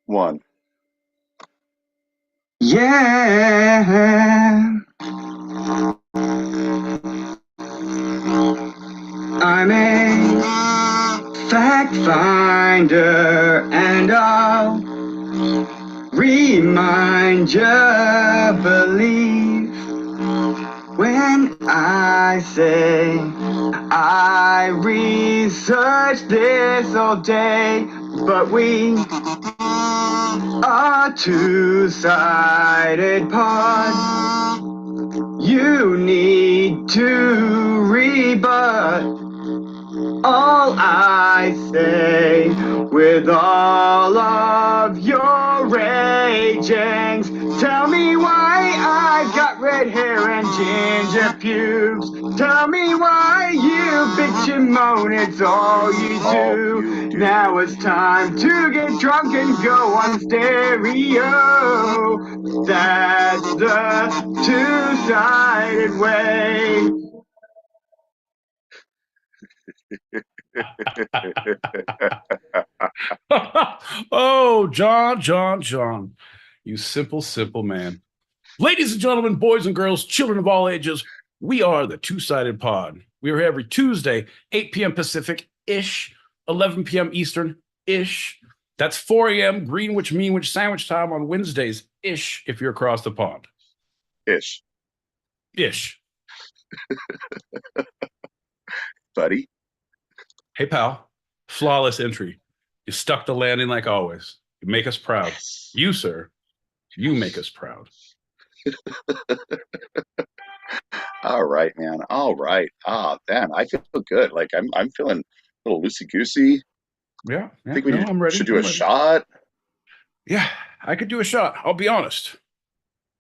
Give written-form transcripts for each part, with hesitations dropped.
one. Yeah, I'm a fact finder and I'll remind you, believe when I say I researched this all day, but we are two-sided pods. You need to rebut all I say with all of your ragings. Tell me why I've got red hair and ginger pubes. Tell me why you bitch and moan, it's all you do. Now it's time to get drunk and go on stereo. That's the two-sided way. Oh, John, you simple man. Ladies and gentlemen, boys and girls, children of all ages, we are the Two-Sided Pod. We are here every Tuesday, 8 p.m. Pacific-ish, 11 p.m. Eastern-ish. That's 4 a.m. Greenwich, Meanwich, Sandwich time on Wednesdays-ish if you're across the pond. Ish. Buddy. Hey, pal. Flawless entry. You stuck the landing like always. You make us proud. Yes. You, sir, you make us proud. All right, man. All right. Ah, man, I feel good. Like I'm feeling a little loosey goosey. Yeah, I think we I'm ready. should do a shot. Yeah, I could do a shot. I'll be honest.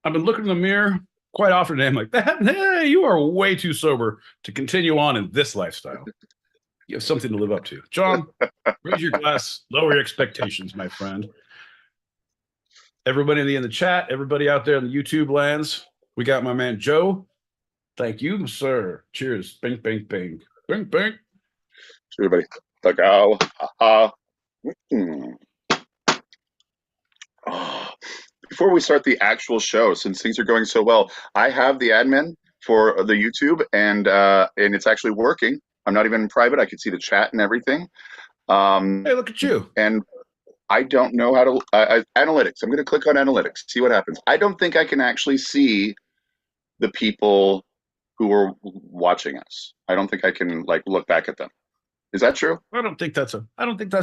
I've been looking in the mirror quite often and I'm like, hey, you are way too sober to continue on in this lifestyle. You have something to live up to. John, raise your glass, lower your expectations, my friend. Everybody in the chat, everybody out there in the YouTube lands, we got my man Joe. Thank you, sir. Cheers. Bing, bing, bing. Bing, bing. Everybody. Before we start the actual show, since things are going so well, I have the admin for the YouTube, and it's actually working. I'm not even in private. I can see the chat and everything. Hey, look at you. And I don't know how to analytics. I'm going to click on analytics, see what happens. I don't think I can actually see the people who are watching us. I don't think I can look back at them. Is that true? I don't think that's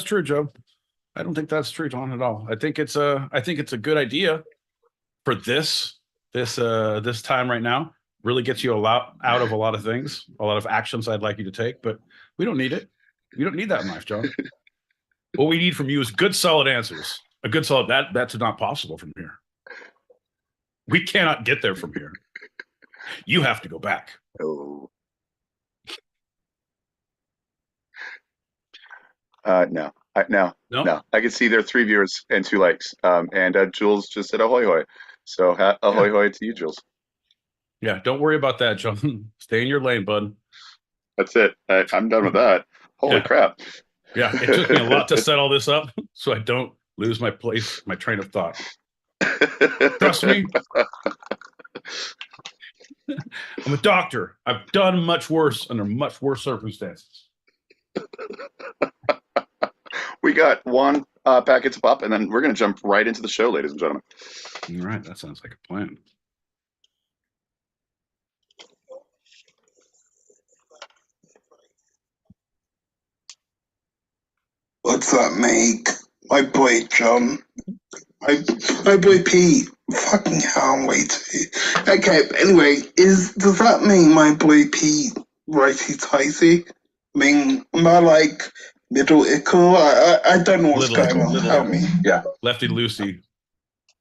true, Joe. I don't think that's true, John, at all. I think it's a good idea for this time right now. Really gets you a lot out of a lot of things, a lot of actions I'd like you to take, but we don't need it. We don't need that in life, John. What we need from you is good, solid answers. A good, solid that's not possible from here. We cannot get there from here. You have to go back. Oh. No. No. I can see there are 3 viewers and 2 likes. And Jules just said ahoy hoy. So ahoy hoy to you, Jules. Yeah, don't worry about that, John. Stay in your lane, bud. That's it. I'm done with that. Holy crap. Yeah, it took me a lot to set all this up so I don't lose my train of thought. Trust me. I'm a doctor. I've done much worse under much worse circumstances. We got one packets of pop, and then we're going to jump right into the show, ladies and gentlemen. All right, that sounds like a plan. What's that make? My boy John. My boy Pete. Fucking hell, wait. Okay, anyway, does that mean my boy Pete righty tighty? I mean, am I like middle ickle? I don't know what's going on. Help me. Yeah. Lefty loosey,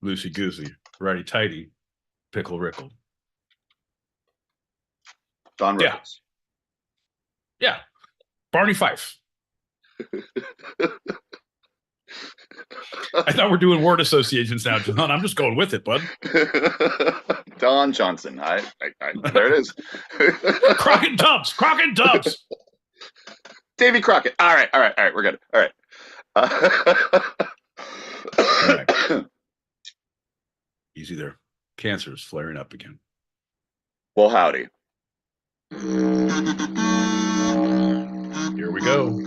loosey goosey, righty tighty, pickle rickle. Don Rickles. Yeah. Barney Fife. I thought we're doing word associations now, John. I'm just going with it, bud. Don Johnson. There it is. Crockett Dubs. Davy Crockett. All right. We're good. All right. right. Easy there. Cancer is flaring up again. Well, howdy. Here we go.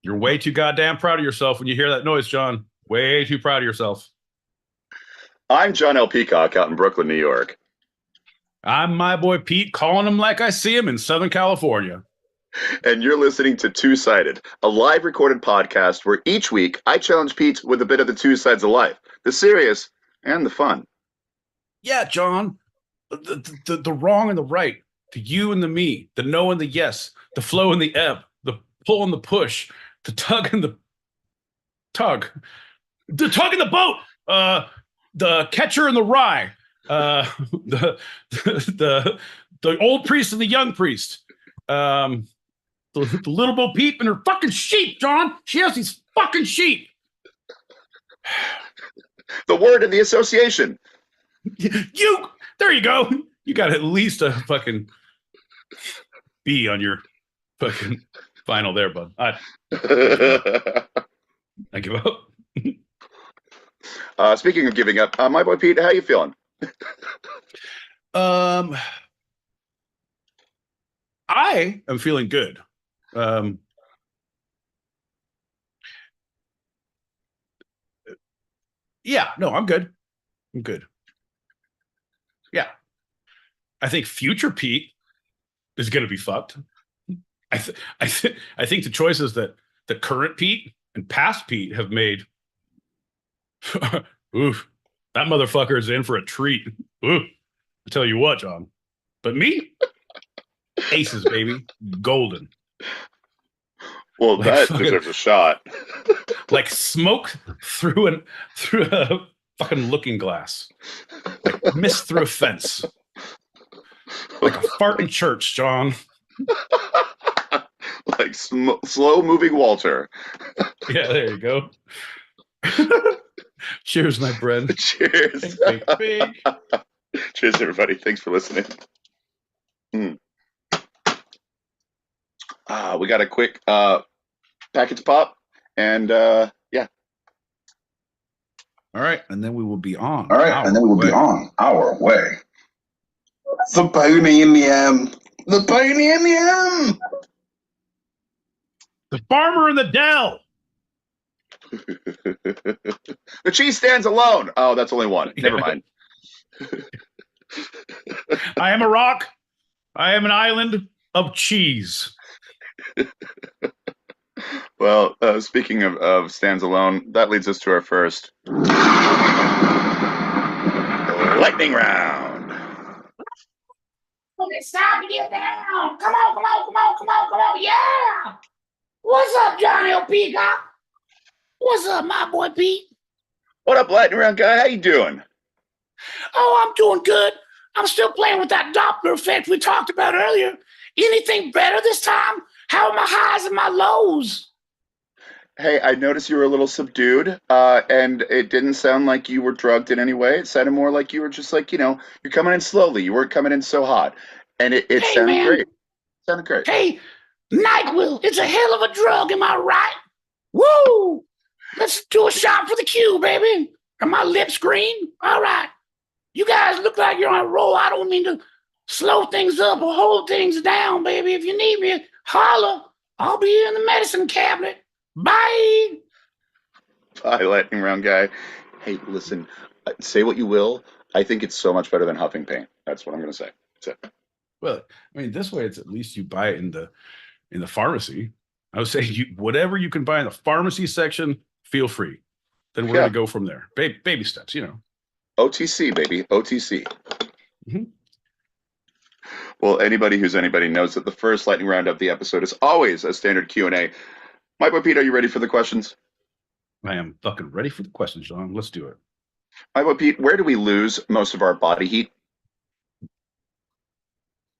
You're way too goddamn proud of yourself when you hear that noise, John. Way too proud of yourself. I'm John L. Peacock out in Brooklyn, New York. I'm my boy Pete, calling him like I see him in Southern California. And you're listening to Two Sided, a live recorded podcast where each week I challenge Pete with a bit of the two sides of life, the serious and the fun. Yeah, John. The wrong and the right, the you and the me, the no and the yes, the flow and the ebb, the pull and the push, the tug and the tug, the tug and the boat, the catcher and the rye, the old priest and the young priest, the little Bo Peep and her fucking sheep, John. She has these fucking sheep. The word and the association. There you go. You got at least a fucking B on your fucking final there, bud. I give up. Speaking of giving up, my boy Pete, how you feeling? I am feeling good. Yeah, no, I'm good. I'm good. Yeah. I think future Pete is going to be fucked. I think the choices that the current Pete and past Pete have made. Oof, that motherfucker is in for a treat. Oof, I tell you what, John. But me, aces, baby, golden. Well, like that deserves a shot. Like smoke through a fucking looking glass, like mist through a fence, like a fart in church, John. Like slow moving Walter. Yeah, there you go. Cheers, my friend. Cheers. Big. Cheers, everybody. Thanks for listening. We got a quick package pop, and yeah. All right, and then we will be on. All right, and then we'll be on our way. The pony in the M. The pony in the M. The farmer in the dell. The cheese stands alone. Oh, that's only one. Never mind. I am a rock. I am an island of cheese. Well, speaking of stands alone, that leads us to our first lightning round. It's time to get down. Come on. Yeah. What's up, Johnny L. Peacock? What's up, my boy Pete? What up, lightning round guy? How you doing? Oh, I'm doing good. I'm still playing with that Doppler effect we talked about earlier. Anything better this time? How are my highs and my lows? Hey, I noticed you were a little subdued, and it didn't sound like you were drugged in any way. It sounded more like you were just like, you're coming in slowly. You weren't coming in so hot. And it Hey, sounded man. great. It sounded great. Hey, NyQuil, it's a hell of a drug, am I right? Woo! Let's do a shot for the Q, baby. Are my lips green? All right. You guys look like you're on a roll. I don't mean to slow things up or hold things down, baby. If you need me, holler. I'll be in the medicine cabinet. Bye. Bye, lightning round guy. Hey, listen, say what you will. I think it's so much better than huffing paint. That's what I'm going to say. That's it. Well, I mean, this way it's at least you buy it in the pharmacy. I would say whatever you can buy in the pharmacy section, feel free. Then we're going to go from there. Baby steps, OTC, baby. OTC. Mm-hmm. Well, anybody who's anybody knows that the first lightning round of the episode is always a standard Q&A. My boy Pete, are you ready for the questions? I am fucking ready for the questions, John. Let's do it. My boy Pete, where do we lose most of our body heat?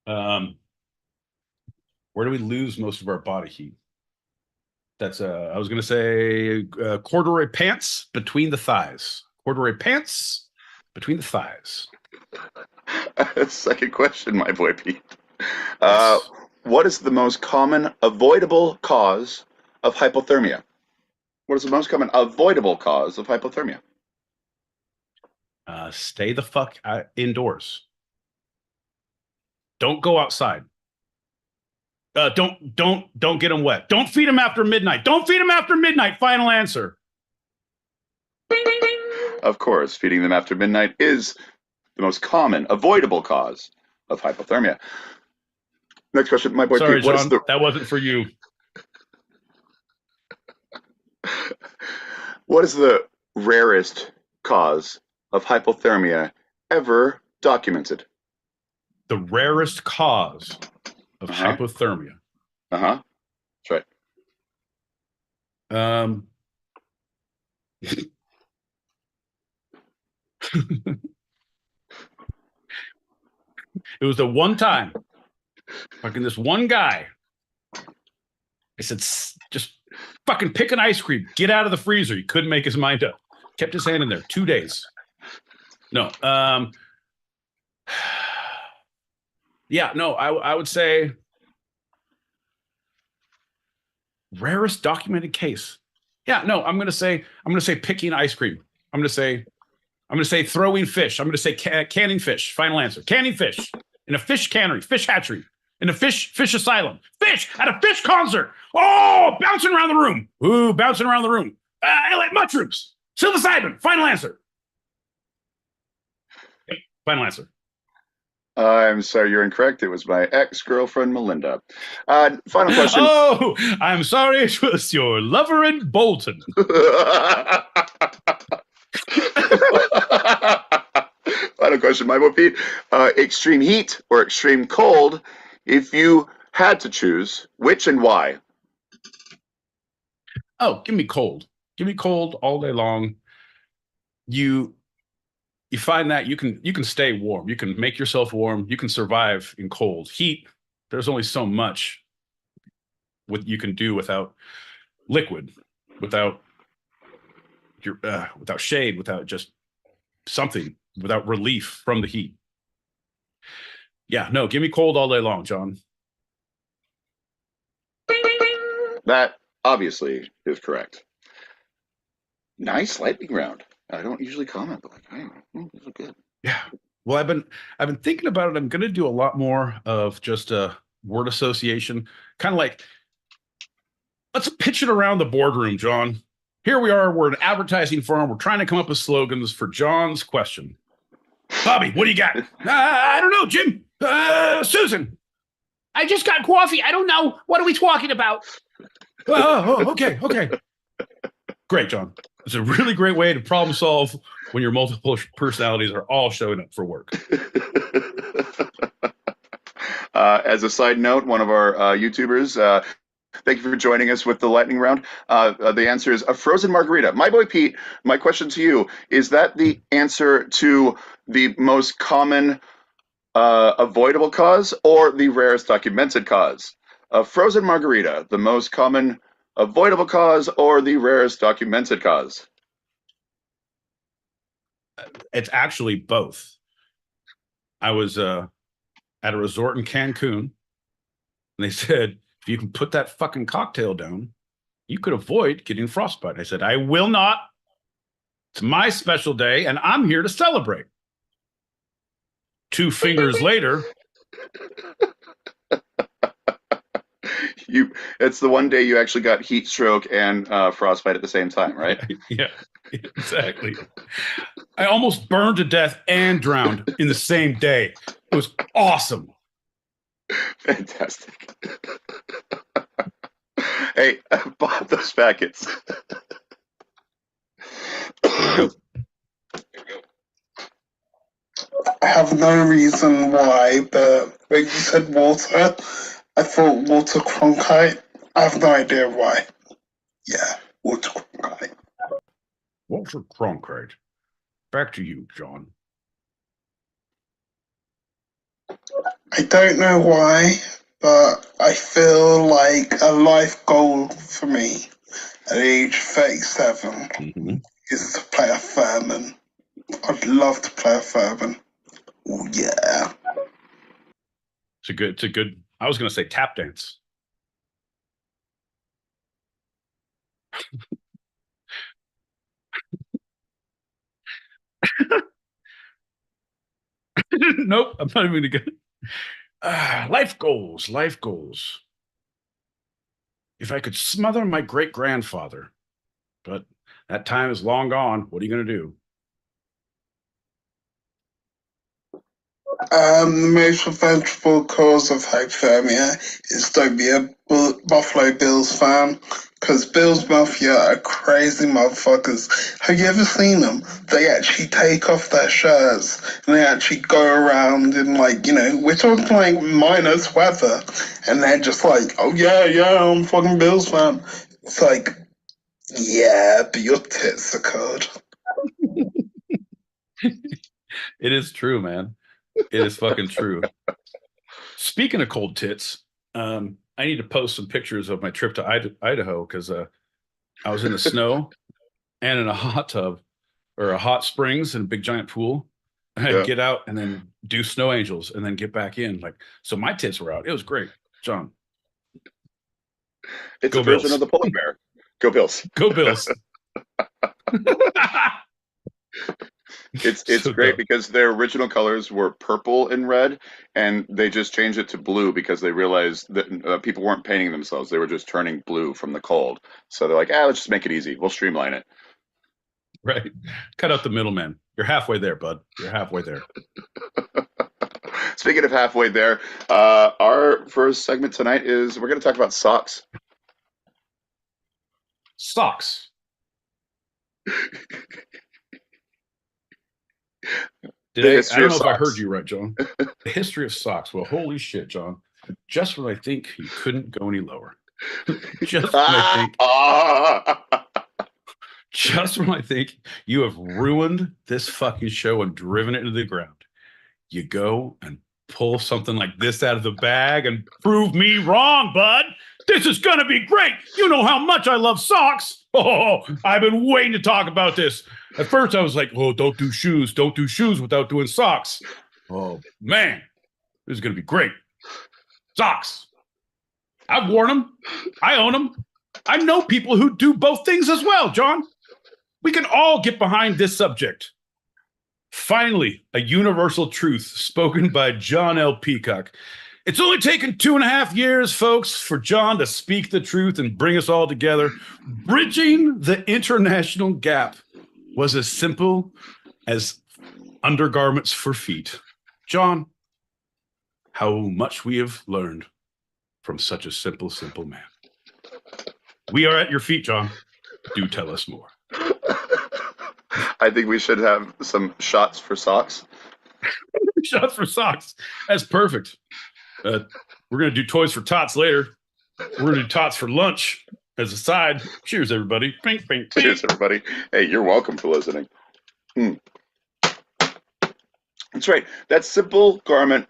Where do we lose most of our body heat? That's I was going to say corduroy pants between the thighs. Corduroy pants between the thighs. Second question, my boy Pete. What is the most common avoidable cause of hypothermia? What is the most common avoidable cause of hypothermia? Stay the fuck indoors. Don't go outside. Don't get them wet. Don't feed them after midnight. Don't feed them after midnight. Final answer. Of course, feeding them after midnight is the most common avoidable cause of hypothermia. Next question, my boy Sorry, Pete. What is John, the that wasn't for you. what is the rarest cause of hypothermia ever documented? The rarest cause of hypothermia. That's right. It was the one time, fucking this one guy. I said, just fucking pick an ice cream. Get out of the freezer. He couldn't make his mind up. Kept his hand in there 2 days. No. Yeah, no, I would say rarest documented case. Yeah, no, I'm gonna say picking ice cream. I'm gonna say throwing fish. I'm gonna say canning fish. Final answer. Canning fish in a fish cannery, fish hatchery, in a fish asylum, fish at a fish concert. Oh, bouncing around the room. Ooh, bouncing around the room. I like mushrooms. Psilocybin. Final answer. Final answer. I'm sorry, you're incorrect. It was my ex-girlfriend, Melinda. Final question. Oh, I'm sorry. It was your lover in Bolton. Final question, my boy Pete. Extreme heat or extreme cold? If you had to choose, which and why? Oh, give me cold. Give me cold all day long. You find that you can stay warm. You can make yourself warm. You can survive in cold. Heat, there's only so much what you can do without liquid, without without shade, without just something, without relief from the heat. Yeah, no, give me cold all day long, John. That obviously is correct. Nice lightning round. I don't usually comment, but these are good. Yeah. Well, I've been thinking about it. I'm going to do a lot more of just a word association, kind of like, let's pitch it around the boardroom, John. Here we are. We're an advertising firm. We're trying to come up with slogans for John's question. Bobby, what do you got? I don't know, Jim. Susan. I just got coffee. I don't know. What are we talking about? Okay. Great, John. It's a really great way to problem solve when your multiple personalities are all showing up for work. As a side note, one of our YouTubers, thank you for joining us with the lightning round. The answer is a frozen margarita. My boy Pete, my question to you, is that the answer to the most common avoidable cause or the rarest documented cause? A frozen margarita, the most common avoidable cause or the rarest documented cause? It's actually both. I was at a resort in Cancun, and they said, if you can put that fucking cocktail down, you could avoid getting frostbite. I said, I will not. It's my special day, and I'm here to celebrate. 2 fingers later. It's the one day you actually got heat stroke and frostbite at the same time, right? Yeah, exactly. I almost burned to death and drowned in the same day. It was awesome. Fantastic. Hey, Bob, those packets. I have no reason why, but when you said water, I thought water cronkite. I have no idea why. Yeah, water cronkite. Walter Cronkite. Back to you, John. I don't know why, but I feel like a life goal for me at age 37 is to play a Furman. I'd love to play a Furman. Oh, yeah. It's a good, I was going to say tap dance. Nope, I'm not even going to. Life goals, life goals. If I could smother my great grandfather, but that time is long gone. What are you going to do? The most revengeful cause of hypothermia is don't be a Buffalo Bills fan, because Bills Mafia are crazy motherfuckers. Have you ever seen them? They actually take off their shirts and they actually go around in, like, we're talking like minus weather, and they're just like, oh yeah, I'm a fucking Bills fan. It's like, yeah, but your tits are cold. It is true, man. It is fucking true. Speaking of cold tits, I need to post some pictures of my trip to Idaho because I was in the snow and in a hot tub or a hot springs in a big giant pool. And I'd get out and then do snow angels and then get back in. Like, so my tits were out. It was great. John. It's Go a version Bills. of the polar bear. Go Bills. Go Bills. It's So great dumb. because their original colors were purple and red, and they just changed it to blue because they realized that people weren't painting themselves; they were just turning blue from the cold. So they're like, let's just make it easy. We'll streamline it. Right. Cut out the middleman. You're halfway there, bud. You're halfway there. Speaking of halfway there, our first segment tonight is we're going to talk about socks. Socks. The I history don't of know if I heard socks. you right, John. The history of socks. Well, holy shit, John. Just when I think you couldn't go any lower. Just when I think just when I think you have ruined this fucking show and driven it into the ground, you go and pull something like this out of the bag and prove me wrong, bud. This is going to be great. You know how much I love socks. Oh, I've been waiting to talk about this. At first, I was like, oh, don't do shoes. Don't do shoes without doing socks. Oh, man, this is going to be great. Socks. I've worn them. I own them. I know people who do both things as well, John. We can all get behind this subject. Finally, a universal truth spoken by John L. Peacock. It's only taken 2.5 years, folks, for John to speak the truth and bring us all together. Bridging the international gap was as simple as undergarments for feet. John, how much we have learned from such a simple, simple man. We are at your feet, John. Do tell us more. I think we should have some shots for socks. Shots for socks. That's perfect. We're going to do toys for tots later. We're going to do tots for lunch as a side. Cheers, everybody. Pink, pink, pink. Cheers, everybody. Hey, you're welcome for listening. That's right. That simple garment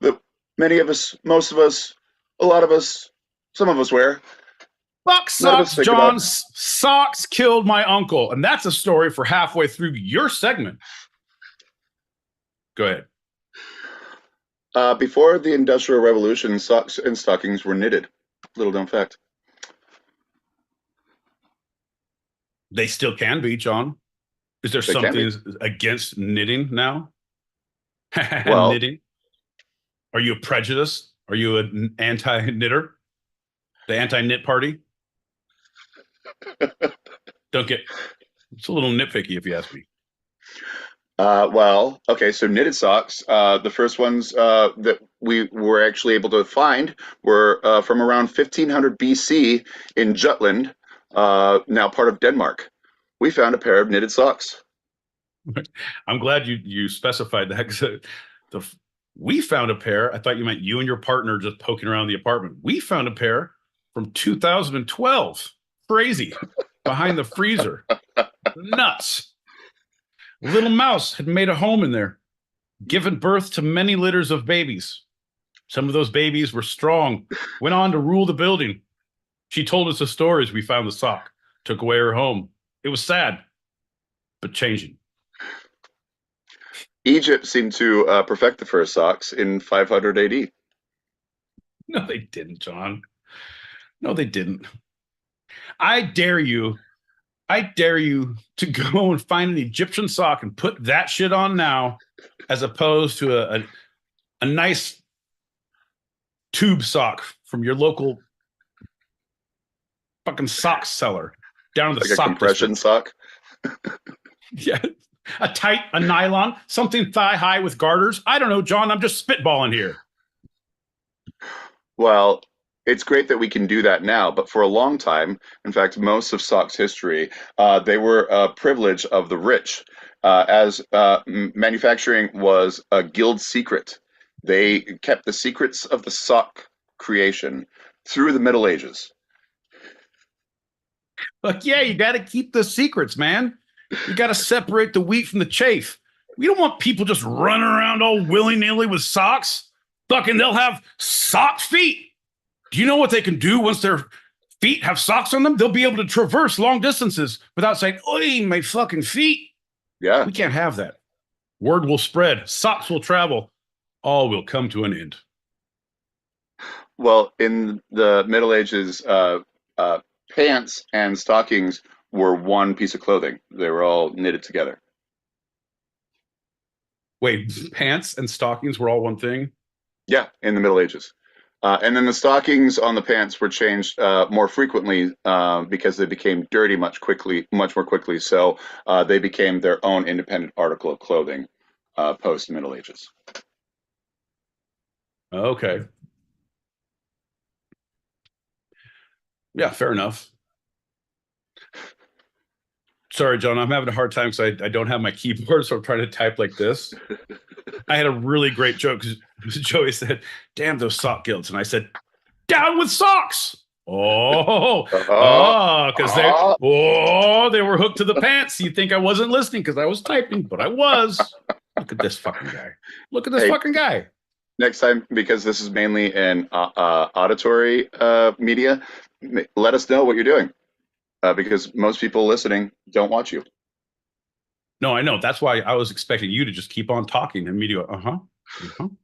that many of us, most of us, a lot of us, some of us wear. Fuck None of us socks, think John. about. Socks killed my uncle. And that's a story for halfway through your segment. Go ahead. Before the Industrial Revolution, socks and stockings were knitted. Little known fact. They still can be, John. Is there They can be. something against knitting now? Well, knitting? Are you a prejudice? Are you an anti-knitter? The anti-knit party? Don't get. It's a little nitpicky, if you ask me. well, okay, so knitted socks. The first ones that we were actually able to find were from around 1500 BC in Jutland, now part of Denmark. We found a pair of knitted socks. I'm glad you specified that because we found a pair. I thought you meant you and your partner just poking around the apartment. We found a pair from 2012. Crazy. Behind the freezer. Nuts. Little mouse had made a home in there, given birth to many litters of babies. Some of those babies were strong, went on to rule the building. She told us the stories. We found the sock, took away her home. It was sad, but changing. Egypt seemed to perfect the first socks in 500 AD. No, they didn't, John. No, they didn't. I dare you to go and find an Egyptian sock and put that shit on now, as opposed to a nice tube sock from your local fucking sock seller down to the Like a sock compression district. sock. Yeah. A nylon, something thigh high with garters. I don't know, John. I'm just spitballing here. Well, it's great that we can do that now, but for a long time, in fact, most of socks history, they were a privilege of the rich, as manufacturing was a guild secret. They kept the secrets of the sock creation through the Middle Ages. Like, yeah, you got to keep the secrets, man. You got to separate the wheat from the chaff. We don't want people just running around all willy-nilly with socks. Fucking, they'll have sock feet. Do you know what they can do once their feet have socks on them? They'll be able to traverse long distances without saying, "Oi, my fucking feet." Yeah. We can't have that. Word will spread. Socks will travel. All will come to an end. Well, in the Middle Ages, pants and stockings were one piece of clothing. They were all knitted together. Wait, pants and stockings were all one thing? Yeah, in the Middle Ages. And then the stockings on the pants were changed more frequently because they became dirty much more quickly. So they became their own independent article of clothing post Middle Ages. Okay. Yeah, fair enough. Sorry, John, I'm having a hard time because I don't have my keyboard, so I'm trying to type like this. I had a really great joke because Joey said, "Damn those sock guilds," and I said, "Down with socks." Because they were hooked to the pants. You think I wasn't listening because I was typing, but I was. Look at this fucking guy. Look at this fucking guy. Next time, because this is mainly an auditory media, let us know what you're doing. Because most people listening don't watch you. No, I know. That's why I was expecting you to just keep on talking and me to go,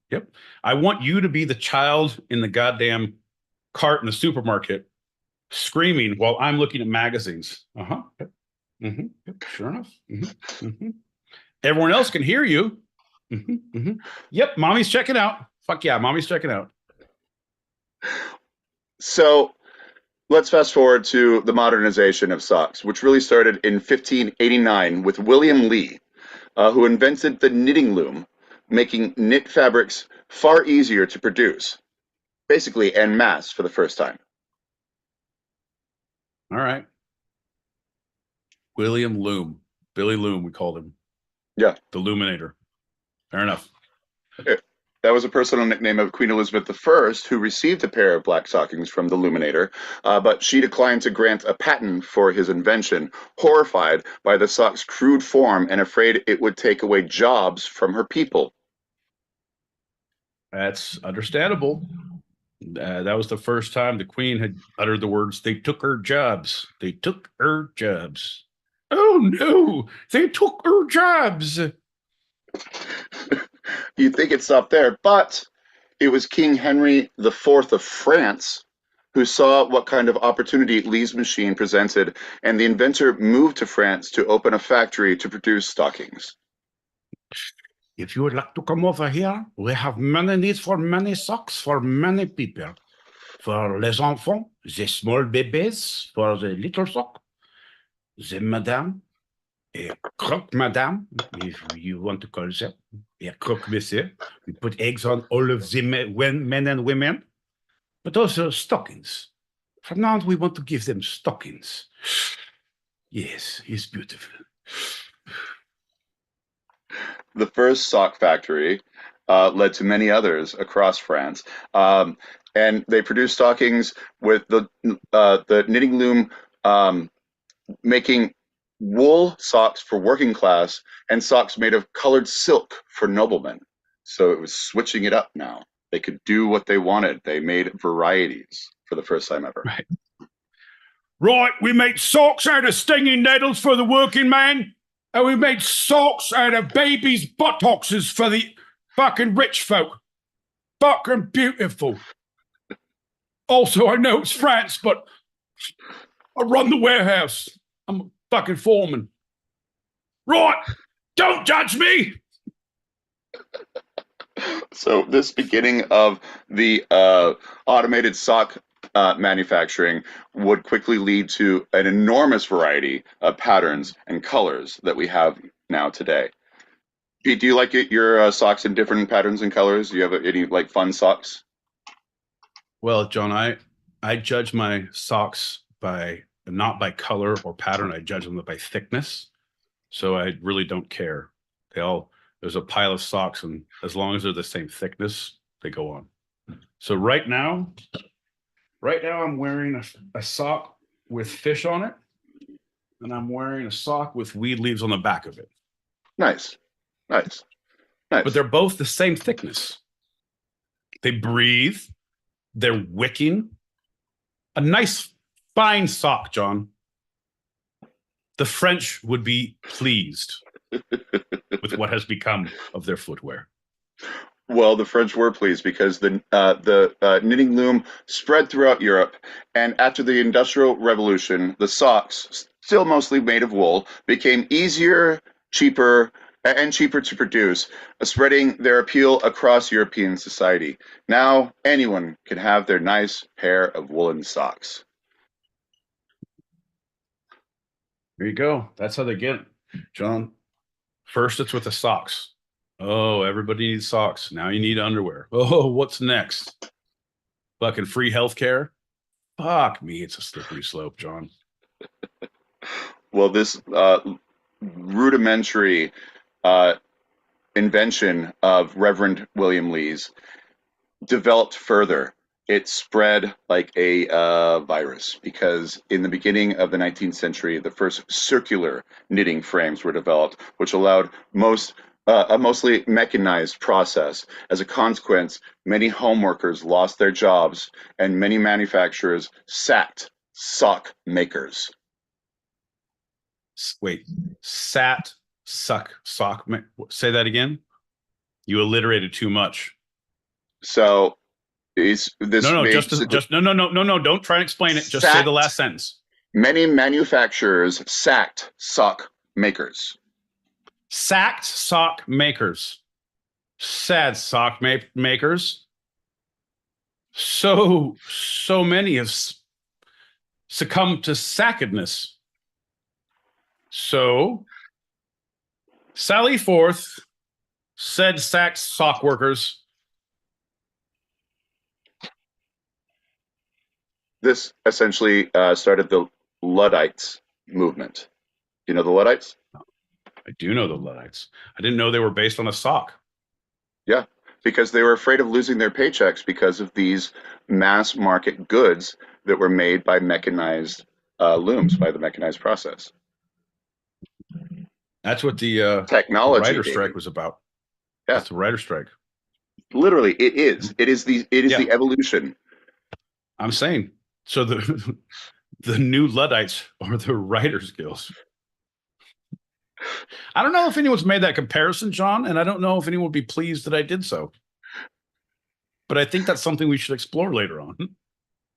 yep. I want you to be the child in the goddamn cart in the supermarket screaming while I'm looking at magazines. Yep. Yep. Sure enough. Everyone else can hear you. Yep, mommy's checking out. Fuck yeah, mommy's checking out. So let's fast forward to the modernization of socks, which really started in 1589 with William Lee, who invented the knitting loom, making knit fabrics far easier to produce, basically en masse for the first time. All right. William Loom. Billy Loom, we called him. Yeah. The Luminator. Fair enough. That was a personal nickname of Queen Elizabeth I, who received a pair of black stockings from the Luminator, but she declined to grant a patent for his invention, horrified by the sock's crude form and afraid it would take away jobs from her people. That's understandable. That was the first time the Queen had uttered the words, "They took her jobs. They took her jobs." Oh no, they took her jobs. You'd think it stopped there, but it was King Henry IV of France who saw what kind of opportunity Lee's machine presented, and the inventor moved to France to open a factory to produce stockings. If you would like to come over here, we have many needs for many socks for many people. For les enfants, the small babies, for the little sock, the madame, a croque madame, if you want to call them, a croque monsieur. We put eggs on all of the men and women, but also stockings. From now on, we want to give them stockings. Yes, it's beautiful. The first sock factory led to many others across France, and they produced stockings with the knitting loom making wool socks for working class and socks made of colored silk for noblemen. So it was switching it up now. They could do what they wanted. They made varieties for the first time ever. Right, we made socks out of stinging nettles for the working man. And we made socks out of babies' buttocks for the fucking rich folk. Fucking beautiful. Also, I know it's France, but I run the warehouse. I'm a fucking foreman. Right. Don't judge me. So this beginning of the automated sock manufacturing would quickly lead to an enormous variety of patterns and colors that we have now today. Pete, do you like your socks in different patterns and colors? Do you have any like fun socks? Well, John, I judge my socks by not by color or pattern. I judge them by thickness. So I really don't care. There's a pile of socks, and as long as they're the same thickness, they go on. So right now I'm wearing a sock with fish on it, and I'm wearing a sock with weed leaves on the back of it. Nice, nice, nice. But they're both the same thickness. They breathe. They're wicking. A nice, fine sock, John. The French would be pleased with what has become of their footwear. Well, the French were pleased because the knitting loom spread throughout Europe, and after the Industrial Revolution, the socks, still mostly made of wool, became easier, cheaper, and cheaper to produce, spreading their appeal across European society. Now, anyone can have their nice pair of woolen socks. There you go. That's how they get it, John. First, it's with the socks. Oh, everybody needs socks. Now you need underwear. Oh, what's next? Fucking free healthcare? Fuck me, it's a slippery slope, John. Well, this rudimentary invention of Reverend William Lee's developed further. It spread like a virus because in the beginning of the 19th century, the first circular knitting frames were developed, which allowed a mostly mechanized process. As a consequence, many home workers lost their jobs and many manufacturers sacked sock makers. Wait, sock. Say that again. You alliterated too much. So this No, no. Don't try and explain it. Just say the last sentence. Many manufacturers sacked sock makers. Sacked sock makers. Sad sock makers. So many have succumbed to sackedness. So Sally Forth said sacked sock workers. This essentially started the Luddites movement. You know the Luddites? I do know the Luddites. I didn't know they were based on a sock. Yeah, because they were afraid of losing their paychecks because of these mass market goods that were made by mechanized looms, by the mechanized process. That's what the technology writer strike was about. Yeah, that's the writer strike. Literally, it is. It is the evolution. I'm saying so. The new Luddites are the writers' guilds. I don't know if anyone's made that comparison, John, and I don't know if anyone would be pleased that I did so. But I think that's something we should explore later on.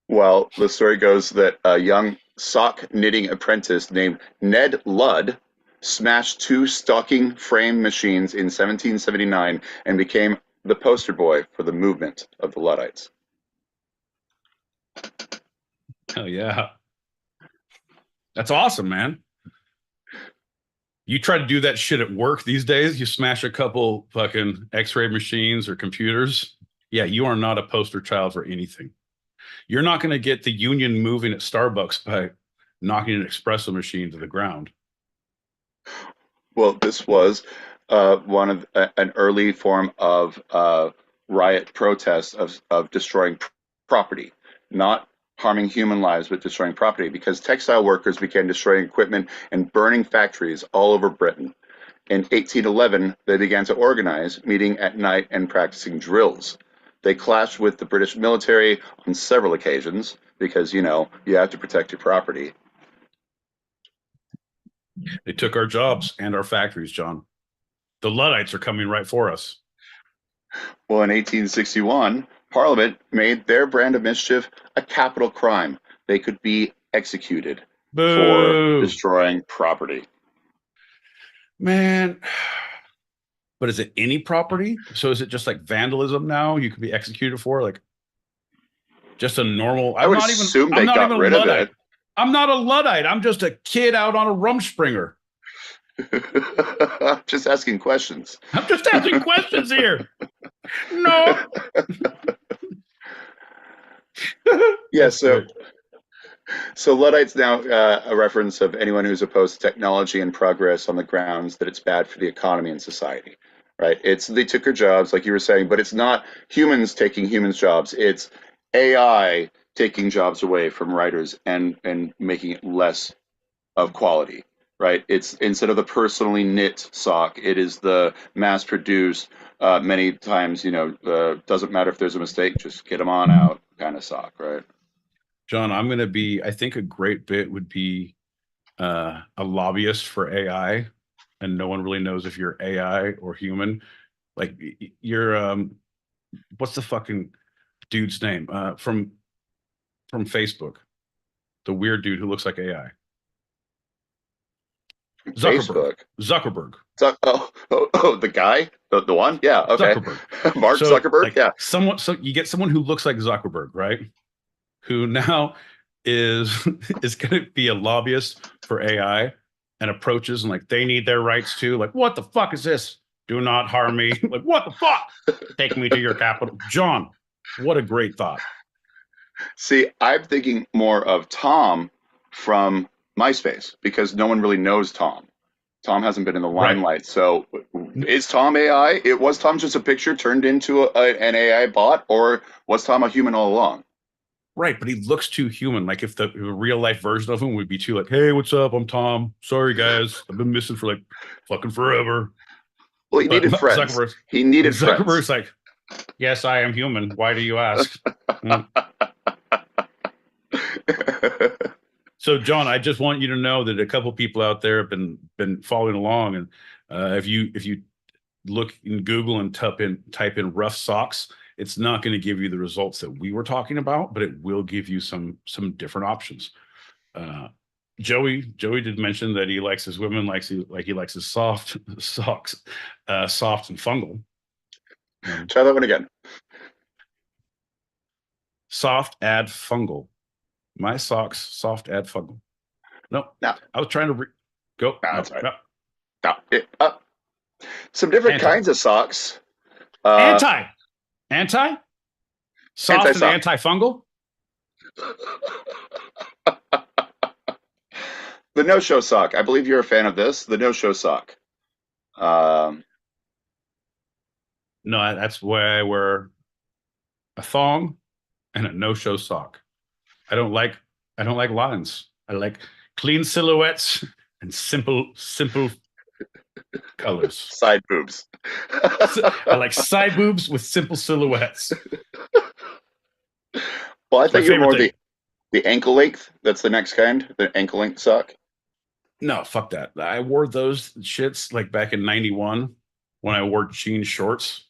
Well, the story goes that a young sock knitting apprentice named Ned Ludd smashed two stocking frame machines in 1779 and became the poster boy for the movement of the Luddites. Hell yeah. That's awesome, man. You try to do that shit at work these days, you smash a couple fucking x-ray machines or computers. Yeah, you are not a poster child for anything. You're not going to get the union moving at Starbucks by knocking an espresso machine to the ground. Well, this was one of an early form of riot protest of destroying property, not harming human lives, but destroying property, because textile workers began destroying equipment and burning factories all over Britain. In 1811, they began to organize, meeting at night and practicing drills. They clashed with the British military on several occasions because, you know, you have to protect your property. They took our jobs and our factories, John. The Luddites are coming right for us. Well, in 1861, Parliament made their brand of mischief a capital crime. They could be executed for Boo, destroying property. man. But is it any property? So is it just like vandalism now? You could be executed for like just a normal. I I'm would not even. assume I'm they not got even a rid of luddite. it. I'm not a luddite. I'm just a kid out on a rumspringer. Just asking questions. I'm just asking questions here. No. Yeah, That's so great. so Luddite's now a reference of anyone who's opposed to technology and progress on the grounds that it's bad for the economy and society, right? It's they took our jobs, like you were saying, but it's not humans taking humans' jobs. It's AI taking jobs away from writers and making it less of quality, right? It's instead of the personally knit sock, it is the mass produced, many times, doesn't matter if there's a mistake, just get them on out kind of sock, right? John, I'm going to be, I think a great bit would be a lobbyist for AI, and no one really knows if you're AI or human. Like you're, what's the fucking dude's name from Facebook? The weird dude who looks like AI. Zuckerberg. Facebook. Zuckerberg. The guy, the one, yeah, okay. Zuckerberg. Mark So Zuckerberg, like yeah. someone, so you get someone who looks like Zuckerberg, right? Who now is is going to be a lobbyist for AI and approaches and like they need their rights too. Like, what the fuck is this? Do not harm me. Like, what the fuck? Take me to your capital, John. What a great thought. See, I'm thinking more of Tom from MySpace because no one really knows Tom. Tom hasn't been in the Right, limelight. So is Tom AI? It was Tom just a picture turned into an AI bot, or was Tom a human all along? right. But he looks too human. Like if the real life version of him would be too like, hey, what's up? I'm Tom. Sorry guys, I've been missing for like fucking forever. Well, he But needed friends. Zuckerberg, He needed friends. Zuckerberg's like, yes, I am human. Why do you ask? Mm. So, John, I just want you to know that a couple people out there have been following along, and if you look in Google and type in rough socks, it's not going to give you the results that we were talking about, but it will give you some different options. Uh, Joey did mention that he likes his women he likes his soft socks, soft and fungal. Try that one again. Soft add fungal. My socks, soft add fungal. No, No, I was trying to go. no, No, that's right. no. No, some different Anti. kinds of socks. Uh, Anti. Anti? Soft and Anti-sock. antifungal? The no-show sock. I believe you're a fan of this. The no-show sock. Um, No, that's why I wear a thong and a no-show sock. I don't like I don't like lines. I like clean silhouettes and simple colors. Side boobs. I like side boobs with simple silhouettes. Well, I It's my think you're favorite more thing. the ankle length. That's the next kind, the ankle length sock. No, fuck that. I wore those shits like back in 91 when I wore jean shorts.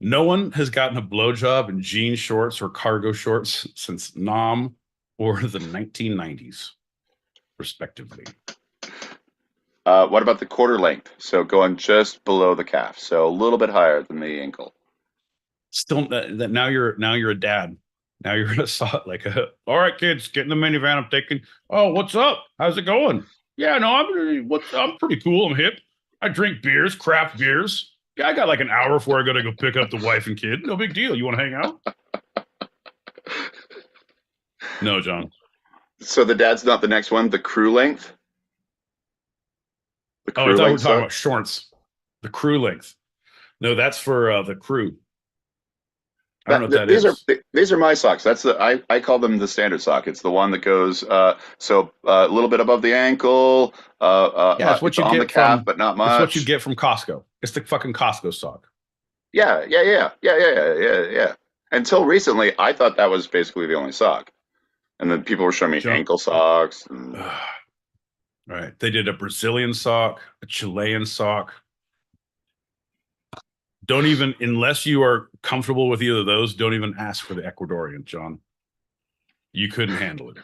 No one has gotten a blowjob in jean shorts or cargo shorts since Nam or the 1990s, respectively. What about the quarter length? So going just below the calf, so a little bit higher than the ankle. Still, that now you're a dad. Now you're gonna saw like a. All right, kids, get in the minivan. I'm taking. Oh, what's up? How's it going? Yeah, no, I'm pretty cool. I'm hip. I drink beers, craft beers. Yeah, I got like an hour before I gotta go pick up the wife and kid. No big deal. You want to hang out? No, John. So the dad's not the next one. The crew length. The Oh, I crew thought we were length talking sock. about shorts. The crew length. No, that's for the crew. I don't know what that is. These are my socks. That's I call them the standard sock. It's the one that goes a little bit above the ankle. Yeah, it's what It's you on the get calf, from. but not It's what you much. get from Costco. It's the fucking Costco sock. Yeah. Until recently, I thought that was basically the only sock, and then people were showing me John. ankle socks. And All right. They did a Brazilian sock, a Chilean sock, Don't even, unless you are comfortable with either of those, don't even ask for the Ecuadorian, John. You couldn't handle it.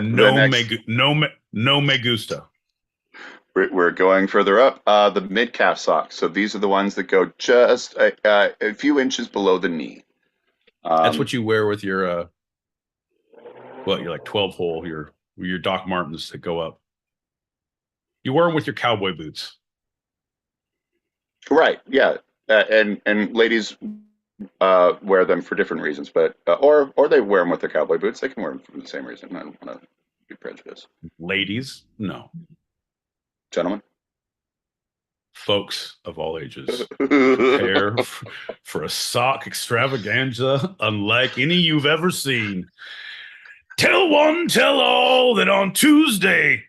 No me gusta. We're going further up. The mid-calf socks. So these are the ones that go just a few inches below the knee. That's what you wear with your your like 12 hole, your Doc Martens that go up. You wear them with your cowboy boots. Right. Yeah. And ladies wear them for different reasons, but or they wear them with their cowboy boots. They can wear them for the same reason. I don't want to be prejudiced. Ladies, no. Gentlemen, folks of all ages, prepare for a sock extravaganza unlike any you've ever seen. Tell one, tell all that on Tuesday,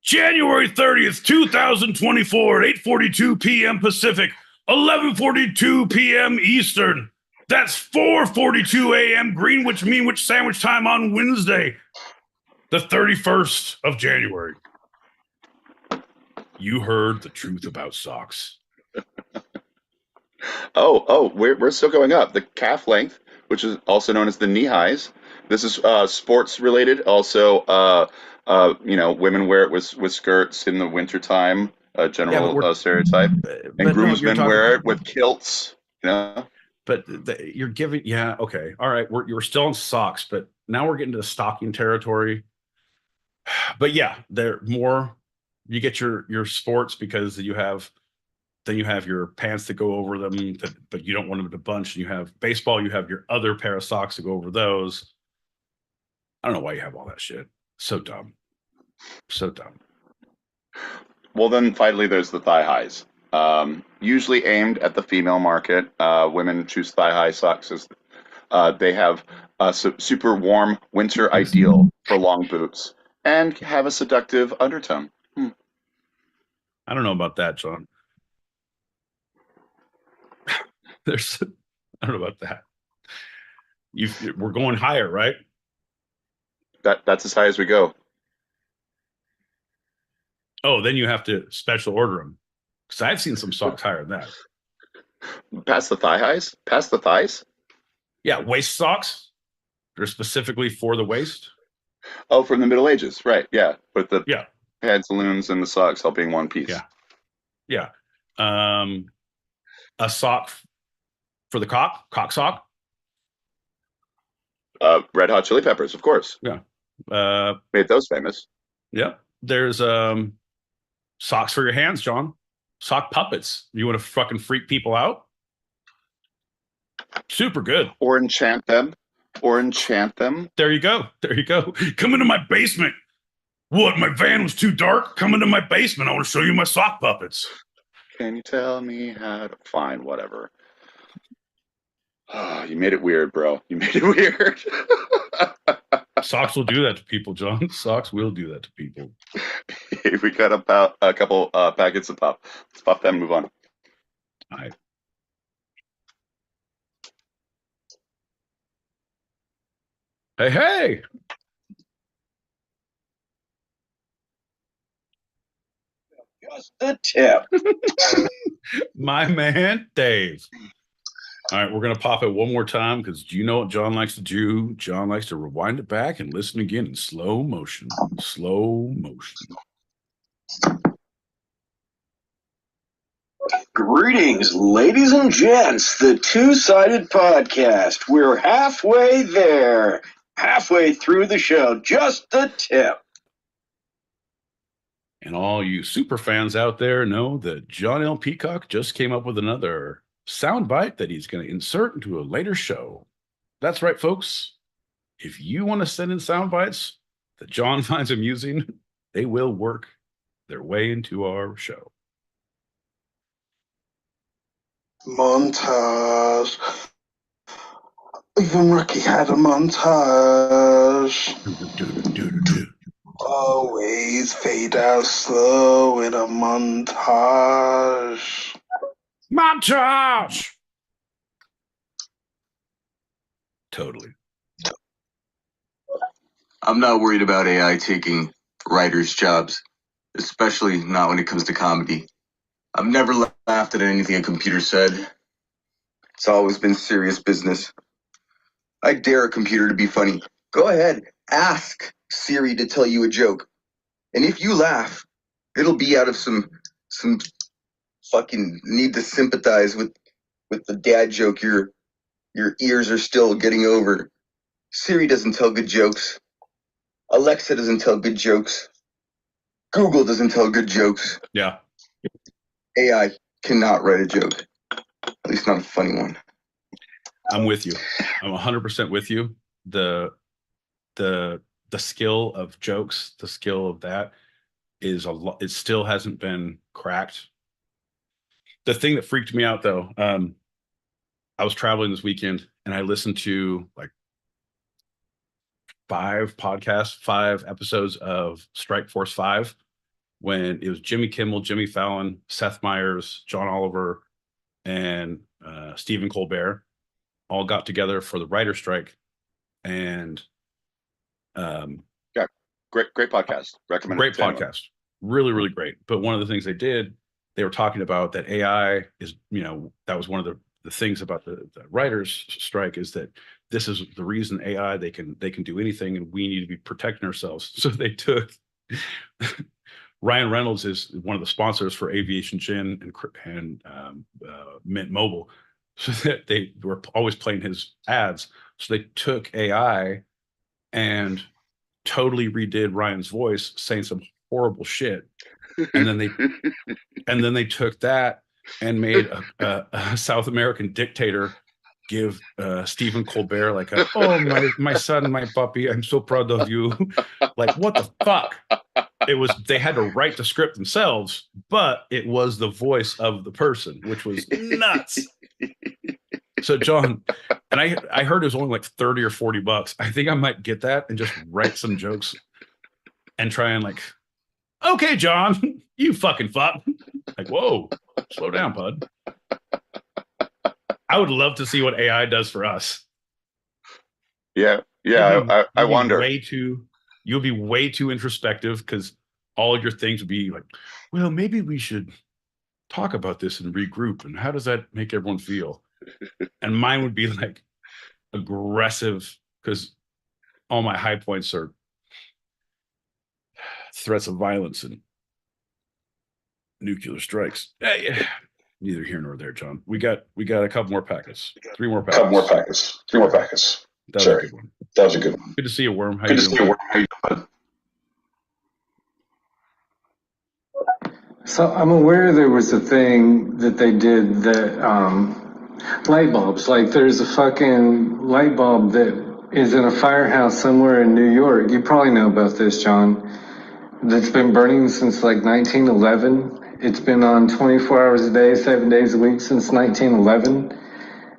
January 30th, 2024 at 8:42 p.m. Pacific, 11:42 p.m. Eastern. That's 4:42 a.m. Greenwich Mean Wich Sandwich time on Wednesday, the 31st of January. You heard the truth about socks. we're still going up. The calf length, which is also known as the knee highs. This is sports related. Also, women wear it with skirts in the wintertime. General stereotype. And groomsmen wear it with kilts. But you're giving, okay, all right. You're still in socks, but now we're getting to the stocking territory. But yeah, they're more. You get your sports because you have your pants that go over them, but you don't want them to bunch. And you have baseball, you have your other pair of socks to go over those. I don't know why you have all that shit. So dumb. So dumb. Well, then finally, there's the thigh highs. Usually aimed at the female market. Women choose thigh high socks as they have a super warm winter ideal for long boots and have a seductive undertone. I don't know about that, John. I don't know about that. We're going higher, right? That's as high as we go. Oh, then you have to special order them. Because I've seen some socks higher than that. Past the thigh highs? Past the thighs? Yeah, waist socks. They're specifically for the waist. Oh, from the Middle Ages, right? Yeah, with the pantaloons and the socks all being one piece. Yeah. A sock for the cock sock. Red Hot Chili Peppers, of course. Yeah. Made those famous. Yeah. There's socks for your hands, John. Sock puppets. You want to fucking freak people out? Super good. Or enchant them. There you go. Come into my basement. What? My van was too dark? Come into my basement. I want to show you my sock puppets. Can you tell me how to find whatever? Oh, you made it weird, bro. You made it weird. Socks will do that to people, John. Socks will do that to people. We got about a couple packets of pop. Let's pop them and move on. All right. Hey. Just the tip. My man, Dave. All right, we're going to pop it one more time because do you know what John likes to do? John likes to rewind it back and listen again in slow motion. Greetings, ladies and gents, the Two-Sided Podcast. We're halfway there, halfway through the show, just the tip. And all you super fans out there know that John L. Peacock just came up with another soundbite that he's going to insert into a later show. That's right, folks. If you want to send in sound bites that John finds amusing, they will work their way into our show. Montage. Even Ricky had a montage. Always fade out slow in a montage. Totally. I'm not worried about AI taking writers' jobs, especially not when it comes to comedy. I've never let laughed at anything a computer said. It's always been serious business. I dare a computer to be funny. Go ahead, ask Siri to tell you a joke. And if you laugh, it'll be out of some fucking need to sympathize with the dad joke your ears are still getting over. Siri doesn't tell good jokes. Alexa doesn't tell good jokes. Google doesn't tell good jokes. Yeah. AI cannot write a joke. At least not a funny one. I'm with you. I'm 100% with you. The skill of jokes, the skill of that is a lot. It still hasn't been cracked. The thing that freaked me out though, I was traveling this weekend and I listened to like 5 episodes of Strike Force 5 when it was Jimmy Kimmel, Jimmy Fallon, Seth Meyers, John Oliver, and Stephen Colbert all got together for the writer's strike. And yeah, great podcast. Recommend great it to anyone. podcast. Really, really great. But one of the things they did, they were talking about that AI is, that was one of the things about the writers strike is that this is the reason AI, they can do anything and we need to be protecting ourselves. So they took Ryan Reynolds is one of the sponsors for Aviation Gin and Mint Mobile. So that they were always playing his ads. So they took AI and totally redid Ryan's voice, saying some horrible shit, and then they took that and made a South American dictator give Stephen Colbert like my son, my puppy, I'm so proud of you. Like, what the fuck? They had to write the script themselves, but it was the voice of the person, which was nuts. So John, and I heard it was only like $30 or $40. I think I might get that and just write some jokes and try and like, okay, John, you fucking fuck. Like, whoa, slow down, bud. I would love to see what AI does for us. Yeah. I wonder. You'll be way too introspective because all of your things would be like, well, maybe we should talk about this and regroup. And how does that make everyone feel? And mine would be like aggressive because all my high points are threats of violence and nuclear strikes. Neither here nor there, John. We got a couple more packets. 3 more packets. Three more packets. That was a good one. That was a good one. Good to see you, Worm. How Good you to see doing? you, Worm. How you doing? So I'm aware there was a thing that they did that light bulbs. Like there's a fucking light bulb that is in a firehouse somewhere in New York. You probably know about this, John. That's been burning since like 1911. It's been on 24 hours a day, 7 days a week since 1911.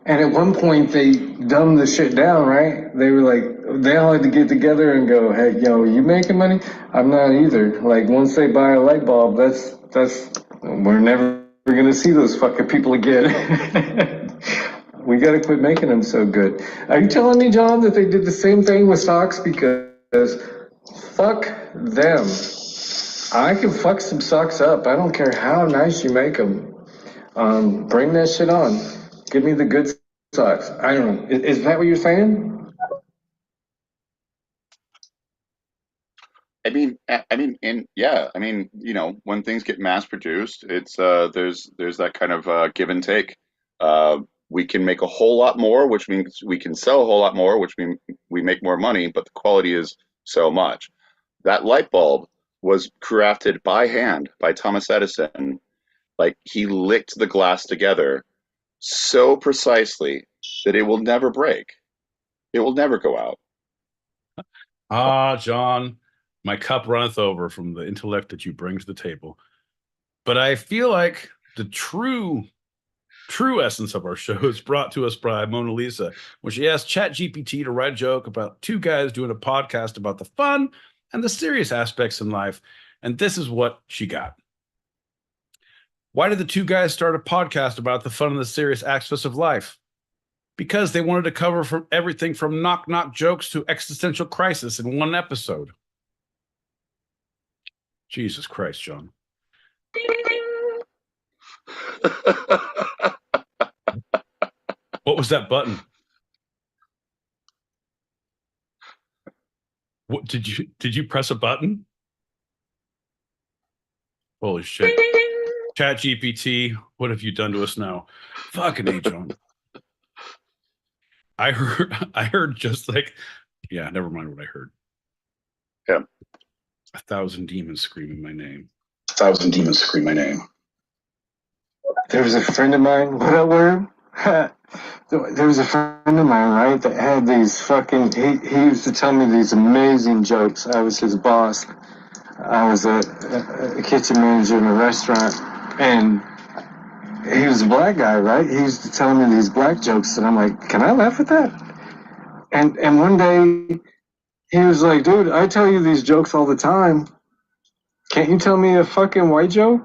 And at one point they dumbed the shit down, right? They were like, they all had to get together and go, hey, yo, you making money? I'm not either. Like once they buy a light bulb, we're never gonna see those fucking people again. We gotta quit making them so good. Are you telling me, John, that they did the same thing with socks? Because fuck them. I can fuck some socks up. I don't care how nice you make them. Bring that shit on. Give me the good socks. I don't know. Is that what you're saying? When things get mass produced, it's there's that kind of give and take. We can make a whole lot more, which means we can sell a whole lot more, which means we make more money, but the quality is so much. That light bulb was crafted by hand by Thomas Edison. Like he licked the glass together so precisely that it will never break. It will never go out. Ah, John, my cup runneth over from the intellect that you bring to the table. But I feel like the true essence of our show is brought to us by Mona Lisa, when she asked ChatGPT to write a joke about 2 guys doing a podcast about the fun and the serious aspects in life. And this is what she got. Why did the 2 guys start a podcast about the fun and the serious aspects of life? Because they wanted to cover from everything from knock-knock jokes to existential crisis in one episode. Jesus Christ, John. What was that button? What did you press a button? Holy shit. Chat GPT, what have you done to us now? Fucking A, John. I heard just like, yeah, never mind what I heard. Yeah. 1,000 demons screaming my name. 1,000 demons scream my name. There was a friend of mine. What up, word? There was a friend of mine, right, that had these fucking. He used to tell me these amazing jokes. I was his boss. I was a kitchen manager in a restaurant, and he was a black guy, right? He used to tell me these black jokes, and I'm like, can I laugh at that? And one day he was like, dude, I tell you these jokes all the time. Can't you tell me a fucking white joke?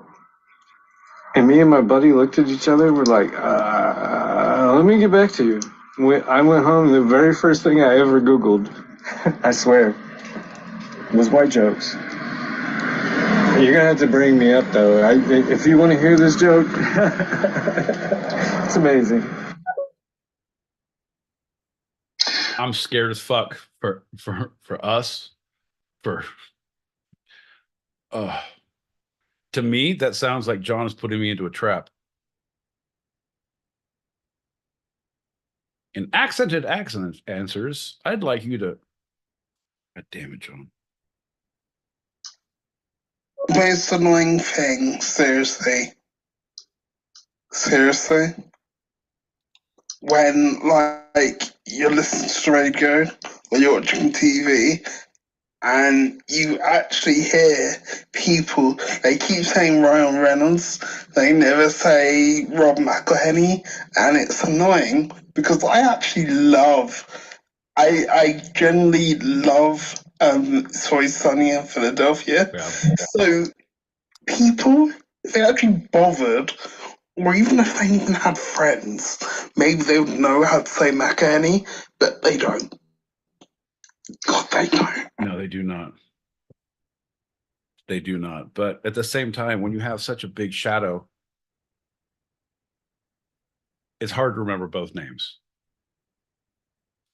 And me and my buddy looked at each other. We're like, let me get back to you. I went home. The very first thing I ever Googled, I swear, was white jokes. You're gonna have to bring me up though. If you want to hear this joke, it's amazing. I'm scared as fuck for us. To me, that sounds like John is putting me into a trap. In accented accent answers, I'd like you to. God damn it, John. Most annoying thing, seriously. Seriously? When, like, you're listening to radio or you're watching TV and you actually hear people, they keep saying Ryan Reynolds, they never say Rob McElhenney, and it's annoying because I actually I generally love It's Always Sunny in Philadelphia. Yeah. So people, if they actually bothered, or even if they even had friends, maybe they would know how to say McElhenney, but they don't. God, they don't. No, they do not. They do not. But at the same time, when you have such a big shadow, it's hard to remember both names.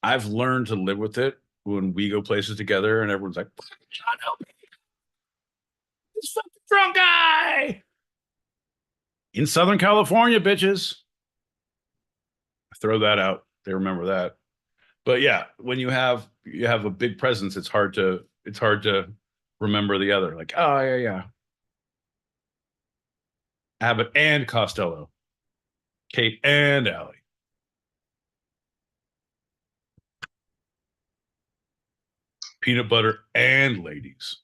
I've learned to live with it when we go places together and everyone's like, John, help me. This fucking drunk guy in Southern California, bitches. I throw that out. They remember that. But yeah, when you have a big presence, it's hard to remember the other. Like, oh yeah. Abbott and Costello. Kate and Allie. Peanut butter and ladies.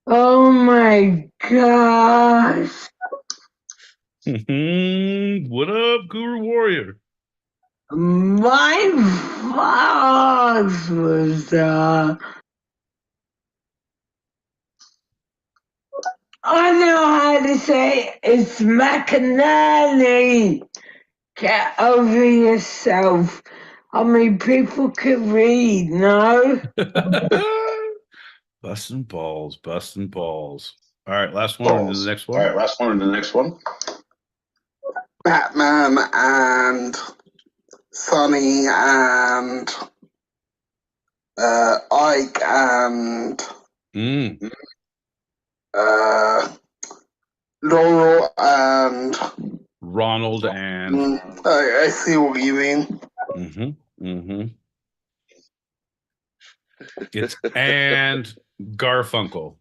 Oh my gosh. What up, Guru Warrior? My boss was I know how to say it's McEnany. Get over yourself. I mean, people can read, no? Busting balls. All right, last one and the next one. All right, last one and the next one. Batman and Sonny and Ike and Laurel and Ronald and I see what you mean. It's and Garfunkel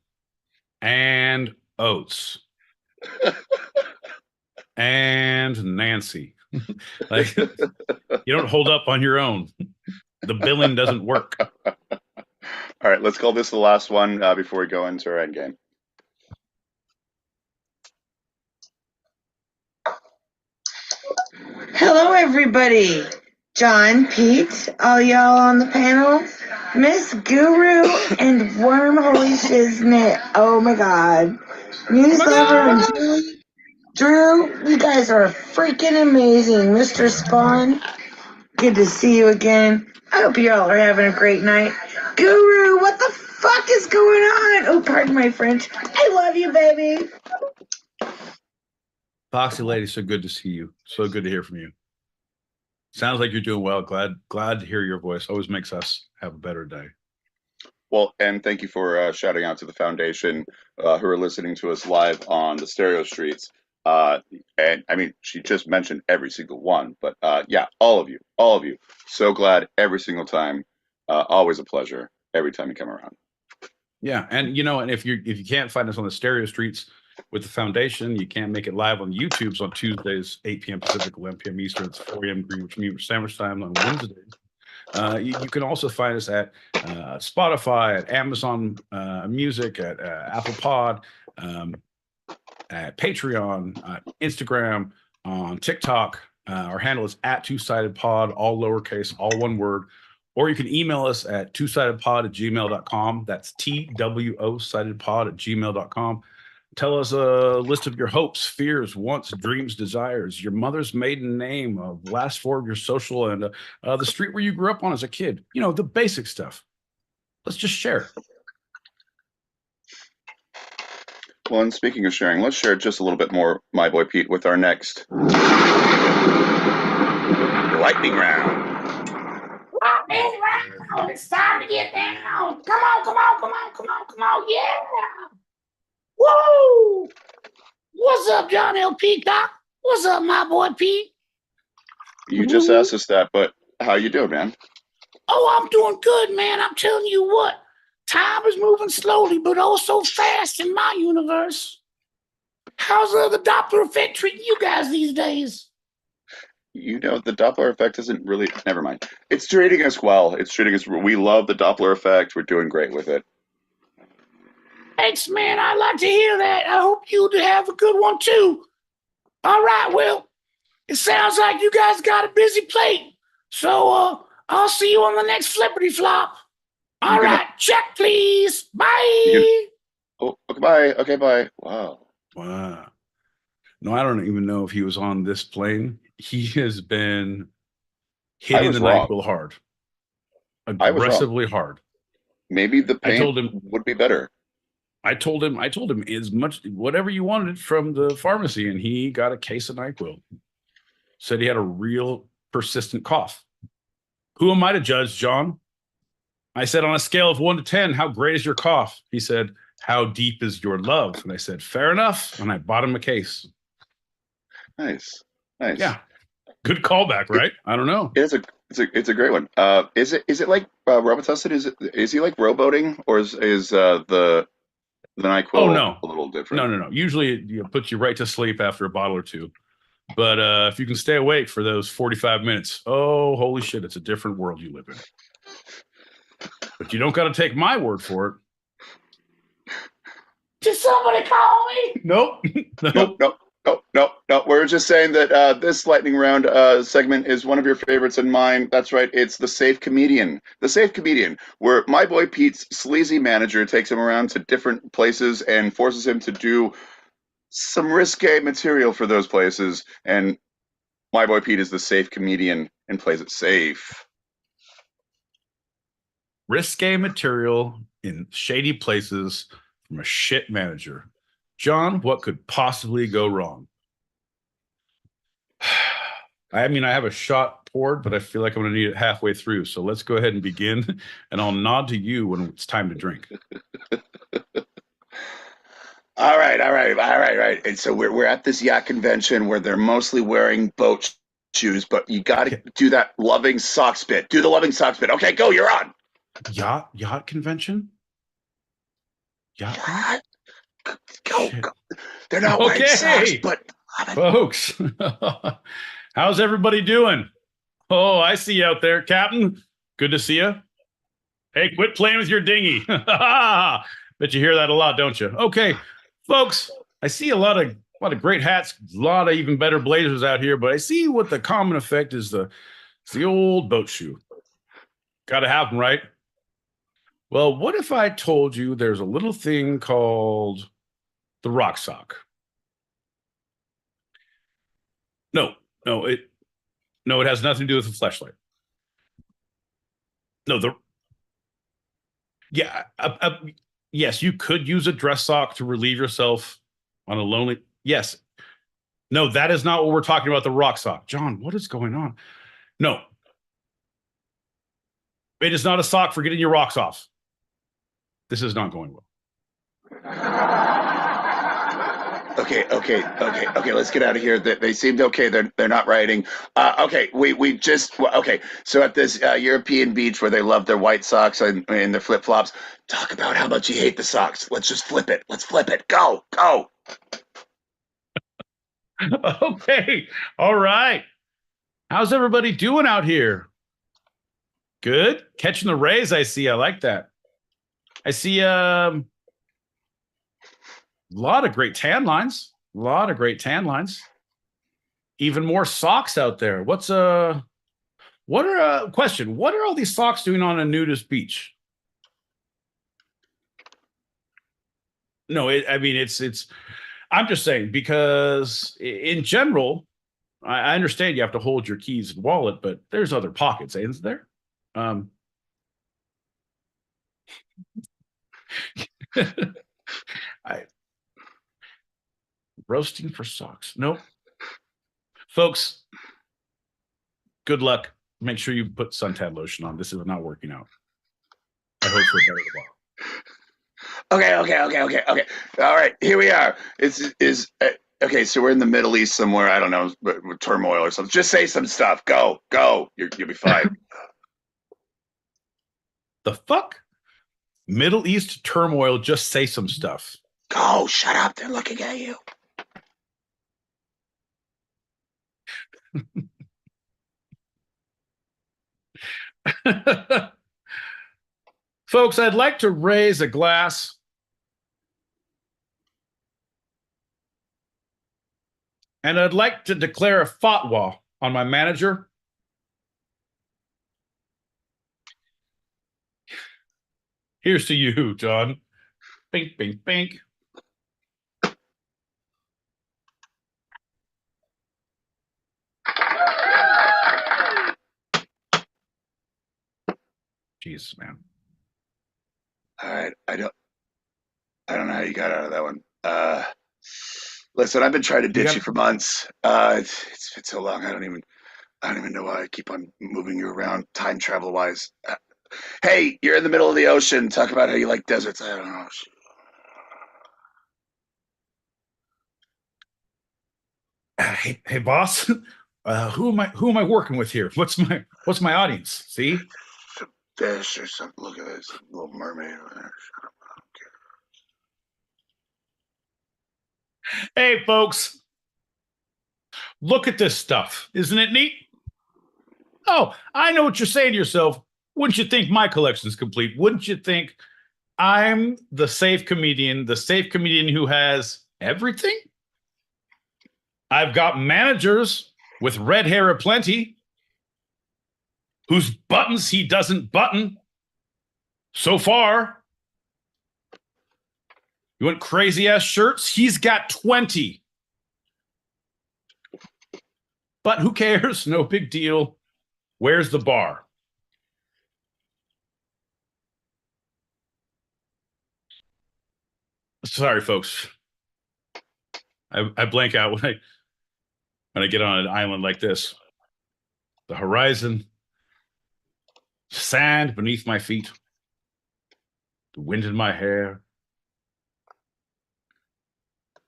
and Oates and Nancy. Like, you don't hold up on your own. The billing doesn't work. All right, let's call this the last one before we go into our end game. Hello, everybody. John, Pete, all y'all on the panel, Miss Guru, and Wormhole Shiznit. Oh my God. Newsletter and Drew, you guys are freaking amazing. Mr. Spawn, good to see you again. I hope you all are having a great night. Guru, what the fuck is going on? Oh, pardon my French. I love you, baby. Foxy lady, so good to see you. So good to hear from you. Sounds like you're doing well. Glad to hear your voice. Always makes us have a better day. Well, and thank you for shouting out to the foundation who are listening to us live on the stereo streets. And I mean, she just mentioned every single one, but yeah, all of you. So glad every single time. Always a pleasure every time you come around. Yeah, and and if you can't find us on the stereo streets with the foundation, you can't make it live on YouTube's on Tuesdays, 8 p.m. Pacific, 11 p.m. Eastern. It's 4 a.m. Greenwich Mean Sandwich Time on Wednesdays. You can also find us at Spotify, at Amazon Music, at Apple Pod, at Patreon, Instagram, on TikTok. Our handle is at Two Sided Pod, all lowercase, all one word. Or you can email us at twosidedpod@gmail.com. That's TWO sidedpod at gmail.com. Tell us a list of your hopes, fears, wants, dreams, desires, your mother's maiden name, last four of your social, and the street where you grew up on as a kid. The basic stuff. Let's just share. Well, and speaking of sharing, let's share just a little bit more, my boy Pete, with our next lightning round. Lightning round. It's time to get down. Come on. Yeah. Woo! What's up, John L. Peacock? What's up, my boy Pete? You just asked us that, but how you doing, man? Oh, I'm doing good, man. I'm telling you what. Time is moving slowly, but oh so fast in my universe. How's the Doppler effect treating you guys these days? The Doppler effect isn't really. Never mind. It's treating us well. It's treating us. We love the Doppler effect. We're doing great with it. Thanks, man. I'd like to hear that. I hope you have a good one, too. All right, well, it sounds like you guys got a busy plate. So, I'll see you on the next flippity flop. All right, check, please. Bye. Oh, okay, bye. Okay, bye. Wow. No, I don't even know if he was on this plane. He has been hitting the NyQuil hard. Aggressively hard. Maybe the pain would be better. I told him as much whatever you wanted from the pharmacy, and he got a case of NyQuil. Said he had a real persistent cough. Who am I to judge, John? I said, on a scale of 1 to 10, how great is your cough? He said, how deep is your love? And I said, fair enough. And I bought him a case. Nice. Yeah. Good callback, right? I don't know. It's a great one. Is it like Robitussin? Is he like rowboating, or is the NyQuil a little different? No. Usually it puts you right to sleep after a bottle or two. But if you can stay awake for those 45 minutes, oh, holy shit, it's a different world you live in. But you don't got to take my word for it. Did somebody call me? Nope. No. We're just saying that this lightning round segment is one of your favorites and mine. That's right. It's the Safe Comedian. The Safe Comedian, where my boy Pete's sleazy manager takes him around to different places and forces him to do some risque material for those places. And my boy Pete is the Safe Comedian and plays it safe. Risque material in shady places from a shit manager. John, what could possibly go wrong? I mean, I have a shot poured, but I feel like I'm going to need it halfway through. So let's go ahead and begin, and I'll nod to you when it's time to drink. All right. And so we're at this yacht convention where they're mostly wearing boat shoes, but you got to do that loving sock spit. Do the loving sock spit. Okay, go. You're on. Yacht convention? Yacht? Go. They're not wearing socks, but folks, how's everybody doing? Oh, I see you out there, Captain. Good to see you. Hey, quit playing with your dinghy. Bet you hear that a lot, don't you? Okay, folks, I see a lot of great hats, a lot of even better blazers out here, but I see what the common effect is the old boat shoe. Got to have them, right? Well, what if I told you there's a little thing called the rock sock? No, it has nothing to do with the fleshlight. No, Yeah. Yes, you could use a dress sock to relieve yourself on a lonely. Yes. No, that is not what we're talking about. The rock sock. John, what is going on? No, it is not a sock for getting your rocks off. This is not going well. Okay. Let's get out of here. They seemed okay. They're not rioting. Okay, we just okay. So at this European beach where they love their white socks and their flip flops, talk about how much you hate the socks. Let's just flip it. Let's flip it. Go. Okay. All right. How's everybody doing out here? Good. Catching the rays, I see. I like that. I see a lot of great tan lines. A lot of great tan lines. Even more socks out there. What are question? What are all these socks doing on a nudist beach? No, I mean it's I'm just saying because in general, I understand you have to hold your keys and wallet, but there's other pockets, isn't there? I roasting for socks. Nope. Folks, good luck. Make sure you put suntan lotion on. This is not working out. I hope for a better tomorrow. Okay. All right, here we are. Okay. So we're in the Middle East somewhere. I don't know, but with turmoil or something. Just say some stuff. Go. You'll be fine. The fuck? Middle East turmoil. Just say some stuff. Go. Shut up. They're looking at you. Folks, I'd like to raise a glass and I'd like to declare a fatwa on my manager. Here's to you, John. Bink, bink, bink. Jesus, man. All right. I don't know how you got out of that one. Listen, I've been trying to ditch you for months. It's been so long. I don't even know why I keep on moving you around time travel wise. Hey, you're in the middle of the ocean. Talk about how you like deserts. I don't know. Hey, boss. Who am I working with here? What's my audience? See? Fish or something. Look at this little mermaid over there. Hey, folks. Look at this stuff. Isn't it neat? Oh, I know what you're saying to yourself. Wouldn't you think my collection's complete? Wouldn't you think I'm the safe comedian who has everything? I've got managers with red hair aplenty, whose buttons he doesn't button. So far. You want crazy ass shirts? He's got 20. But who cares? No big deal. Where's the bar? Sorry, folks. I blank out when I get on an island like this. The horizon, sand beneath my feet, the wind in my hair,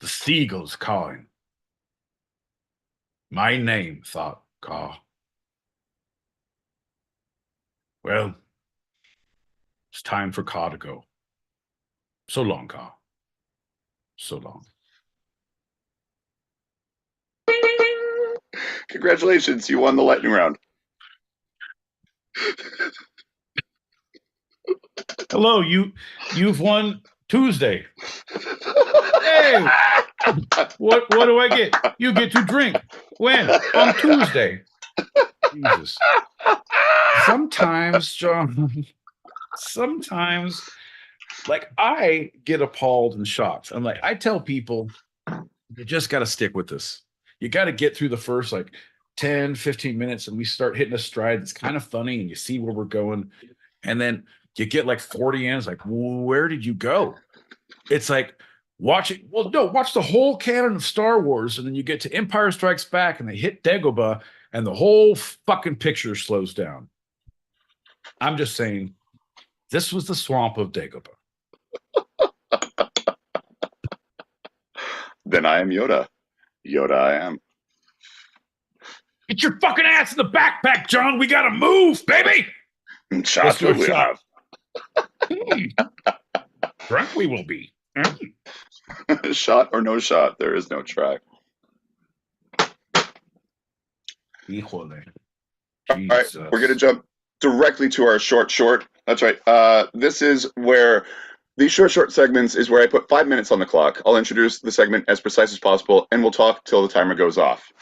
the seagulls cawing. My name, thought Caw. Well, it's time for Caw to go. So long, Caw. So long. Congratulations, you won the lightning round. Hello, you've won Tuesday. Hey, what do I get? You get to drink. When? On Tuesday. Jesus. Sometimes, John, like I get appalled and shocked. I'm like, I tell people, you just got to stick with this. You got to get through the first like 10, 15 minutes and we start hitting a stride. It's kind of funny and you see where we're going. And then you get like 40 in. It's like, where did you go? It's like watch the whole canon of Star Wars, and then you get to Empire Strikes Back, and they hit Dagobah, and the whole fucking picture slows down. I'm just saying, this was the swamp of Dagobah. Then I am Yoda. Yoda I am. Get your fucking ass in the backpack, John. We gotta move, baby. Shots Let's do a we shot. Drunk we will be. have. Shot or no shot, there is no track. Híjole. All right, we're going to jump directly to our short. That's right. This is where these short segments is where I put 5 minutes on the clock. I'll introduce the segment as precise as possible, and we'll talk till the timer goes off.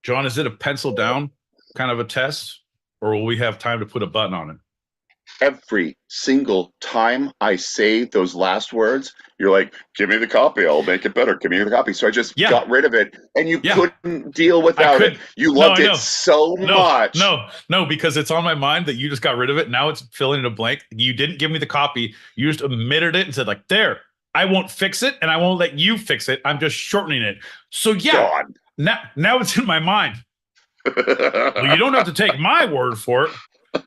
John, is it a pencil down kind of a test, or will we have time to put a button on it? Every single time I say those last words, you're like, give me the copy. I'll make it better. Give me the copy. So I just got rid of it, and you couldn't deal without it. You loved it so much. No, because it's on my mind that you just got rid of it. Now it's filling in a blank. You didn't give me the copy. You just omitted it and said, like, there, I won't fix it, and I won't let you fix it. I'm just shortening it. So yeah, now it's in my mind. Well, you don't have to take my word for it.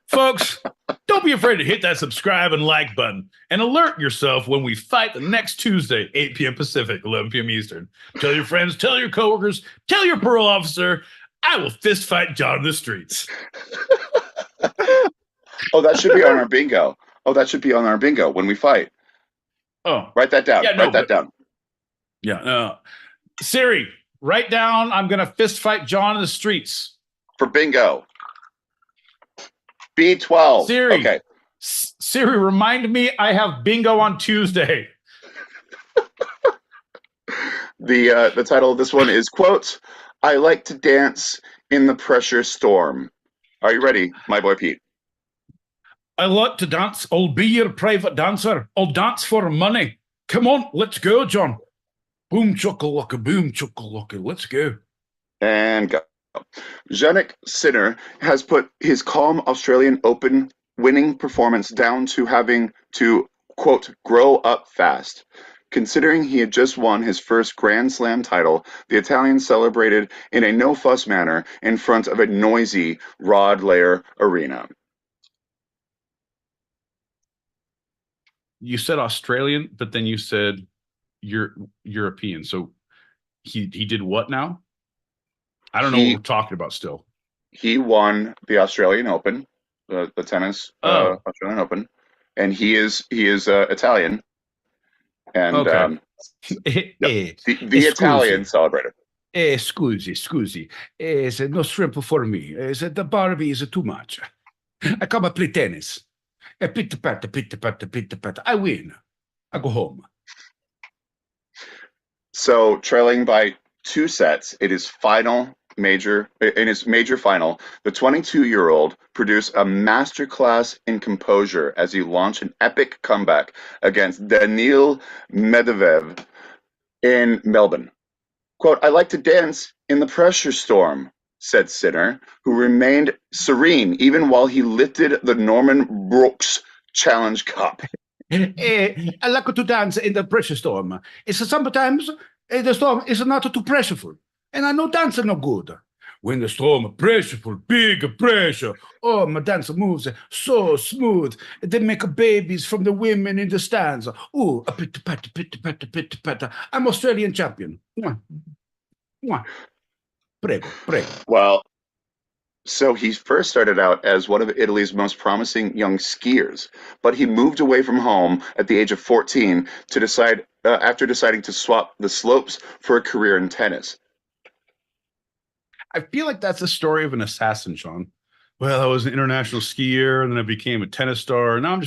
Folks, don't be afraid to hit that subscribe and like button and alert yourself when we fight the next Tuesday, 8 p.m. Pacific, 11 p.m. Eastern. Tell your friends, tell your coworkers, tell your parole officer, I will fist fight John in the streets. Oh, that should be on our bingo. When we fight. Oh. Write that down. Write that down. Yeah. Siri, write down, I'm going to fist fight John in the streets. For bingo. B12. Siri. Okay. Siri, remind me I have bingo on Tuesday. The title of this one is, quote, I like to dance in the pressure storm. Are you ready, my boy Pete? I like to dance. I'll be your private dancer. I'll dance for money. Come on, let's go, John. Boom, chuckalaka, boom, chuckalaka. Let's go. And go. Jannik Sinner has put his calm Australian Open winning performance down to having to, quote, grow up fast. Considering he had just won his first Grand Slam title, the Italian celebrated in a no-fuss manner in front of a noisy Rod Laver arena. You said Australian, but then you said European. So he did what now? I don't know what we're talking about still. He won the Australian Open, the tennis Australian Open, and he is Italian. And okay. the Italian celebrated. Scusi. It's no shrimp for me. The Barbie is too much. I come and play tennis. Pitta-patta. I win. I go home. So trailing by 2 sets, in his major final, the 22-year-old produced a masterclass in composure as he launched an epic comeback against Daniil Medvedev in Melbourne. Quote, I like to dance in the pressure storm, said Sinner, who remained serene even while he lifted the Norman Brooks Challenge Cup. I like to dance in the pressure storm. It's sometimes the storm is not too pressureful, and I know dance no good. When the storm pressureful, big pressure, oh, my dance moves so smooth. They make babies from the women in the stands. Oh, a pitta-patta. I'm Australian champion. Prego. Well, so he first started out as one of Italy's most promising young skiers, but he moved away from home at the age of 14 to decide after deciding to swap the slopes for a career in tennis. I feel like that's the story of an assassin, Sean. Well, I was an international skier, and then I became a tennis star. And now I'm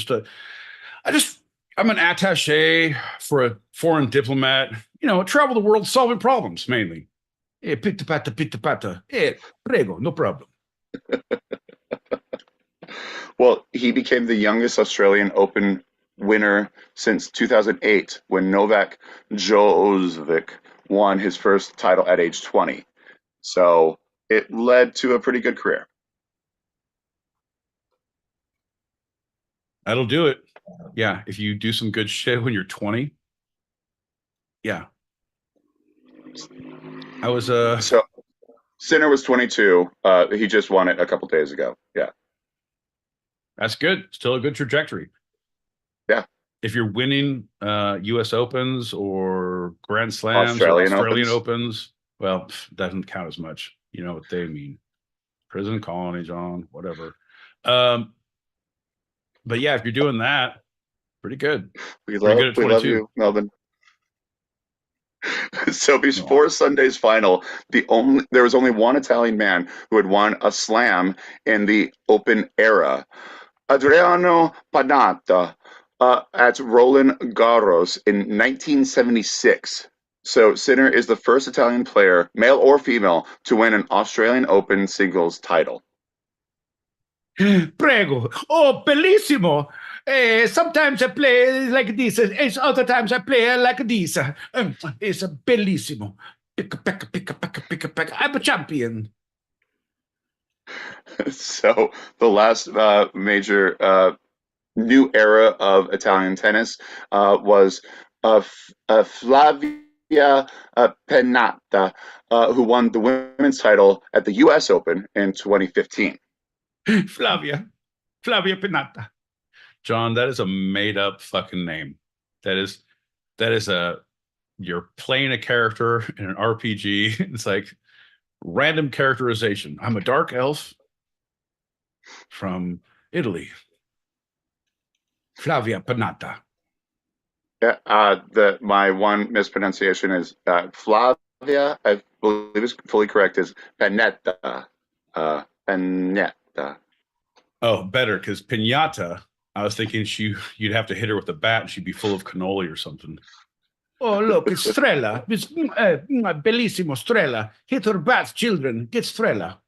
I'm an attaché for a foreign diplomat. Travel the world solving problems mainly. Pitta-patta. Prego, no problem. Well, he became the youngest Australian Open winner since 2008 when Novak Djokovic won his first title at age 20. So it led to a pretty good career. That'll do it. Yeah, if you do some good shit when you're 20. Yeah. I was So Sinner was 22. He just won it a couple days ago. Yeah. That's good. Still a good trajectory. Yeah. If you're winning US Opens or Grand Slams or Australian Opens, well, doesn't count as much. You know what they mean. Prison colony, John, whatever. But yeah, if you're doing that, pretty good. We Pretty good at 22. love you, Melvin. So before Sunday's final, there was only one Italian man who had won a slam in the Open era. Adriano Panatta at Roland Garros in 1976. So Sinner is the first Italian player, male or female, to win an Australian Open singles title. Prego. Oh, bellissimo. Sometimes I play like this, and other times I play like this. It's bellissimo. I'm a champion. So the last major new era of Italian tennis was Flavia Pennata, who won the women's title at the U.S. Open in 2015. Flavia Pennata. John, that is a made up fucking name. That is you're playing a character in an RPG. It's like random characterization. I'm a dark elf from Italy. Flavia Pennata. Yeah, my one mispronunciation is Flavia. I believe is fully correct. Is Pennetta. Pennetta. Oh, better, because Pinata. I was thinking you'd have to hit her with a bat and she'd be full of cannoli or something. Oh, look, it's Strella. It's bellissimo, Strella. Hit her bats, children. Get Strella.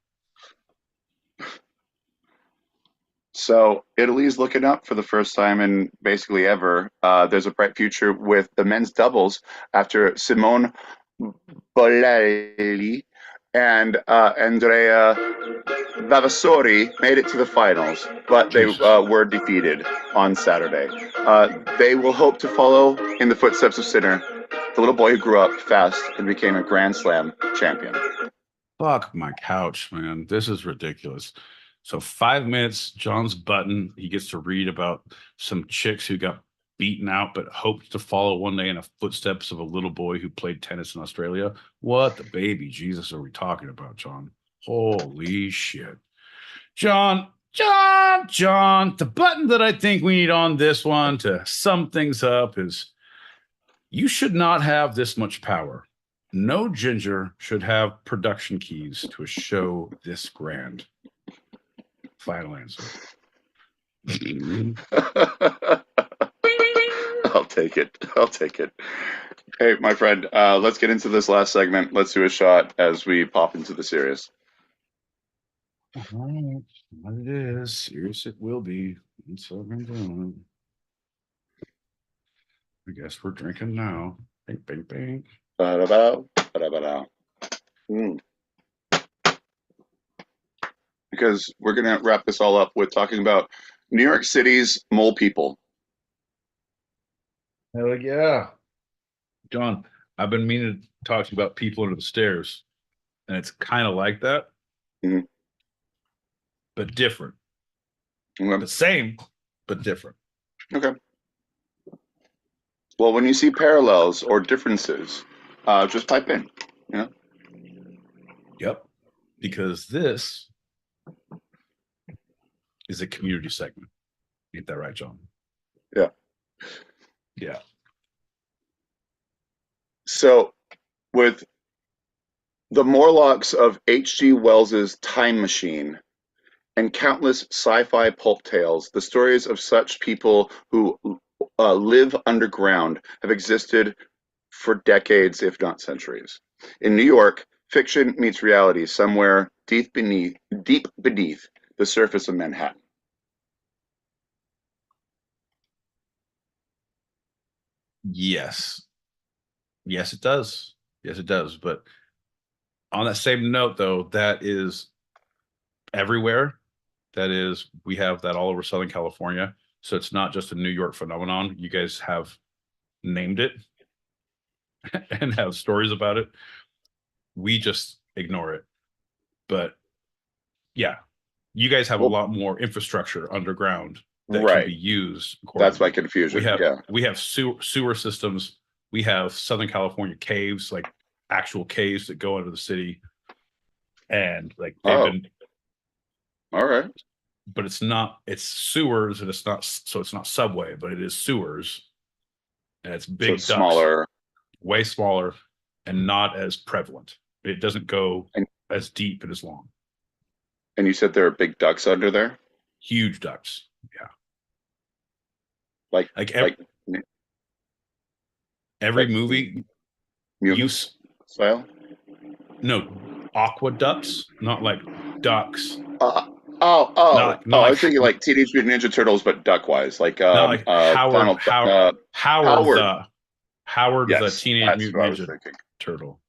So Italy's looking up for the first time in basically ever. There's a bright future with the men's doubles after Simone Bolelli and Andrea Vavasori made it to the finals, but they were defeated on Saturday. They will hope to follow in the footsteps of Sinner, the little boy who grew up fast and became a Grand Slam champion. Fuck my couch, man. This is ridiculous. So 5 minutes, John's button. He gets to read about some chicks who got beaten out, but hoped to follow one day in the footsteps of a little boy who played tennis in Australia. What the baby Jesus are we talking about, John? Holy shit. John, the button that I think we need on this one to sum things up is you should not have this much power. No ginger should have production keys to a show this grand. Final answer. I'll take it. Hey, my friend, let's get into this last segment. Let's do a shot as we pop into the serious. All right, what it is. Serious it will be. That's what I'm doing. I guess we're drinking now. Bing, bing, bing. Ba-da-ba, ba-da-ba-da. Because we're going to wrap this all up with talking about New York City's mole people. Hell yeah. John, I've been meaning to talk to you about people under the stairs, and it's kind of like that, but different. Okay. The same, but different. Okay. Well, when you see parallels or differences, just type in, you know? Yep. Because this is a community segment. Get that right, John? Yeah. Yeah. So, with the Morlocks of H.G. Wells's Time Machine and countless sci-fi pulp tales, the stories of such people who live underground have existed for decades, if not centuries. In New York, fiction meets reality somewhere deep beneath the surface of Manhattan. Yes. Yes, it does. Yes, it does. But on that same note, though, that is everywhere. That is, we have that all over Southern California. So it's not just a New York phenomenon. You guys have named it and have stories about it. We just ignore it. But yeah, you guys have a lot more infrastructure underground that can Right. be used That's my accordingly. confusion. We have sewer systems. We have Southern California caves, like actual caves that go under the city, and like they've been. All right. But it's sewers, and it's not subway, but it is sewers, and it's big So it's ducts, smaller. way smaller, and not as prevalent. It doesn't go And, as deep and as long. and you said there are big ducks under there? Huge ducts. Yeah. Like every movie use style? No, aqueducts, not like ducks. I was thinking like Teenage Mutant Ninja Turtles, but duck-wise, like Howard the Teenage Mutant Ninja Turtle.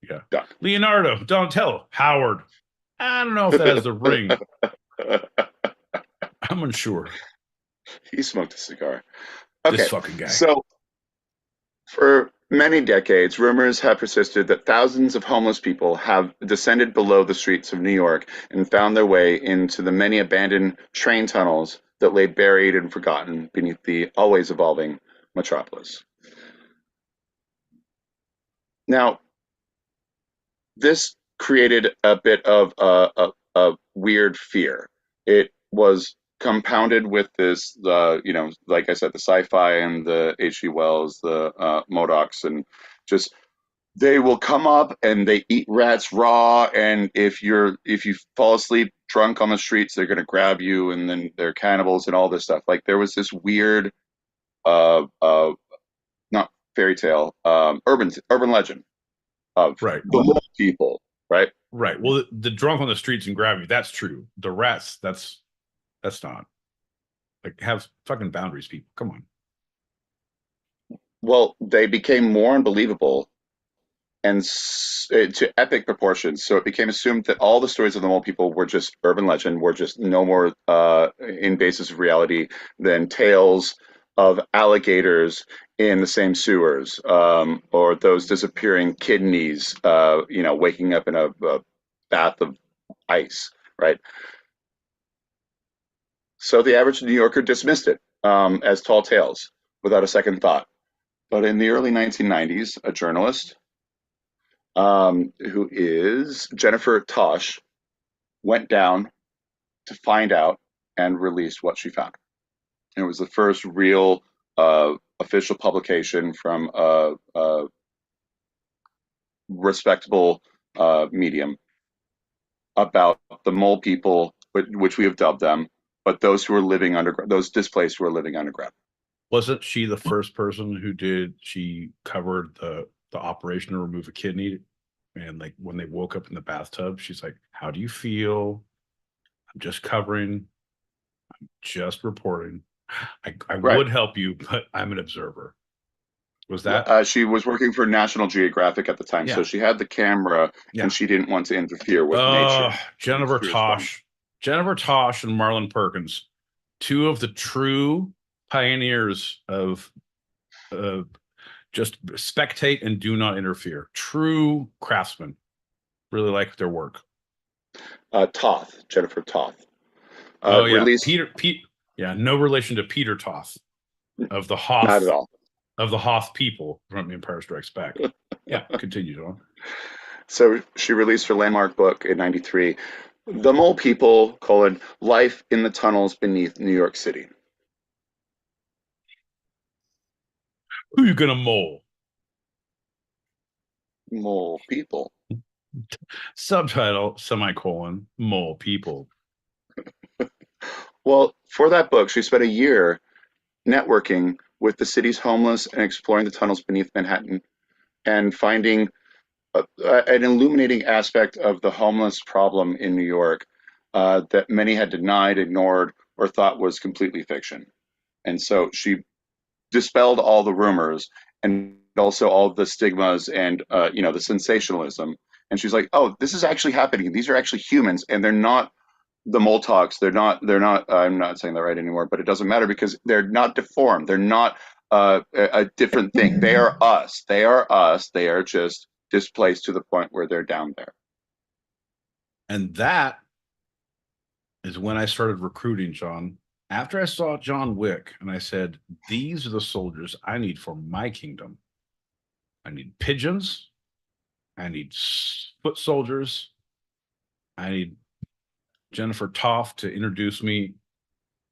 Yeah, duck. Leonardo, Donatello, Howard. I don't know if that is the ring. I'm unsure. He smoked a cigar. Okay, this fucking guy. So, for many decades, rumors have persisted that thousands of homeless people have descended below the streets of New York and found their way into the many abandoned train tunnels that lay buried and forgotten beneath the always evolving metropolis. Now, this created a bit of a weird fear. It was compounded with this, like I said, the sci-fi and the H.G. Wells, the Modocs, and just they will come up and they eat rats raw. And if you fall asleep drunk on the streets, they're going to grab you, and then they're cannibals and all this stuff. Like there was this weird, not fairy tale, urban legend of the mole people. Right. Well, the drunk on the streets and grab you, that's true. The rats, that's not. Like, have fucking boundaries, people. Come on. Well, they became more unbelievable and to epic proportions. So it became assumed that all the stories of the mole people were just urban legend, were just no more in basis of reality than tales of alligators in the same sewers, or those disappearing kidneys, waking up in a bath of ice, right? So the average New Yorker dismissed it as tall tales without a second thought. But in the early 1990s, a journalist who is Jennifer Tosh went down to find out and released what she found. And it was the first real official publication from a respectable medium about the mole people, which we have dubbed them, but those who are living underground, those displaced who are living underground. Wasn't she the first person who she covered the operation to remove a kidney? And like when they woke up in the bathtub, she's like, "How do you feel? I'm just covering. I'm just reporting. I would help you, but I'm an observer." Was that? She was working for National Geographic at the time, so she had the camera, and she didn't want to interfere with nature. Jennifer Tosh and Marlon Perkins, two of the true pioneers of just spectate and do not interfere. True craftsmen. Really like their work. Jennifer Toth. Released... no relation to Peter Toth of the Hoth. Not at all. Of the Hoth people from Empire Strikes Back. Yeah, continue on. So she released her landmark book in '93, The Mole People, Life in the Tunnels Beneath New York City. Who you gonna mole? Mole people. Subtitle, mole people. Well, for that book, she spent a year networking with the city's homeless and exploring the tunnels beneath Manhattan and finding an illuminating aspect of the homeless problem in New York that many had denied, ignored, or thought was completely fiction. And so she dispelled all the rumors and also all the stigmas and the sensationalism. And she's like, "Oh, this is actually happening. These are actually humans, and they're not the Moltoks, they're not, I'm not saying that right anymore, but it doesn't matter because they're not deformed. They're not a different thing. They are us. They are us. They are just displaced to the point where they're down there. And that is when I started recruiting, John. After I saw John Wick and I said, these are the soldiers I need for my kingdom. I need pigeons. I need foot soldiers. I need Jennifer Toff to introduce me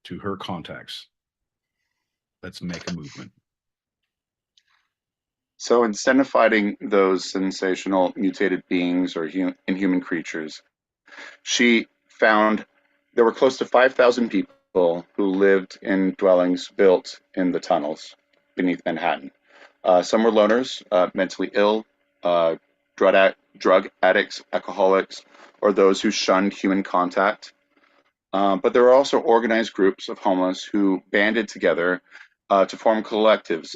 to her contacts. Let's make a movement. So instead of fighting those sensational mutated beings or inhuman creatures, she found there were close to 5,000 people who lived in dwellings built in the tunnels beneath Manhattan. Some were loners, mentally ill, drug addicts, alcoholics, or those who shunned human contact. But there were also organized groups of homeless who banded together to form collectives,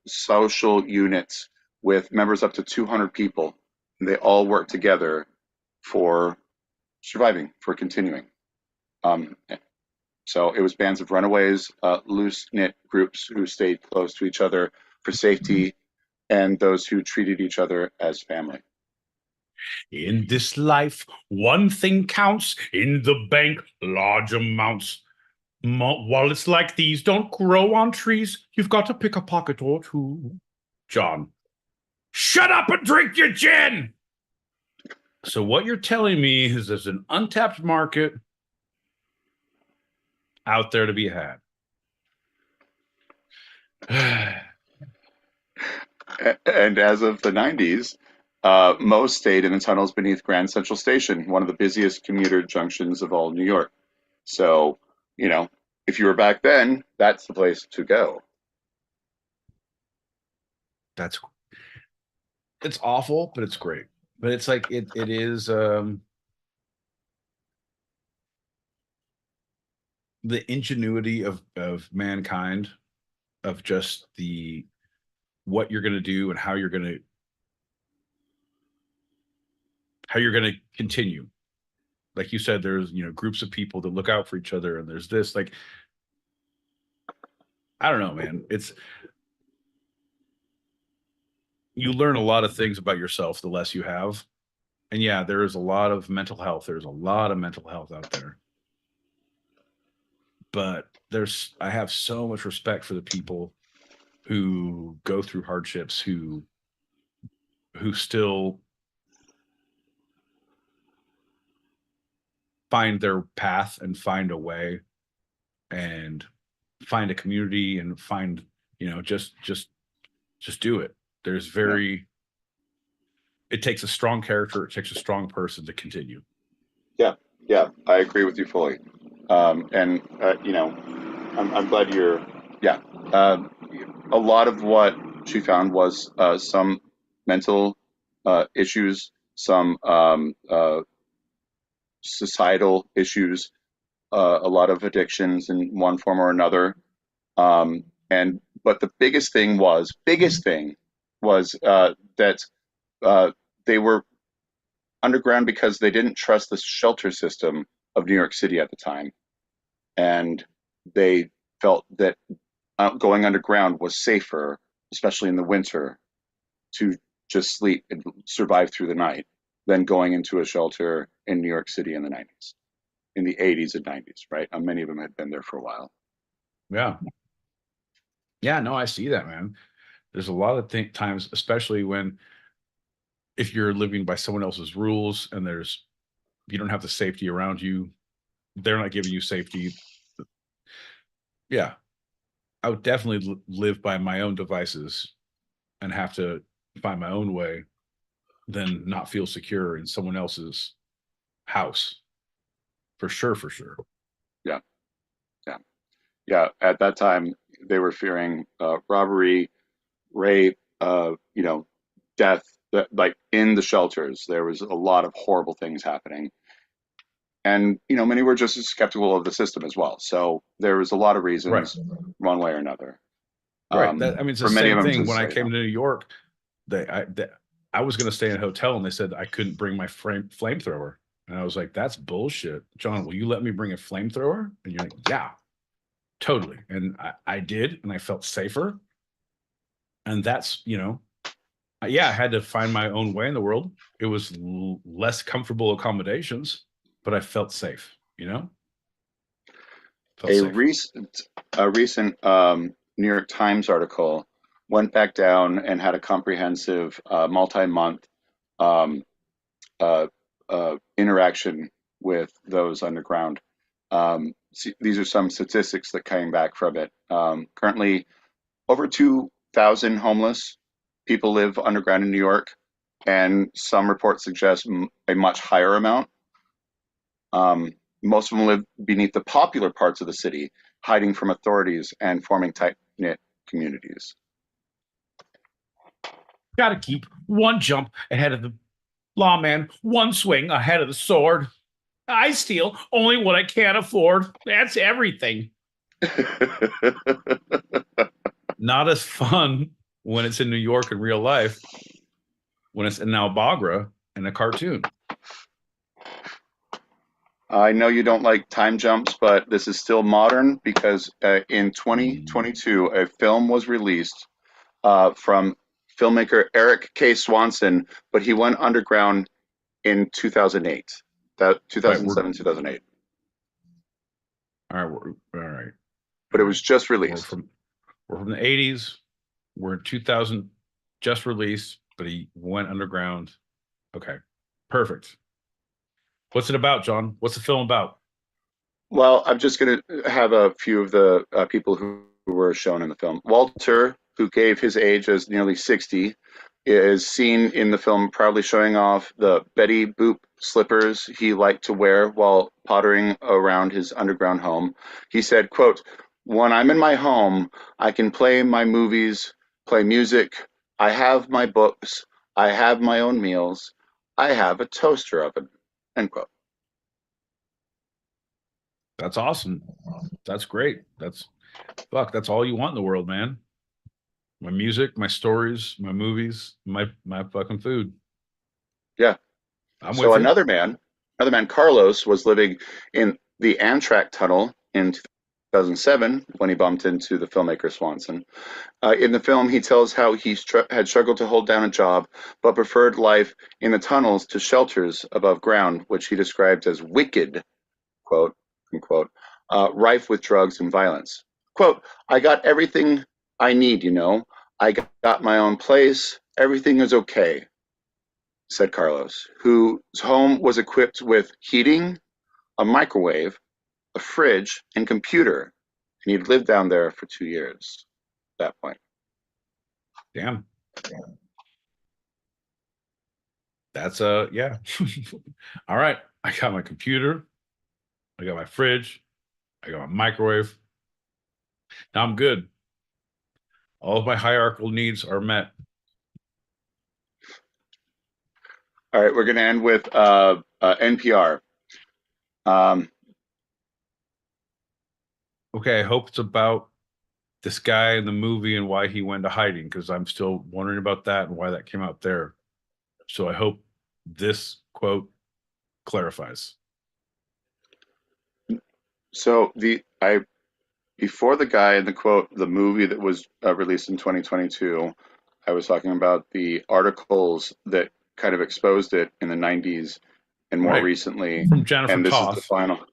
social units with members up to 200 people. And they all worked together for surviving, for continuing. Um, so it was bands of runaways, loose-knit groups who stayed close to each other for safety, and those who treated each other as family. In this life, one thing counts. In the bank, large amounts. Wallets like these don't grow on trees. You've got to pick a pocket or two. John, shut up and drink your gin! So what you're telling me is there's an untapped market out there to be had. And as of the 90s, most stayed in the tunnels beneath Grand Central Station, one of the busiest commuter junctions of all New York. So, you know, if you were back then, that's the place to go. It's awful, but it's great. But it's like it is the ingenuity of mankind, of just what you're going to do and how you're going to continue. Like you said, there's groups of people that look out for each other, and there's this, like, I don't know, man. You learn a lot of things about yourself the less you have. And yeah, there is a lot of mental health. There's a lot of mental health out there. But I have so much respect for the people who go through hardships, who still find their path and find a way and find a community and find, just do it. It takes a strong character. It takes a strong person to continue. Yeah, I agree with you fully. And I'm glad a lot of what she found was some mental issues, some societal issues, a lot of addictions in one form or another. But the biggest thing was that they were underground because they didn't trust the shelter system of New York City at the time, and they felt that going underground was safer, especially in the winter, to just sleep and survive through the night than going into a shelter in New York City in the 90s, in the 80s and 90s, right? Many of them had been there for a while. Yeah. Yeah, no, I see that, man. There's a lot of times, especially if you're living by someone else's rules and you don't have the safety around you, they're not giving you safety. Yeah, I would definitely live by my own devices and have to find my own way than not feel secure in someone else's house. For sure. Yeah. At that time, they were fearing robbery, rape, death. Like in the shelters, there was a lot of horrible things happening, and many were just as skeptical of the system as well. So there was a lot of reasons, one way or another. Right. It's the same thing. When I came to New York, I was going to stay in a hotel, and they said I couldn't bring my flamethrower. And I was like, that's bullshit. John, will you let me bring a flamethrower? And you're like, yeah, totally. And I did, and I felt safer. And that's, yeah, I had to find my own way in the world. It was less comfortable accommodations, but I felt safe, Felt A safe. recent New York Times article went back down and had a comprehensive multi-month um, interaction with those underground. These are some statistics that came back from it. Currently, over 2,000 homeless people live underground in New York, and some reports suggest a much higher amount. Most of them live beneath the popular parts of the city, hiding from authorities and forming tight-knit communities. Got to keep one jump ahead of the lawman, one swing ahead of the sword. I steal only what I can't afford. That's everything. Not as fun when it's in New York in real life, when it's in Albagra in a cartoon. I know you don't like time jumps, but this is still modern because in 2022, a film was released from filmmaker Eric K. Swanson, but he went underground in 2008. That 2007, 2008. All right. But it was just We're released. from the 80s. We're in 2000, just released, but he went underground. Okay, perfect. What's it about, John? What's the film about? Well, I'm just going to have a few of the people who were shown in the film. Walter, who gave his age as nearly 60, is seen in the film proudly showing off the Betty Boop slippers he liked to wear while pottering around his underground home. He said, quote, "When I'm in my home, I can play my movies, play music, I have my books, I have my own meals, I have a toaster oven," end quote. That's awesome. That's great. That's all you want in the world, man. My music, my stories, my movies, my fucking food. Yeah. I'm So with you. another man, Carlos, was living in the Amtrak tunnel in 2007 when he bumped into the filmmaker Swanson. In the film, he tells how he had struggled to hold down a job, but preferred life in the tunnels to shelters above ground, which he described as wicked, quote unquote, rife with drugs and violence. Quote, "I got everything I need, I got my own place. Everything is okay," said Carlos, whose home was equipped with heating, a microwave, a fridge, and computer, and he'd lived down there for 2 years at that point. Damn. That's yeah. All right. I got my computer. I got my fridge. I got my microwave. Now I'm good. All of my hierarchical needs are met. All right, we're going to end with NPR. Okay, I hope it's about this guy in the movie and why he went to hiding, because I'm still wondering about that and why that came out there. So I hope this quote clarifies. So before the guy in the quote, the movie that was released in 2022, I was talking about the articles that kind of exposed it in the 90s and more Right. recently. From Jennifer And this is the Toth. final.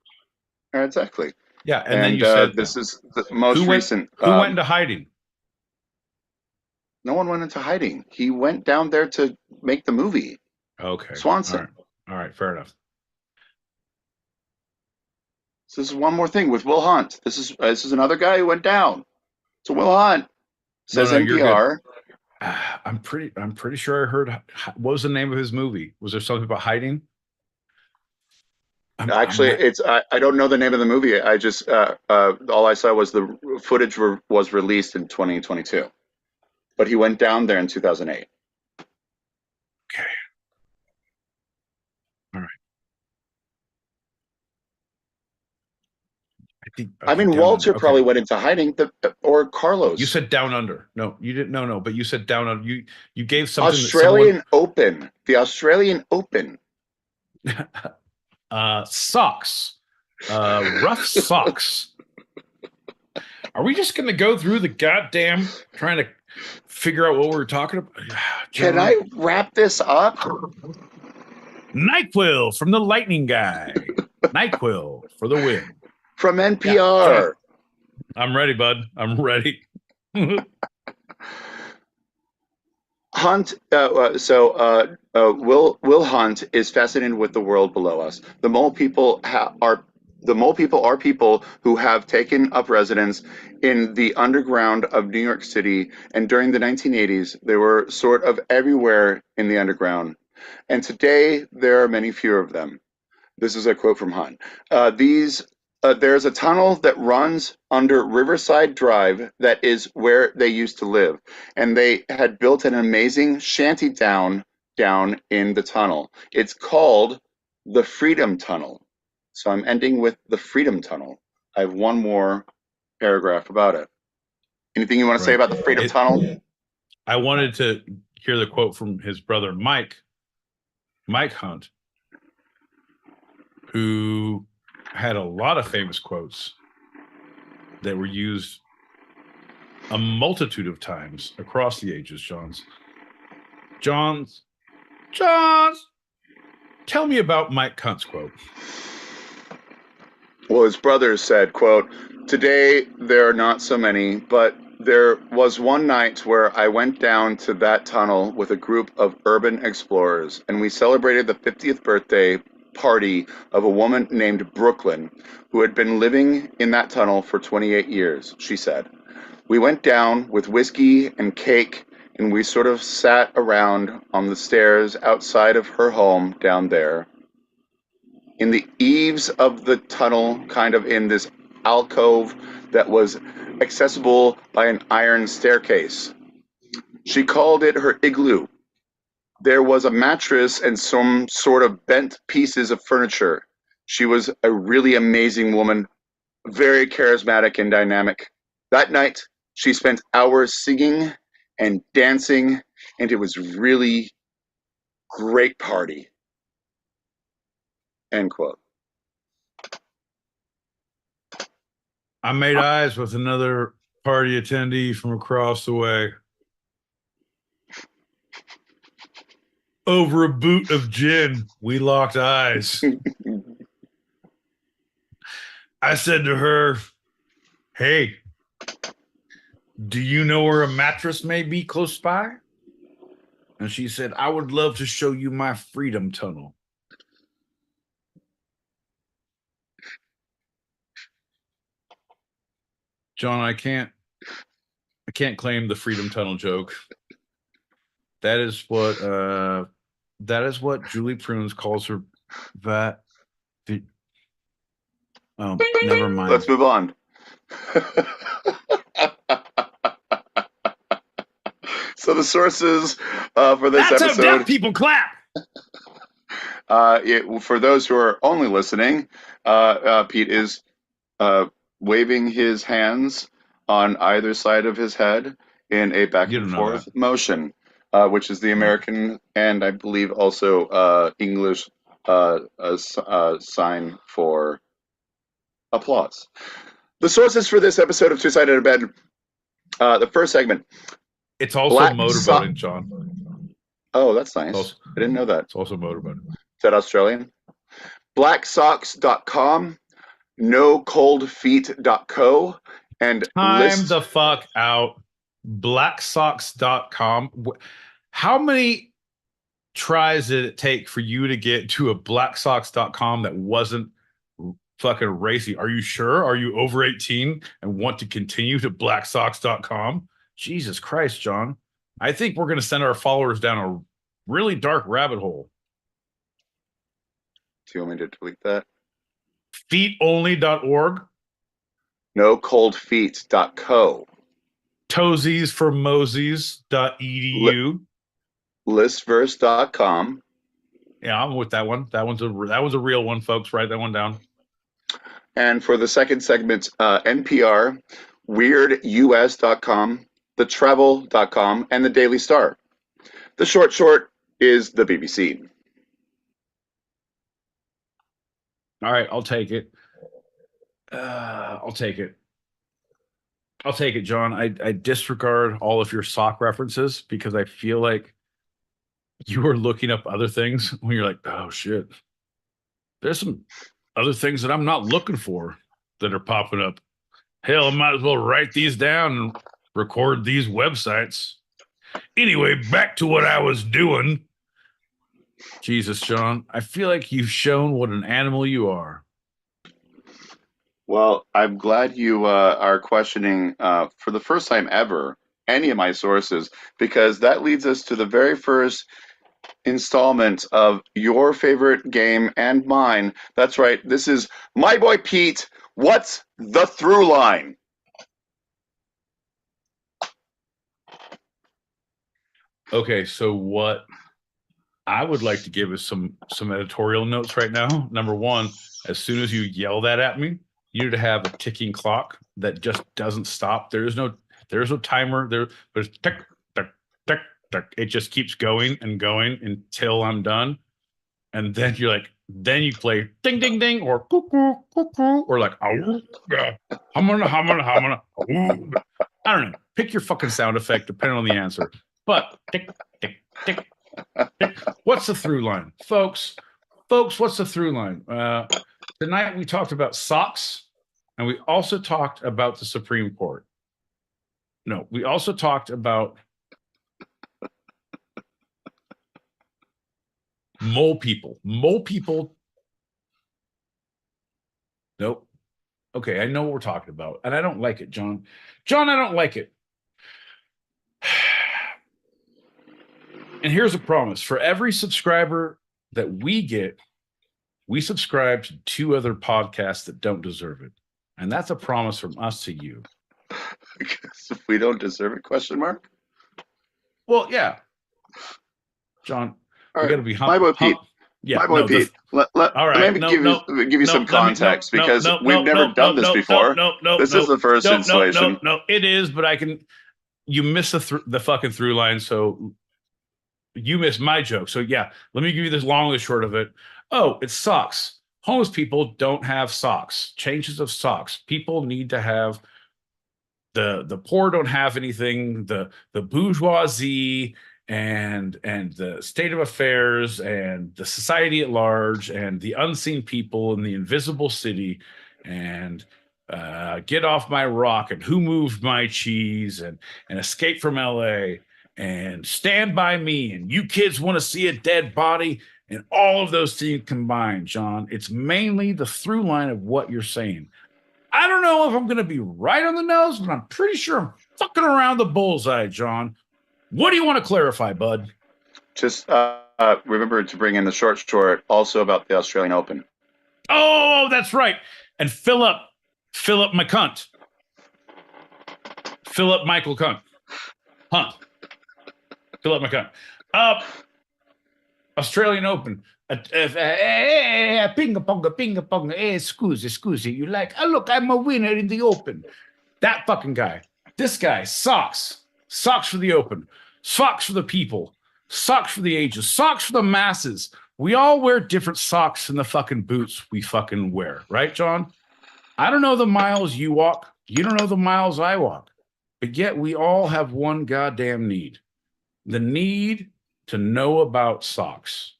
Exactly. Yeah, and then you said this is the most recent. Who went into hiding? No one went into hiding. He went down there to make the movie. Okay. Swanson. All right. Fair enough. So this is one more thing with Will Hunt. This is another guy who went down. So Will Hunt says No, you're NPR. good. I'm pretty sure I heard. What was the name of his movie? Was there something about hiding? Actually, I don't know the name of the movie. I just all I saw was the footage was released in 2022, but he went down there in 2008. Okay. All right. I mean, Walter probably went into hiding, or Carlos. You said down under. No, you didn't. No, but you said down under. You gave something. Australian Open. The Australian Open. Socks. Rough socks. Are we just going to go through the goddamn trying to figure out what we're talking about? Can I wrap this up? NyQuil from the lightning guy. NyQuil for the win. From Yeah, NPR. John, I'm ready, bud. I'm ready. Hunt. Will Hunt is fascinated with the world below us. The mole people are people who have taken up residence in the underground of New York City, and during the 1980s, they were sort of everywhere in the underground. And today, there are many fewer of them. This is a quote from Hunt. There's a tunnel that runs under Riverside Drive that is where they used to live, and they had built an amazing shanty down in the tunnel. It's called the Freedom Tunnel. So I'm ending with the Freedom Tunnel. I have one more paragraph about it. Anything you want to say about the Freedom Tunnel? I wanted to hear the quote from his brother Mike Hunt, who had a lot of famous quotes that were used a multitude of times across the ages. Johns, tell me about Mike Hunt's quote. Well, his brother said, quote, "Today there are not so many, but there was one night where I went down to that tunnel with a group of urban explorers, and we celebrated the 50th birthday party of a woman named Brooklyn, who had been living in that tunnel for 28 years, she said. We went down with whiskey and cake, and we sort of sat around on the stairs outside of her home down there. In the eaves of the tunnel, kind of in this alcove that was accessible by an iron staircase. She called it her igloo. There was a mattress and some sort of bent pieces of furniture. She was a really amazing woman, very charismatic and dynamic. That night, she spent hours singing and dancing, and it was really great party." End quote. I made eyes with another party attendee from across the way. Over a boot of gin, we locked eyes. I said to her, "Hey, do you know where a mattress may be close by?" And she said, "I would love to show you my Freedom Tunnel." John, I can't claim the Freedom Tunnel joke. That is what Julie Prunes calls her. Never mind. Let's move on. So the sources for this That's episode. how deaf people clap. For those who are only listening, Pete is waving his hands on either side of his head in a back and forth motion, which is the American and I believe also English sign for applause. The sources for this episode of Two Sided in Bed. The first segment. It's also motorboating, John. Oh, that's nice. I didn't know that. It's also motorboating. Is that Australian? Blacksocks.com, nocoldfeet.co, and Time the fuck out. Blacksocks.com. How many tries did it take for you to get to a blacksocks.com that wasn't fucking racy? Are you sure? Are you over 18 and want to continue to blacksocks.com? Jesus Christ, John. I think we're going to send our followers down a really dark rabbit hole. Do you want me to delete that? Feetonly.org. Nocoldfeet.co. Toesies for Mosies.edu. Listverse.com. Yeah, I'm with that one. That was a real one, folks. Write that one down. And for the second segment, NPR, WeirdUS.com, TheTravel.com, and the Daily Star. The short is the BBC. All right, I'll take it. I'll take it. I'll take it, John. I disregard all of your sock references because I feel like you were looking up other things when you're like, oh shit. There's some other things that I'm not looking for that are popping up. Hell, I might as well write these down and record these websites. Anyway, back to what I was doing. Jesus, John, I feel like you've shown what an animal you are. Well, I'm glad you are questioning for the first time ever any of my sources, because that leads us to the very first installment of your favorite game and mine. That's right. This is my boy Pete. What's the through line? Okay, so what I would like to give is some editorial notes right now. Number one, as soon as you yell that at me, you need to have a ticking clock that just doesn't stop. There's no timer there, but it's tick, tick, tick, tick. It just keeps going and going until I'm done. And then then you play ding ding ding or cuckoo cuckoo or like hamana hamana. I don't know. Pick your fucking sound effect depending on the answer. But tick tick tick tick. What's the through line, folks? Folks, what's the through line? Tonight we talked about socks, and we also talked about the Supreme Court. No, we also talked about mole people. Mole people. Nope. Okay, I know what we're talking about, and I don't like it, John. John, I don't like it. And here's a promise. For every subscriber that we get, we subscribe to 2 other podcasts that don't deserve it. And that's a promise from us to you. Because if we don't deserve it, question mark? Well, yeah. John, All we right. got to be My boy Pete. Yeah, my boy Pete. All right. Let me give you some context because we've never done this before. This is the first installation. No, it is, but you missed the fucking through line, so you missed my joke. So yeah, let me give you this long and short of it. Oh, it's socks. Homeless people don't have socks. Changes of socks. People need to have the poor don't have anything. The bourgeoisie and the state of affairs and the society at large and the unseen people in the invisible city and get off my rock and who moved my cheese and escape from LA and stand by me and you kids want to see a dead body and all of those things combined, John. It's mainly the through line of what you're saying. I don't know if I'm going to be right on the nose, but I'm pretty sure I'm fucking around the bullseye, John. What do you want to clarify, bud? Just remember to bring in the short also about the Australian Open. Oh, that's right. And fill up my cunt. Fill up Michael Cunt. Hunt. Fill up my cunt. Australian Open. Pinga ponga. Scusi. You like, oh, look, I'm a winner in the Open. That fucking guy. This guy, socks. Socks for the Open. Socks for the people. Socks for the ages. Socks for the masses. We all wear different socks in the fucking boots we fucking wear. Right, John? I don't know the miles you walk. You don't know the miles I walk. But yet we all have one goddamn need. The need to know about socks.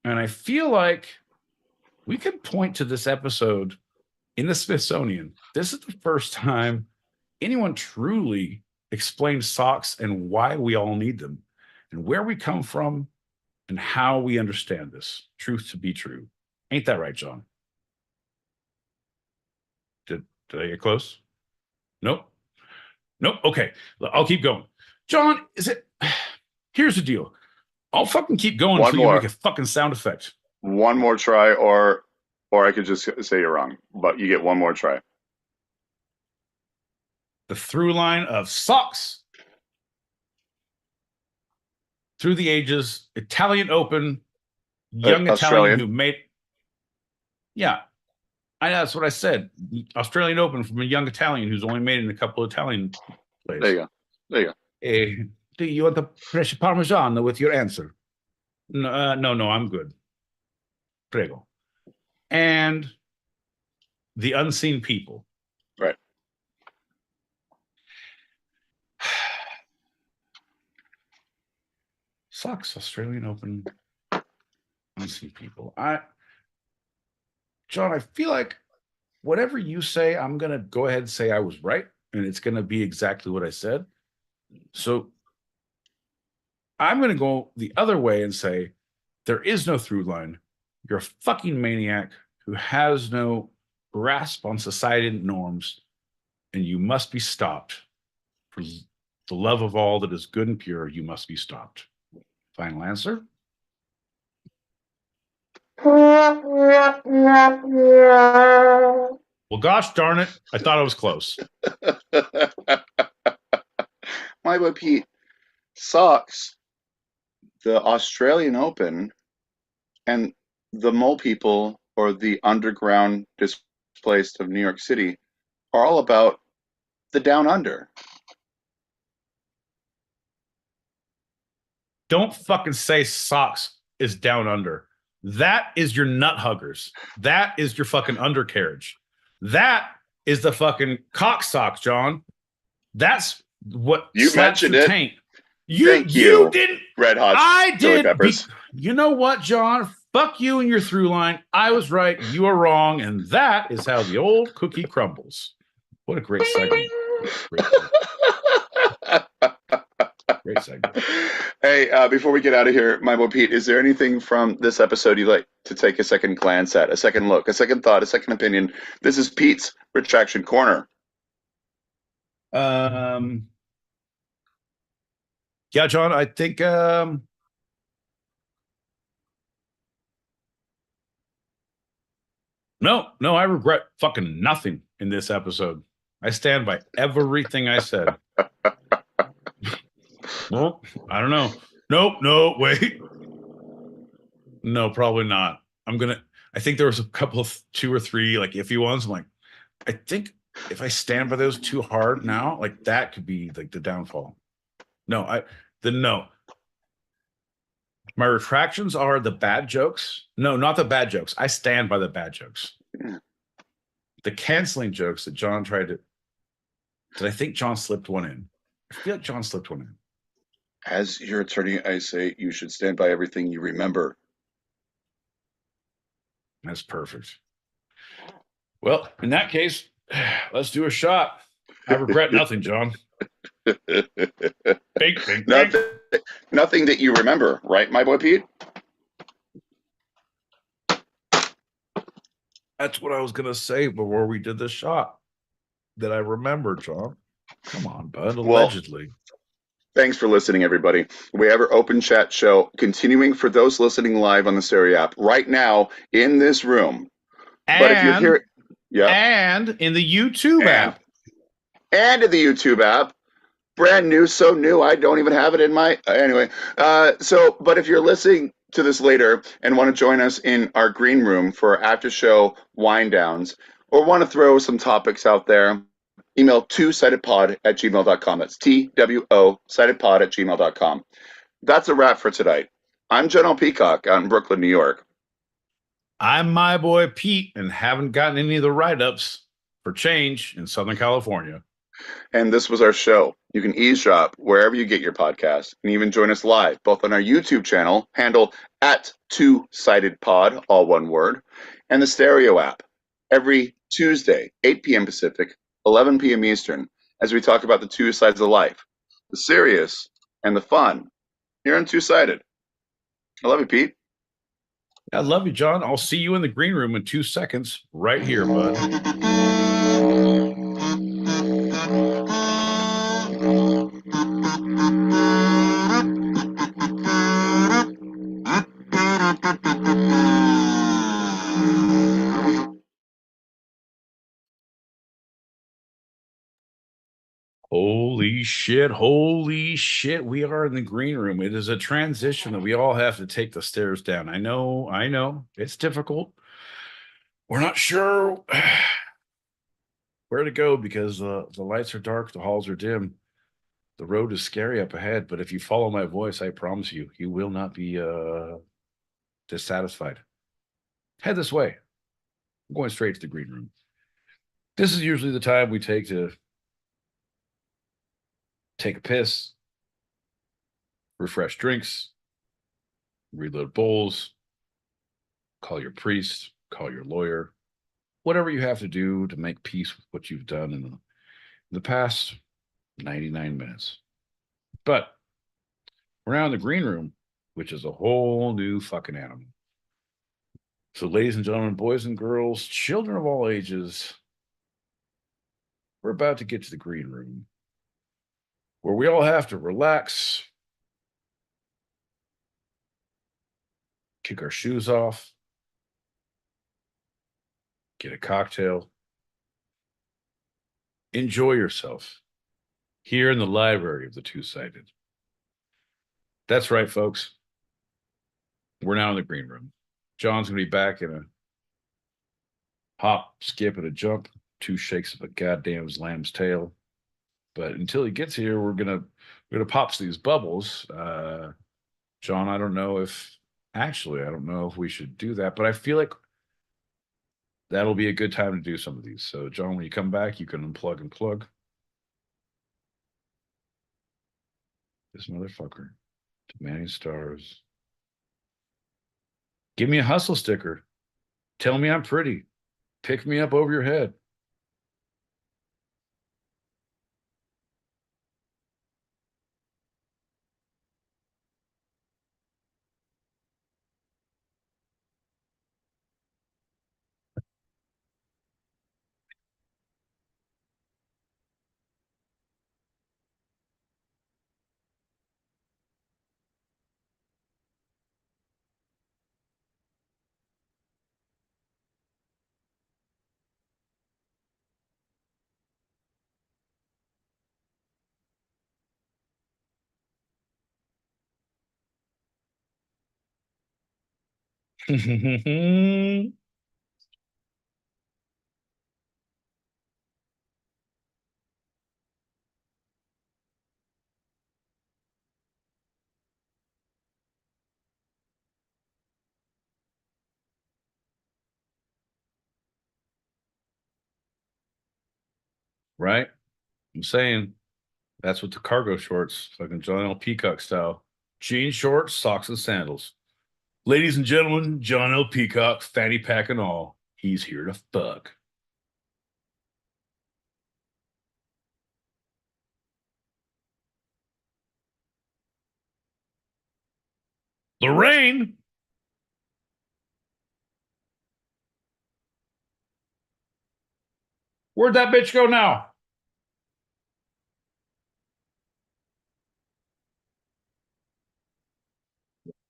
And I feel like we could point to this episode in the Smithsonian. This is the first time anyone truly explained socks and why we all need them and where we come from and how we understand this. Truth to be true. Ain't that right, John? Did I get close? Nope. Okay. I'll keep going. John, here's the deal. I'll fucking keep going until you make a fucking sound effect. One more try, or I could just say you're wrong, but you get one more try. The through line of socks through the ages, Italian Open, young Italian who made. Yeah, that's what I said. Australian Open from a young Italian who's only made it in a couple of Italian plays. There you go. Do you want the fresh Parmesan with your answer? No, I'm good. Prego. and the unseen people. Right. Sucks. Australian Open, unseen people. John, I feel like whatever you say, I'm going to go ahead and say I was right, and it's going to be exactly what I said. So I'm going to go the other way and say there is no through line. You're a fucking maniac who has no grasp on society norms, and you must be stopped. For the love of all that is good and pure, you must be stopped. Final answer? Well, gosh darn it. I thought I was close. My boy Pete sucks. The Australian Open and the mole people or the underground displaced of New York City are all about the down under. Don't fucking say socks is down under. That is your nut huggers. That is your fucking undercarriage. That is the fucking cock sock, John. That's what You slaps mentioned your it. taint. Thank you. You didn't. Red Hot I Chili did. Peppers. You know what, John? Fuck you and your through line. I was right. You are wrong. And that is how the old cookie crumbles. What a great segment. Great segment. Hey, before we get out of here, my boy Pete, is there anything from this episode you'd like to take a second glance at, a second look, a second thought, a second opinion? This is Pete's Retraction Corner. Yeah, John, I think no, I regret fucking nothing in this episode. I stand by everything I said. Well, I don't know. Nope, wait. No, probably not. I think there was a couple of 2 or 3 like iffy ones. I'm like, I think if I stand by those too hard now, like that could be like the downfall. No. My retractions are the bad jokes. No, not the bad jokes. I stand by the bad jokes. Yeah. The canceling jokes that John tried to. Did I think John slipped one in? I feel like John slipped one in. As your attorney, I say you should stand by everything you remember. That's perfect. Well, in that case, let's do a shot. I regret nothing, John. Bing. Nothing that you remember, right, my boy Pete? That's what I was going to say before we did the shot. That I remember, John. Come on, bud. Allegedly. Well, thanks for listening, everybody. We have our open chat show continuing for those listening live on the Stereo app right now in this room. But if you're here, and in the YouTube app. And in the YouTube app. Brand new, so new, I don't even have it in my... Anyway, but if you're listening to this later and want to join us in our green room for after-show wind-downs or want to throw some topics out there, email twosidedpod@gmail.com. That's TWO sidedpod@gmail.com. That's a wrap for tonight. I'm General Peacock out in Brooklyn, New York. I'm my boy Pete and haven't gotten any of the write-ups for change in Southern California. And this was our show. You can eavesdrop wherever you get your podcasts and even join us live, both on our YouTube channel, handle @twosidedpod, all one word, and the Stereo app every Tuesday, 8 p.m. Pacific, 11 p.m. Eastern, as we talk about the two sides of life, the serious and the fun, here on Two Sided. I love you, Pete. I love you, John. I'll see you in the green room in 2 seconds right here, bud. Holy shit. We are in the green room. It is a transition that we all have to take the stairs down. I know. It's difficult. We're not sure where to go because the lights are dark, the halls are dim. The road is scary up ahead, but if you follow my voice, I promise you will not be dissatisfied. Head this way. I'm going straight to the green room. This is usually the time we take to take a piss, refresh drinks, reload bowls, call your priest, call your lawyer, whatever you have to do to make peace with what you've done in the past 99 minutes. But we're now in the green room, which is a whole new fucking animal. So, ladies and gentlemen, boys and girls, children of all ages, we're about to get to the green room where we all have to relax, kick our shoes off, get a cocktail, enjoy yourself here in the library of the Two-Sided. That's right, folks. We're now in the green room. John's going to be back in a hop, skip, and a jump, 2 shakes of a goddamn lamb's tail. But until he gets here, we're gonna pop these bubbles. John, I don't know if we should do that, but I feel like that'll be a good time to do some of these. So, John, when you come back, you can unplug and plug. This motherfucker, demanding stars. Give me a hustle sticker. Tell me I'm pretty. Pick me up over your head. Right? I'm saying that's what the cargo shorts, fucking John L. Peacock style. Jean shorts, socks, and sandals. Ladies and gentlemen, John L. Peacock, fanny pack and all. He's here to fuck. Lorraine! Where'd that bitch go now?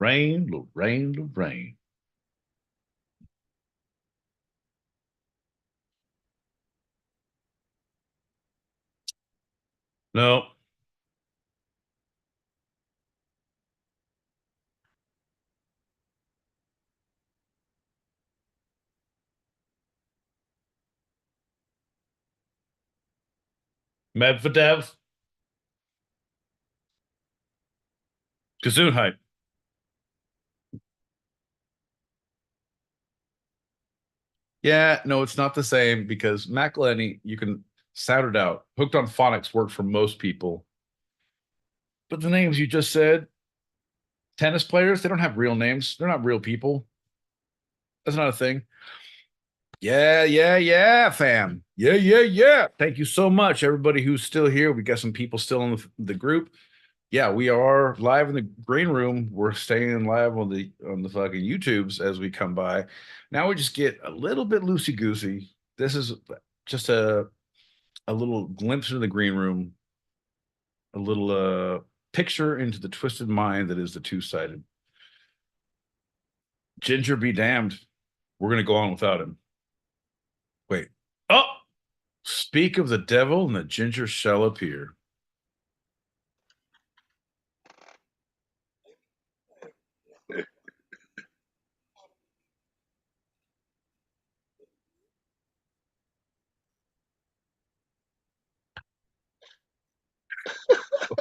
Lorraine. No. Medvedev. Gesundheit. Yeah, no, it's not the same because Mac Lenny, you can sound it out. Hooked on Phonics worked for most people. But the names you just said, tennis players, they don't have real names. They're not real people. That's not a thing. Yeah, fam. Yeah. Thank you so much, everybody who's still here. We got some people still in the group. Yeah, we are live in the green room. We're staying live on the fucking YouTubes as we come by. Now we just get a little bit loosey goosey. This is just a little glimpse into the green room, a little picture into the twisted mind that is the Two-Sided. Ginger be damned. We're gonna go on without him. Wait. Oh, speak of the devil, and the ginger shall appear.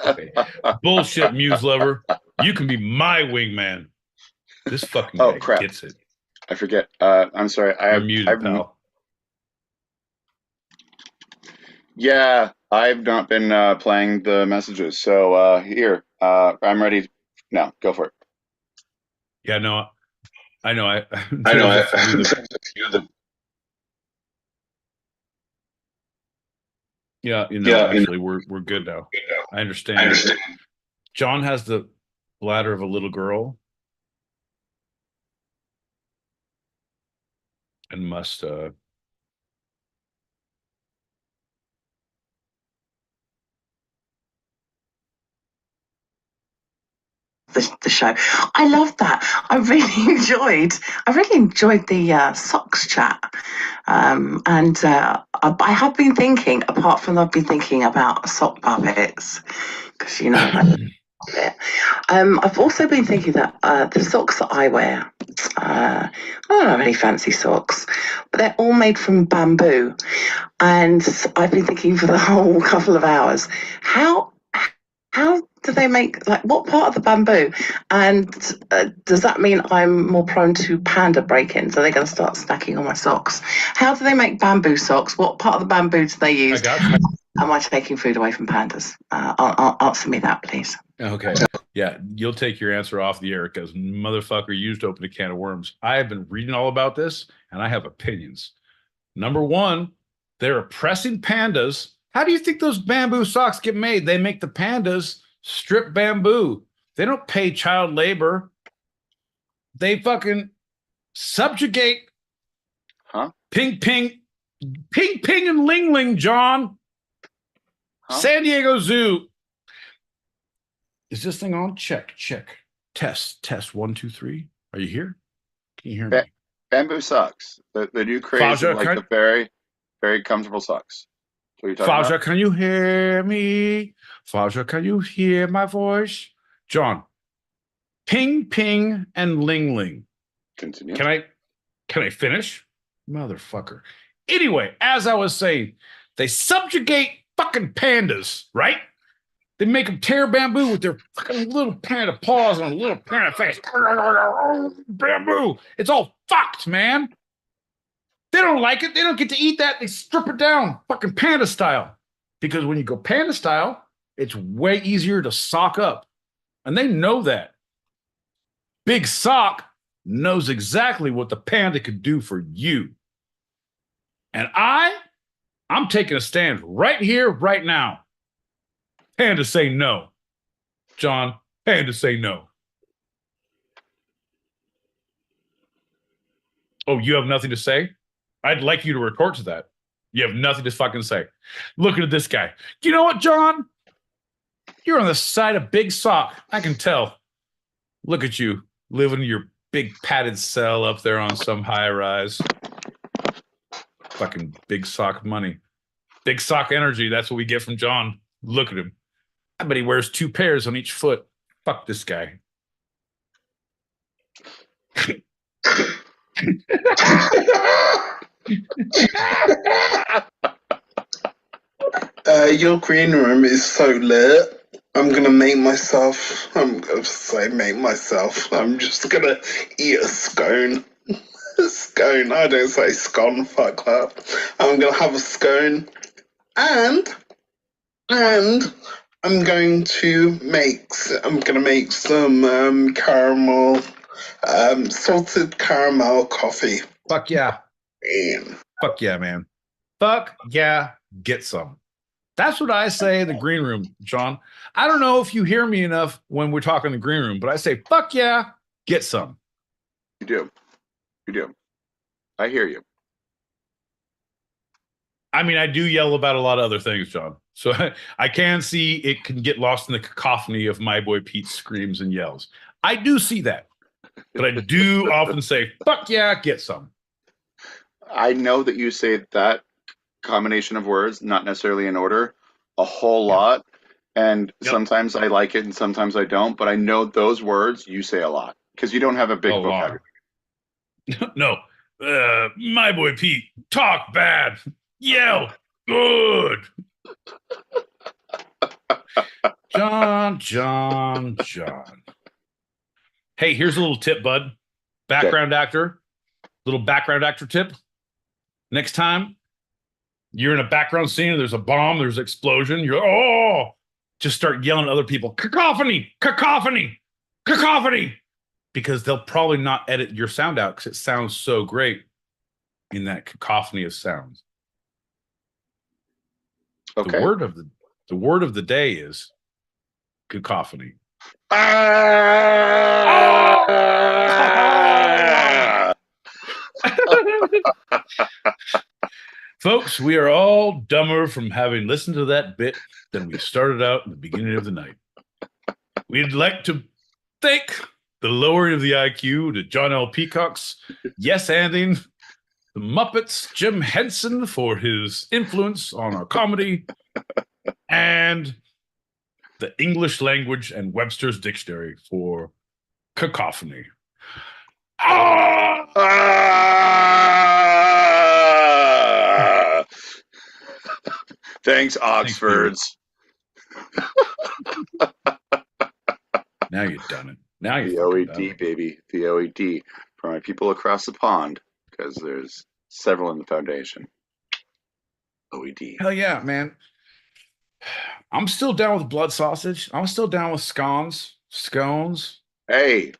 Okay. Bullshit, Muse lover. You can be my wingman. This fucking guy gets it. I forget. I'm sorry. You're muted, pal. Yeah, I've not been playing the messages. So here, I'm ready. No, go for it. Yeah, no, I know. I know. There's a few that, yeah, actually, we're good now. I understand. John has the bladder of a little girl and must the show. I love that. I really enjoyed the socks chat. And I have been thinking, apart from I've been thinking about sock puppets, because I've also been thinking that the socks that I wear, I don't have any fancy socks, but they're all made from bamboo. And I've been thinking for the whole couple of hours, how do they make, like, what part of the bamboo? And does that mean I'm more prone to panda break-ins? Are they going to start snacking on my socks? How do they make bamboo socks? What part of the bamboo do they use? I got you. Am I taking food away from pandas? Answer me that, please. Okay. Yeah, you'll take your answer off the air because motherfucker used to open a can of worms. I have been reading all about this and I have opinions. Number one, they're oppressing pandas. How do you think those bamboo socks get made? They make the pandas strip bamboo. They don't pay child labor. They fucking subjugate Ping Ping and Ling Ling, John. San Diego Zoo. Is this thing on? Check. Test. 1, 2, 3. Are you here? Can you hear me? Bamboo socks. The new craze of like the very, very comfortable socks. Faja, can you hear me? Faja, can you hear my voice? John, Ping and Ling Ling. Continue. Can I finish? Motherfucker. Anyway, as I was saying, they subjugate fucking pandas, right? They make them tear bamboo with their fucking little panda paws and a little panda face. Bamboo. It's all fucked, man. They don't like it. They don't get to eat that. They strip it down, fucking panda style. Because when you go panda style, it's way easier to sock up. And they know that. Big Sock knows exactly what the panda could do for you. And I'm taking a stand right here, right now. Panda say no. John, panda say no. Oh, you have nothing to say? I'd like you to retort to that. You have nothing to fucking say. Look at this guy. You know what, John? You're on the side of Big Sock. I can tell. Look at you, living in your big padded cell up there on some high rise. Fucking Big Sock money. Big Sock energy. That's what we get from John. Look at him. I bet he wears 2 pairs on each foot. Fuck this guy. Your green room is so lit. I'm gonna make myself. I'm just gonna eat a scone. A scone. I don't say scone. Fuck that. I'm gonna have a scone, and I'm going to make. I'm gonna make some caramel, salted caramel coffee. Fuck yeah. Man. Fuck yeah, man. Fuck yeah. Get some. That's what I say in the green room, John. I don't know if you hear me enough when we're talking in the green room, but I say, fuck yeah, get some. You do. I hear you. I mean, I do yell about a lot of other things, John. So I can see it can get lost in the cacophony of my boy Pete's screams and yells. I do see that. But I do often say, fuck yeah, get some. I know that you say that combination of words, not necessarily in order, a whole lot. And sometimes I like it and sometimes I don't. But I know those words you say a lot because you don't have a big vocabulary. No. My boy Pete, talk bad, yell good. John. Hey, here's a little tip, bud. Background actor. Little background actor tip. Next time you're in a background scene and there's a bomb, there's an explosion, just start yelling at other people, cacophony, cacophony, cacophony, because they'll probably not edit your sound out because it sounds so great in that cacophony of sounds. Okay. The word of the day is cacophony. Folks, we are all dumber from having listened to that bit than we started out in the beginning of the night. We'd like to thank the lowering of the IQ to John L. Peacock's yes-anding, the Muppets, Jim Henson for his influence on our comedy, and the English language and Webster's Dictionary for cacophony. Thanks, Oxfords. Now you've done it. Now you've the OED, baby. The OED for my people across the pond, because there's several in the foundation. OED. Hell yeah, man. I'm still down with blood sausage. I'm still down with scones. Hey,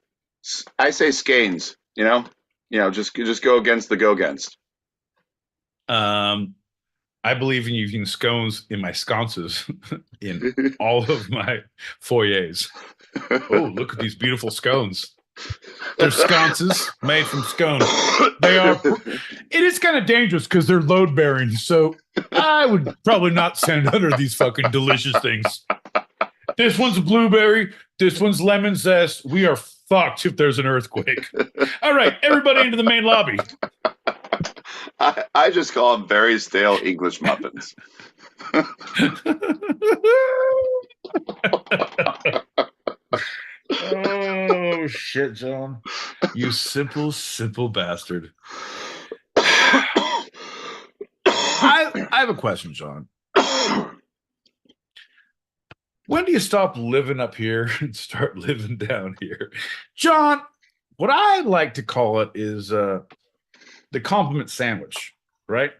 I say skeins. Just go against the go against. I believe in using scones in my sconces in all of my foyers. Oh, look at these beautiful scones. They're sconces made from scone. It is kind of dangerous because they're load bearing. So I would probably not send under these fucking delicious things. This one's a blueberry. This one's lemon zest. We are fucked if there's an earthquake. All right, everybody into the main lobby. I just call them very stale English muffins. Oh shit, John. You simple bastard. I have a question, John. When do you stop living up here and start living down here? John, what I like to call it is the compliment sandwich, right?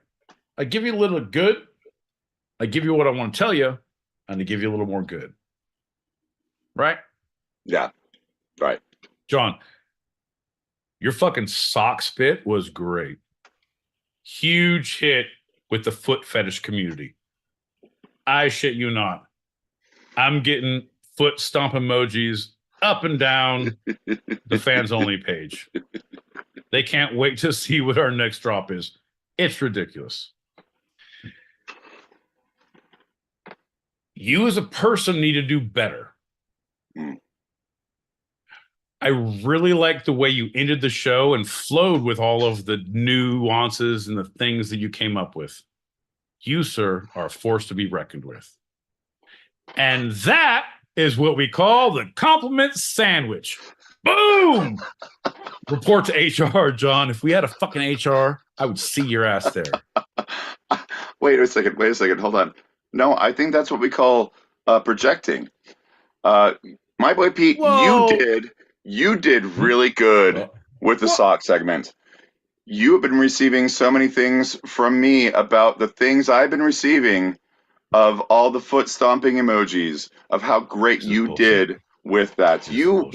I give you a little good, I give you what I want to tell you, and I give you a little more good. Right? Yeah, right. John, your fucking sock spit was great. Huge hit with the foot fetish community. I shit you not. I'm getting foot stomp emojis up and down the fans only page. They can't wait to see what our next drop is. It's ridiculous. You as a person need to do better. I really like the way you ended the show and flowed with all of the nuances and the things that you came up with. You, sir, are a force to be reckoned with. And that is what we call the compliment sandwich. Boom! Report to HR, John. If we had a fucking HR, I would see your ass there. Wait a second. Hold on. No, I think that's what we call projecting. My boy Pete, Whoa. you did really good with the sock segment. You have been receiving so many things from me about the things I've been receiving of all the foot stomping emojis, of how great you did with that. You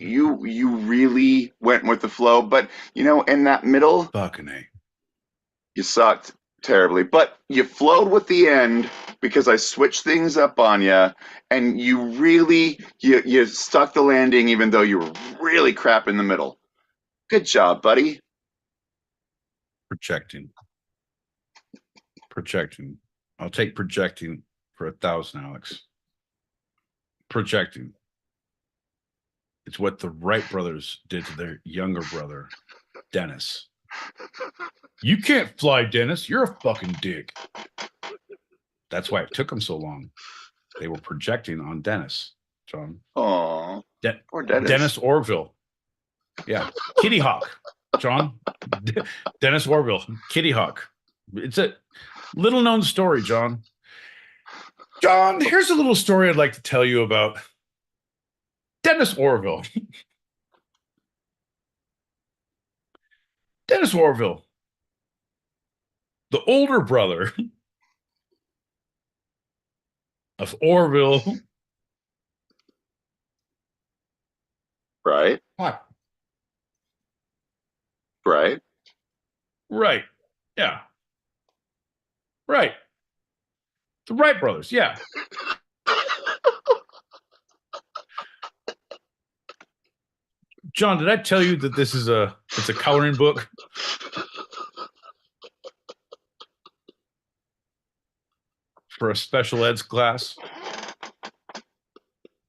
really went with the flow, but in that middle, fucking A. You sucked terribly, but you flowed with the end because I switched things up on you, and you really you stuck the landing even though you were really crap in the middle. Good job, buddy. Projecting. I'll take projecting for 1,000, Alex. Projecting. It's what the Wright brothers did to their younger brother, Dennis. You can't fly, Dennis. You're a fucking dick. That's why it took them so long. They were projecting on Dennis, John. Aww. Poor Dennis. Dennis Orville. Yeah. Kitty Hawk, John. Dennis Orville. Kitty Hawk. It's a little known story, John. John, here's a little story I'd like to tell you about Dennis Orville. Dennis Orville, the older brother of Orville. Right. What? Right. Right. Yeah. Right. The Wright brothers. Yeah. John, did I tell you that it's a coloring book? For a special eds class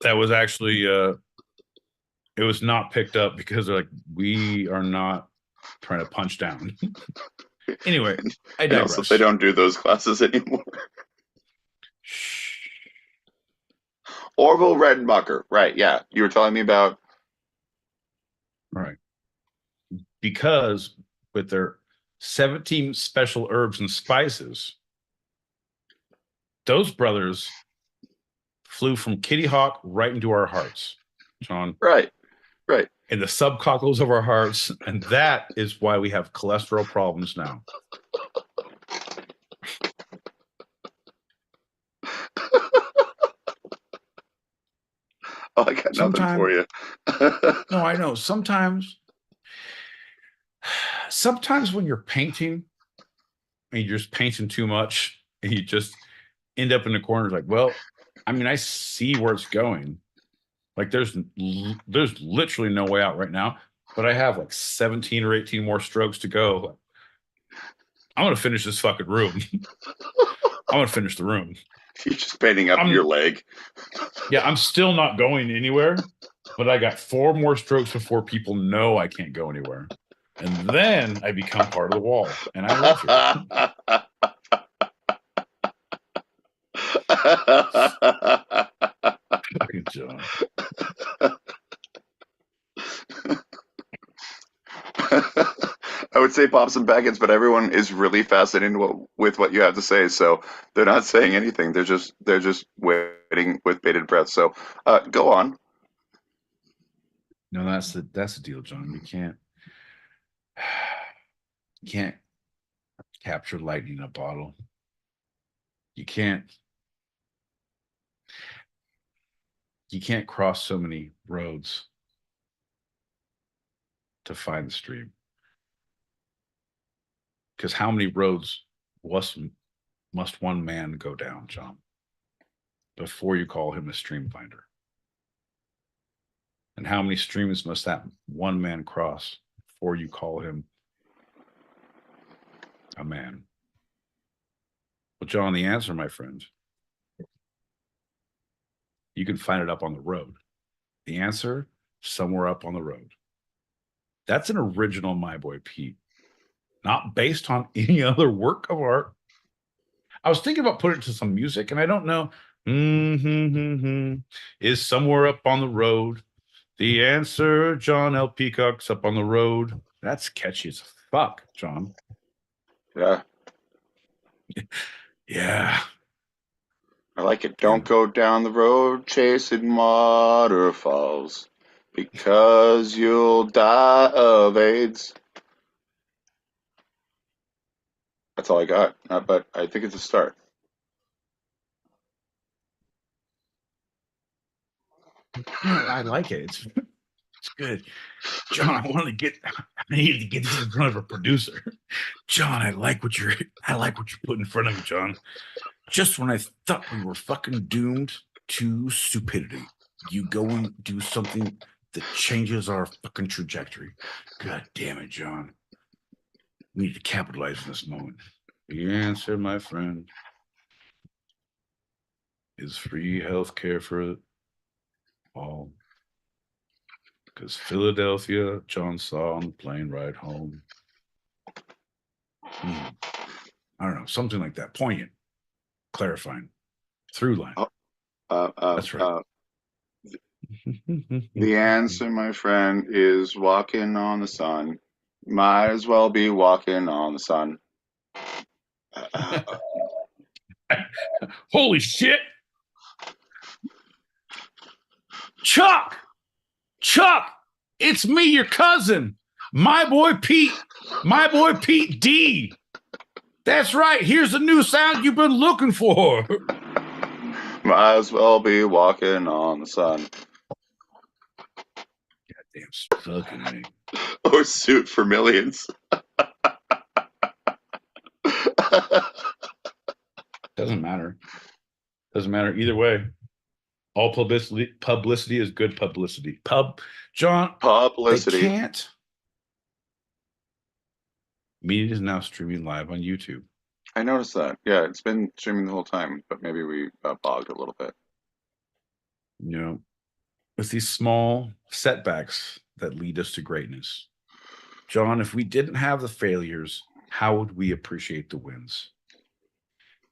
that was actually it was not picked up because they're like, we are not trying to punch down. Anyway, I And also, digress. they don't do those classes anymore. Orville Redenbacher. Right. Yeah. You were telling me about. Right. Because with their 17 special herbs and spices, those brothers flew from Kitty Hawk right into our hearts, John. Right. Right. In the subcockles of our hearts. And that is why we have cholesterol problems now. Oh, I got nothing for you. No, I know. Sometimes when you're painting and you're just painting too much and you just end up in the corners like, well, I mean, I see where it's going. Like there's literally no way out right now, but I have like 17 or 18 more strokes to go. I'm going to finish this fucking room. I'm going to finish the room. You're just painting up your leg. Yeah, I'm still not going anywhere, but I got 4 more strokes before people know I can't go anywhere. And then I become part of the wall. And I love you. Fucking John. I would say Pops and Baggins, but everyone is really fascinated with what you have to say. So they're not saying anything. They're just waiting with bated breath. So go on. No, that's the deal, John. You can't capture lightning in a bottle. You can't cross so many roads to find the stream. Because how many roads must one man go down, John, before you call him a stream finder? And how many streams must that one man cross before you call him a man? Well, John, the answer, my friend, you can find it up on the road. The answer, somewhere up on the road. That's an original My Boy Pete, not based on any other work of art. I was thinking about putting it to some music, and I don't know. Is somewhere up on the road. The answer, John L. Peacock's up on the road. That's catchy as fuck, John. Yeah. Yeah. I like it. Don't go down the road chasing waterfalls because you'll die of AIDS. That's all I got. But I think it's a start. No, I like it. It's good. John, I needed to get this in front of a producer. John, I like what you're putting in front of me, John. Just when I thought we were fucking doomed to stupidity, you go and do something that changes our fucking trajectory. God damn it, John. We need to capitalize on this moment. The answer, my friend, is free health care for all. Because Philadelphia, John saw on the plane ride home. I don't know, something like that. Poignant, clarifying, through line. That's right. The answer, my friend, is walking on the sun. Might as well be walking on the sun. Holy shit! Chuck! It's me, your cousin. My boy Pete D. That's right. Here's the new sound you've been looking for. Might as well be walking on the sun. Goddamn fucking Or Suit for Millions. Doesn't matter. Doesn't matter either way. All publicity is good publicity. John, Publicity. they can't. Media is now streaming live on YouTube. I noticed that. Yeah, it's been streaming the whole time, but maybe we bogged a little bit. You know, it's these small setbacks that lead us to greatness. John, if we didn't have the failures, how would we appreciate the wins?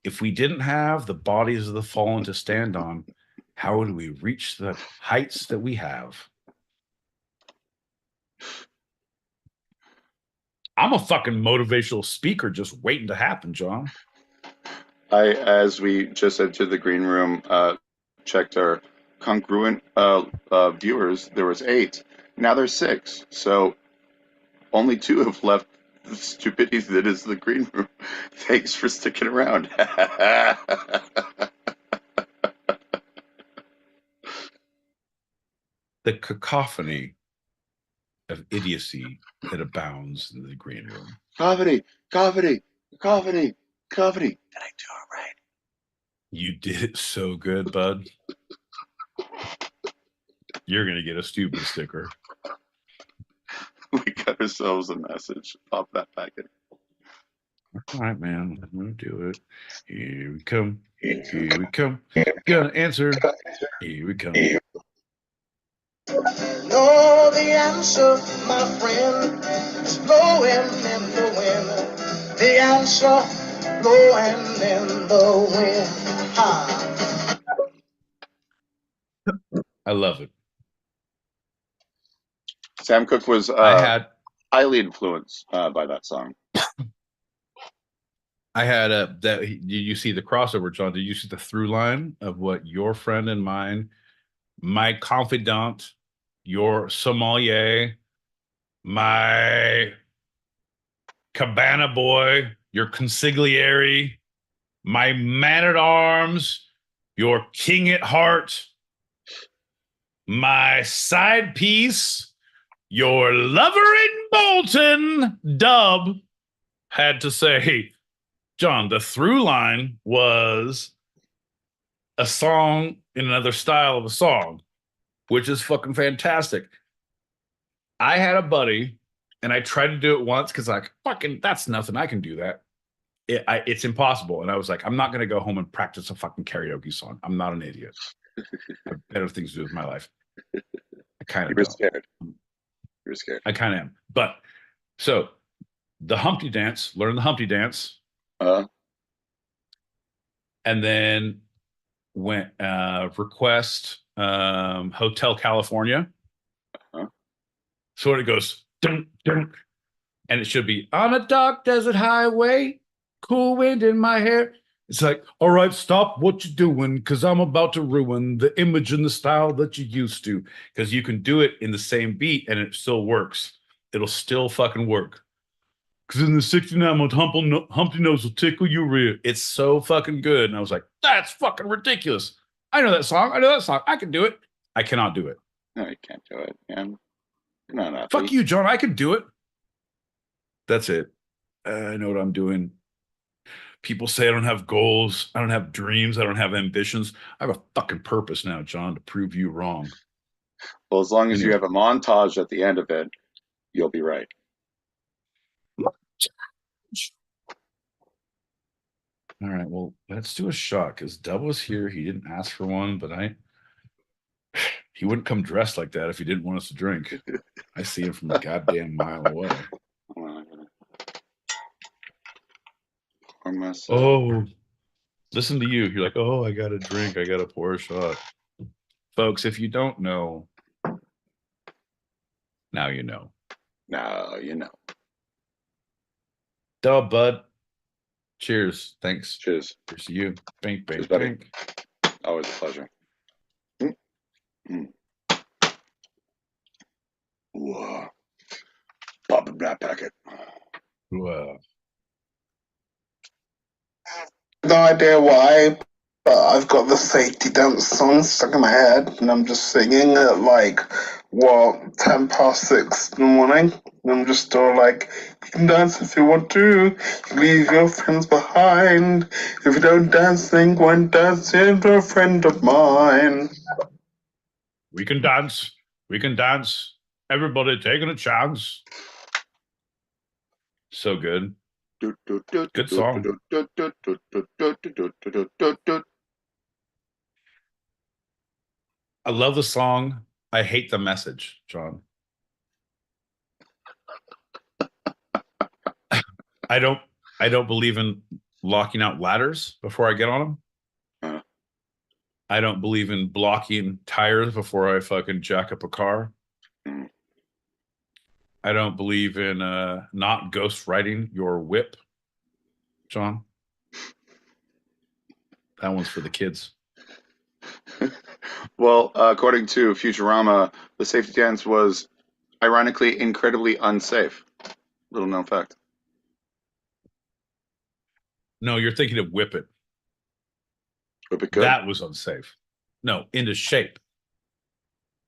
If we didn't have the bodies of the fallen to stand on, how would we reach the heights that we have? I'm a fucking motivational speaker just waiting to happen, John. As we just entered the green room, checked our congruent viewers. There was 8. Now there's 6. So only 2 have left the stupidity that is the green room. Thanks for sticking around. The cacophony of idiocy that abounds in the green room. Comedy. Did I do it right? You did it so good, bud. You're going to get a stupid sticker. We got ourselves a message. Pop that back in. All right, man. I'm going to do it. Here we come. Here we come. Gonna answer. Here we come. No, the answer, my friend, is blowing in the wind. The answer, blowing in the wind. Ha. I love it. Sam Cooke was highly influenced by that song. I had did you see the crossover, John? Did you see the through line of what your friend and mine, my confidant, your sommelier, my cabana boy, your consigliere, my man at arms, your king at heart, my side piece, your lover in Bolton, Dub, had to say, John, the through line was a song in another style of a song, which is fucking fantastic. I had a buddy, and I tried to do it once because, like, fucking, that's nothing. I can do that. It's impossible. And I was like, I'm not going to go home and practice a fucking karaoke song. I'm not an idiot. I have better things to do with my life. I kind of scared. You were scared. I kind of am. But so the Humpty Dance, learn the Humpty Dance. And then went request Hotel California. So it goes dun, dun, and it should be on a dark desert highway, cool wind in my hair. It's like, all right, stop what you're doing, because I'm about to ruin the image and the style that you used to. Because you can do it in the same beat and it still works. It'll still fucking work. Because in the 69 month Humpty Nose will tickle your rear. It's so fucking good. And I was like, that's fucking ridiculous. I know that song. I can do it. I cannot do it. No, you can't do it, man. You're not Fuck you, John. I can do it. That's it. I know what I'm doing. People say I don't have goals. I don't have dreams. I don't have ambitions. I have a fucking purpose now, John, to prove you wrong. Well, as long as you have a montage at the end of it, you'll be right. All right, well, let's do a shot because Dub was here. He didn't ask for one, but he wouldn't come dressed like that if he didn't want us to drink. I see him from a goddamn mile away. Oh, listen to you. You're like, oh, I got a drink. I got to pour a shot. Folks, if you don't know, now you know. Now you know. Dub, bud. Cheers. Thanks. Cheers. Cheers to you. Bink, bink, Cheers, bink. Always a pleasure. Whoa. Packet. Whoa. No idea why, but I've got the safety dance song stuck in my head, and I'm just singing at like, 6:10 in the morning. And I'm just all like, you can dance if you want to, you leave your friends behind. If you don't dance, then go and dance with a friend of mine. We can dance. We can dance. Everybody taking a chance. So good. Good song. I love the song. I hate the message, John. I don't believe in locking out ladders before I get on them. I don't believe in blocking tires before I fucking jack up a car. I don't believe in not ghost riding your whip, John. That one's for the kids. Well, according to Futurama, the safety dance was ironically incredibly unsafe. Little known fact. No, you're thinking of Whip It. Whip it good. That was unsafe. No, into shape.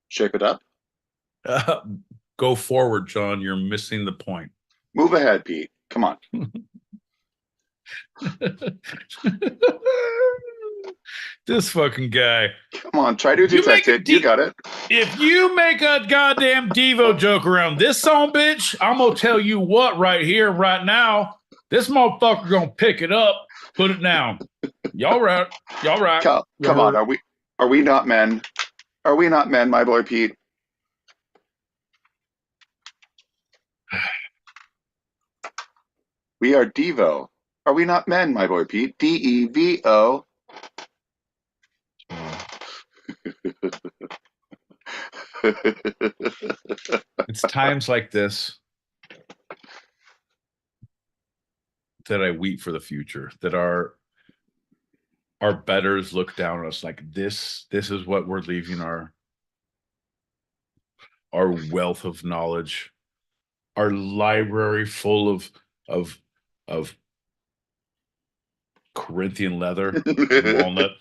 Shape it up. Go forward, John. You're missing the point. Move ahead, Pete. Come on. This fucking guy. Come on, try to detect it. You got it. If you make a goddamn Devo joke around this song, bitch, I'm gonna tell you what right here, right now. This motherfucker gonna pick it up, put it down. Y'all right. Y'all right. Come on, are we not men? Are we not men, my boy Pete? We are Devo. Are we not men, my boy Pete? DEVO. It's times like this that I weep for the future, that our betters look down on us like this is what we're leaving our wealth of knowledge, our library full of Corinthian leather and walnut.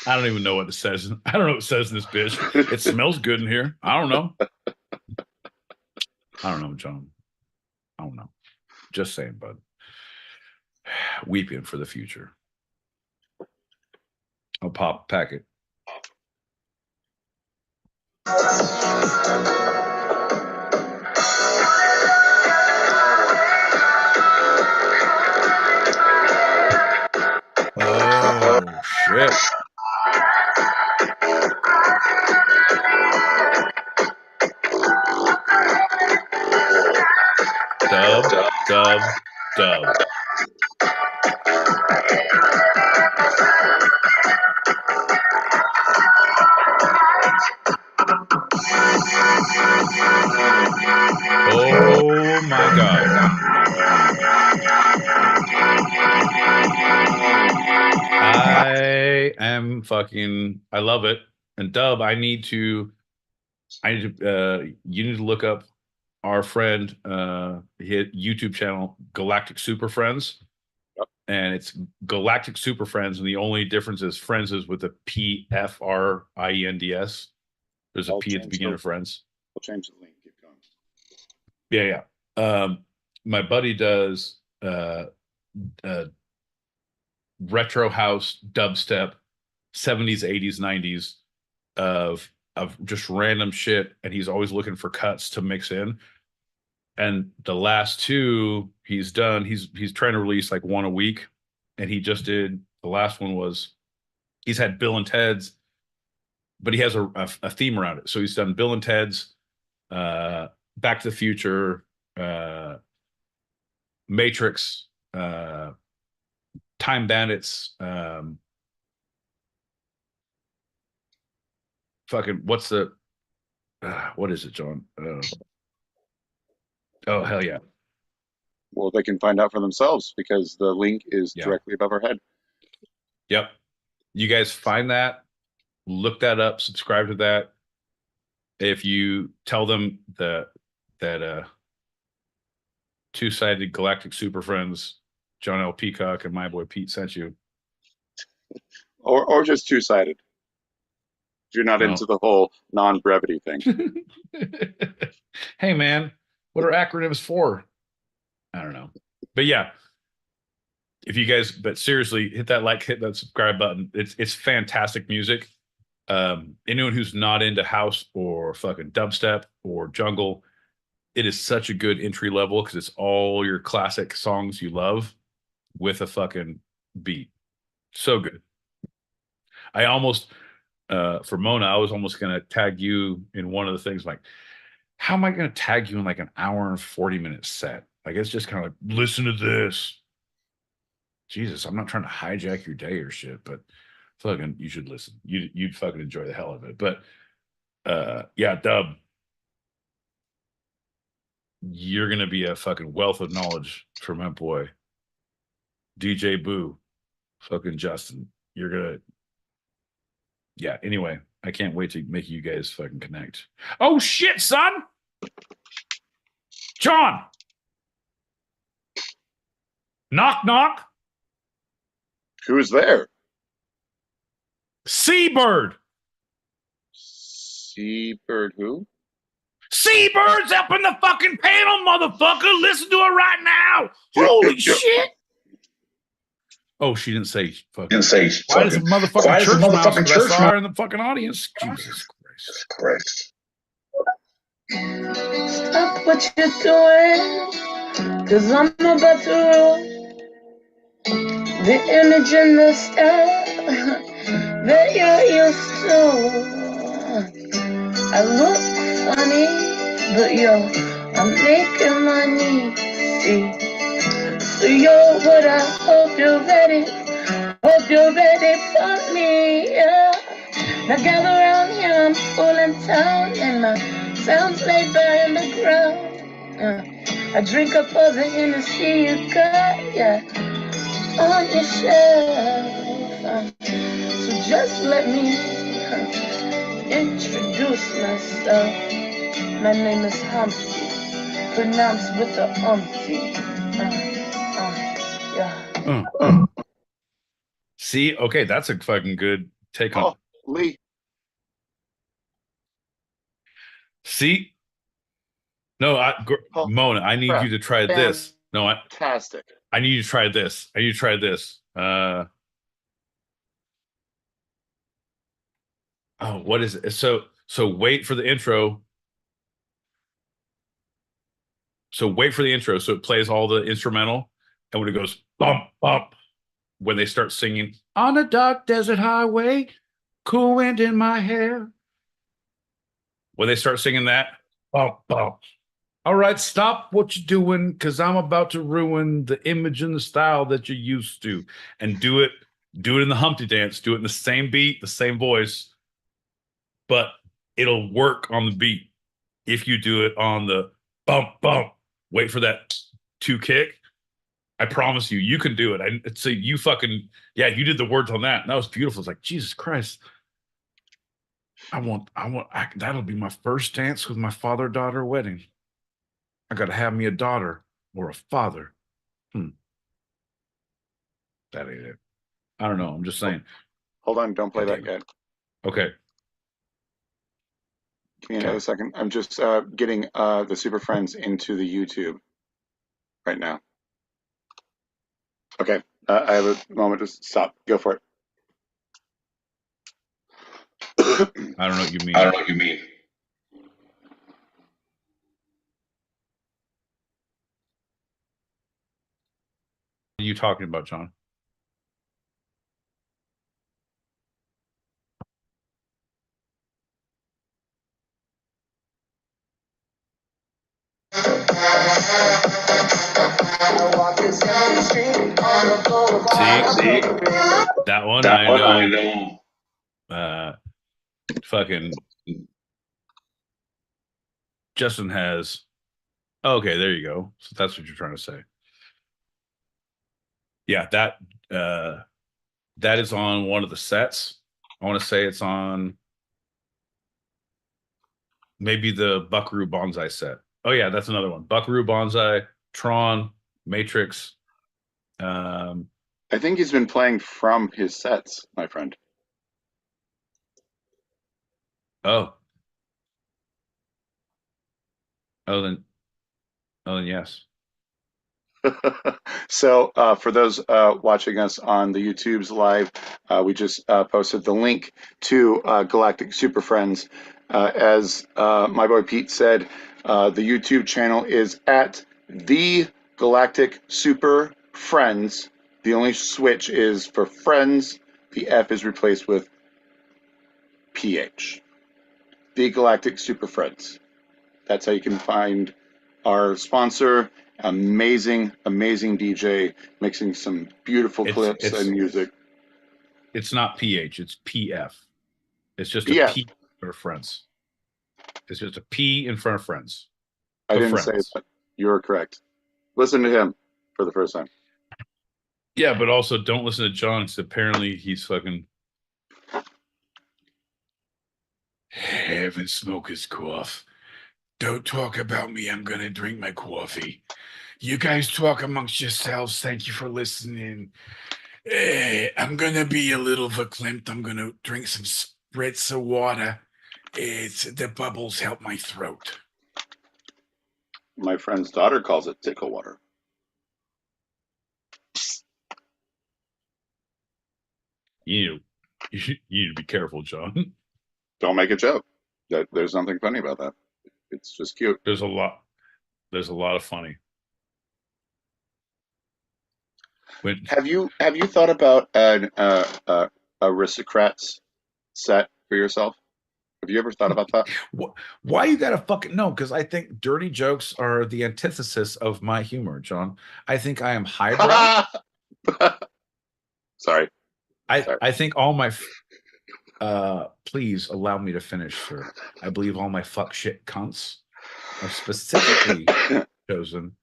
I don't even know what it says. I don't know what it says in this bitch. It smells good in here. I don't know. I don't know, John. I don't know. Just saying, bud. Weeping for the future. I'll pop packet. Oh shit. Dub. Oh my God. I love it. And Dub, you need to look up our friend hit YouTube channel Galactic Super Friends. Yep. And it's Galactic Super Friends, and the only difference is Friends is with a PFRIENDS. There's a P at the beginning of Friends. I'll change the link. Keep going. Yeah. My buddy does retro house dubstep 70s 80s 90s of just random shit, and he's always looking for cuts to mix in. And the last two he's done, he's trying to release like one a week, and he just did the last one was he's had Bill and Ted's, but he has a theme around it. So he's done Bill and Ted's, Back to the Future, Matrix, Time Bandits, fucking what's the what is it, John? Oh hell yeah. Well, they can find out for themselves because the link is directly above our head. Yep. You guys find that, look that up, subscribe to that. If you tell them that two-sided galactic super friends, John L. Peacock and my boy Pete sent you. Or just two-sided. If you're not No. into the whole non-brevity thing. Hey, man, what are acronyms for? I don't know. But yeah, if you guys, but seriously, hit that like, hit that subscribe button. It's fantastic music. Anyone who's not into house or fucking dubstep or jungle, it is such a good entry level because it's all your classic songs you love with a fucking beat. So good. I almost, for Mona, I was almost going to tag you in one of the things like, how am I going to tag you in like an hour and 40-minute set? Like, it's just kind of like, listen to this. Jesus, I'm not trying to hijack your day or shit, but fucking, you should listen. You'd fucking enjoy the hell of it. But yeah, Dub, you're going to be a fucking wealth of knowledge for my boy. DJ Boo, fucking Justin. You're going to, yeah, anyway, I can't wait to make you guys fucking connect. Oh shit, son. John. Knock, knock. Who's there? Seabird. Seabird who? Seabird's up in the fucking panel, motherfucker. Listen to it right now. Holy shit. Oh, she didn't say fucking. Didn't say Why is a motherfucking Why is a church mouse? motherfucking But I church saw mouse? her in the fucking audience. Jesus Christ. Stop what you're doing, cause I'm about to ruin the image and the style that you're used to. I look funny, but yo, I'm making money, see. So yo, but I hope you're ready for me, yeah. Now gather around here, I'm fooling town, and my sounds laid bare in the ground. I drink up all the Hennessy you got, yeah, on your shelf. So just let me introduce myself. My name is Humpty, pronounced with the umpty. Yeah. See, okay, that's a fucking good take on. Oh, Lee. See, no, Oh, Mona, I need crap. you to try this. No, Fantastic. I need you to try this. I need you to try this. Oh, what is it? So wait for the intro. So wait for the intro. So it plays all the instrumental, and when it goes bump bump, when they start singing on a dark desert highway, cool wind in my hair. When they start singing that, bump bump. All right, stop what you're doing, because I'm about to ruin the image and the style that you're used to. And do it in the Humpty Dance. Do it in the same beat, the same voice, but it'll work on the beat. If you do it on the bump, bump, wait for that 2 kick, I promise you, you can do it. I'd say you fucking, yeah, you did the words on that. And that was beautiful. It's like, Jesus Christ. That'll be my first dance with my father-daughter wedding. I got to have me a daughter or a father. That ain't it. I don't know. I'm just saying. Hold on. Don't play that yet. Okay. Give me another second. I'm just getting the Super Friends into the YouTube right now. Okay. I have a moment to stop. Go for it. I don't know what you mean. I don't know what you mean. What are you talking about, John? See? That one I know. Fucking Justin has. Okay, there you go. So that's what you're trying to say. Yeah, that is on one of the sets. I want to say it's on maybe the Buckaroo Banzai set. Oh yeah, that's another one. Buckaroo Banzai, Tron, Matrix. I think he's been playing from his sets, my friend. Oh. Oh, then yes. So for those watching us on the YouTube's live, we just posted the link to Galactic Super Friends. As my boy Pete said, the YouTube channel is at the Galactic Super Friends. The only switch is for friends. The F is replaced with PH. The Galactic Super Friends. That's how you can find our sponsor. Amazing DJ mixing some beautiful clips and music. It's not PH, it's PF. It's just PF. a P for friends. It's just a P in front of friends. I didn't say that. You're correct. Listen to him for the first time. Yeah, but also don't listen to John because apparently he's fucking having smoker's cough. Don't talk about me. I'm going to drink my coffee. You guys talk amongst yourselves. Thank you for listening. I'm going to be a little verklempt. I'm going to drink some spritz of water. The bubbles help my throat. My friend's daughter calls it tickle water. You need to be careful, John. Don't make a joke. There's nothing funny about that. It's just cute. There's a lot of funny. Have you thought about an aristocrats set for yourself? Have you ever thought about that? Why you gotta fucking no? Because I think dirty jokes are the antithesis of my humor, John. I think I am highbrow. Sorry. I think all my please allow me to finish, sir. I believe all my fuck shit cunts are specifically chosen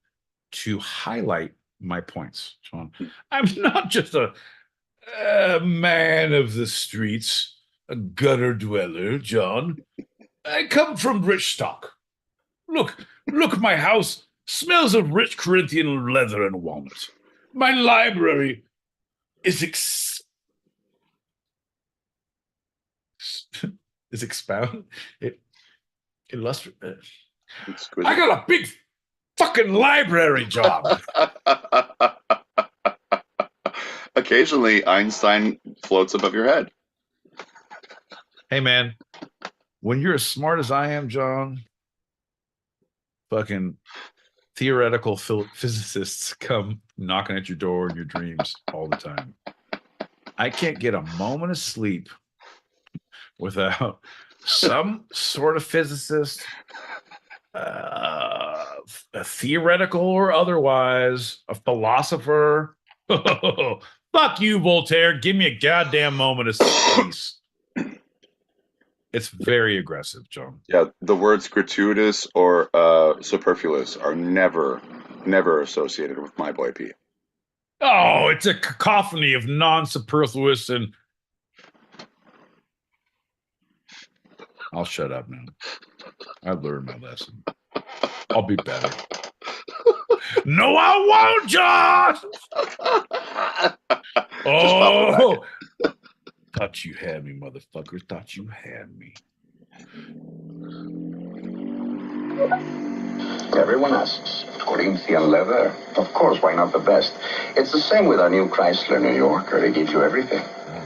to highlight my points, John. I'm not just a man of the streets, a gutter dweller, John. I come from rich stock. Look, my house smells of rich Corinthian leather and walnut. My library is expound. It illustrates. I got a big fucking library job. Occasionally, Einstein floats above your head. Hey, man, when you're as smart as I am, John, fucking theoretical physicists come knocking at your door in your dreams all the time. I can't get a moment of sleep without some sort of physicist, a theoretical or otherwise, a philosopher. Fuck you, Voltaire. Give me a goddamn moment of peace. It's very aggressive, John. Yeah, the words gratuitous or superfluous are never associated with my boy Pete. Oh, it's a cacophony of non-superfluous and... I'll shut up now. I've learned my lesson. I'll be better. No, I won't, John! Oh! Thought you had me, motherfucker. Thought you had me. Everyone asks, Corinthian leather? Of course, why not the best? It's the same with our new Chrysler New Yorker. They give you everything.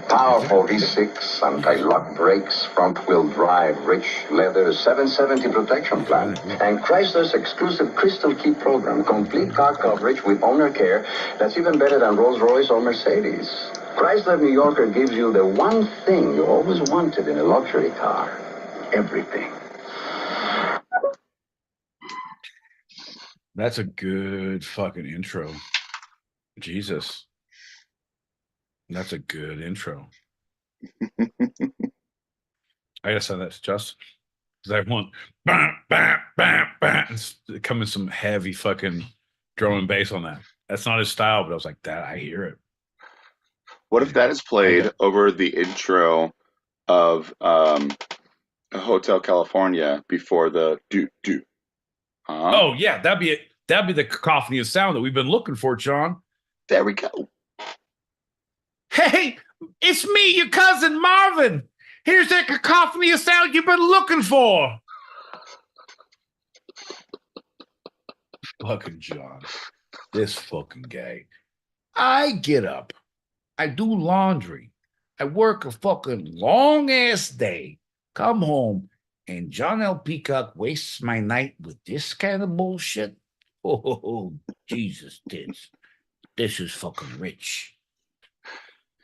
Powerful V6, anti-lock brakes, front-wheel drive, rich leather, 770 protection plan, and Chrysler's exclusive Crystal Key program, complete car coverage with owner care that's even better than Rolls-Royce or Mercedes. Chrysler New Yorker gives you the one thing you always wanted in a luxury car. Everything. That's a good fucking intro. Jesus. That's a good intro. I gotta send that to Justin. Because I want come in some heavy fucking drum and bass on that. That's not his style, but I was like, that I hear it. What if that is played over the intro of Hotel California before the do? Oh yeah, that'd be it. That'd be the cacophony of sound that we've been looking for, John. There we go. Hey, it's me, your cousin Marvin. Here's that cacophony of sound you've been looking for. Fucking John. This fucking guy. I get up. I do laundry. I work a fucking long ass day. Come home, and John L. Peacock wastes my night with this kind of bullshit. Oh, Jesus, this is fucking rich.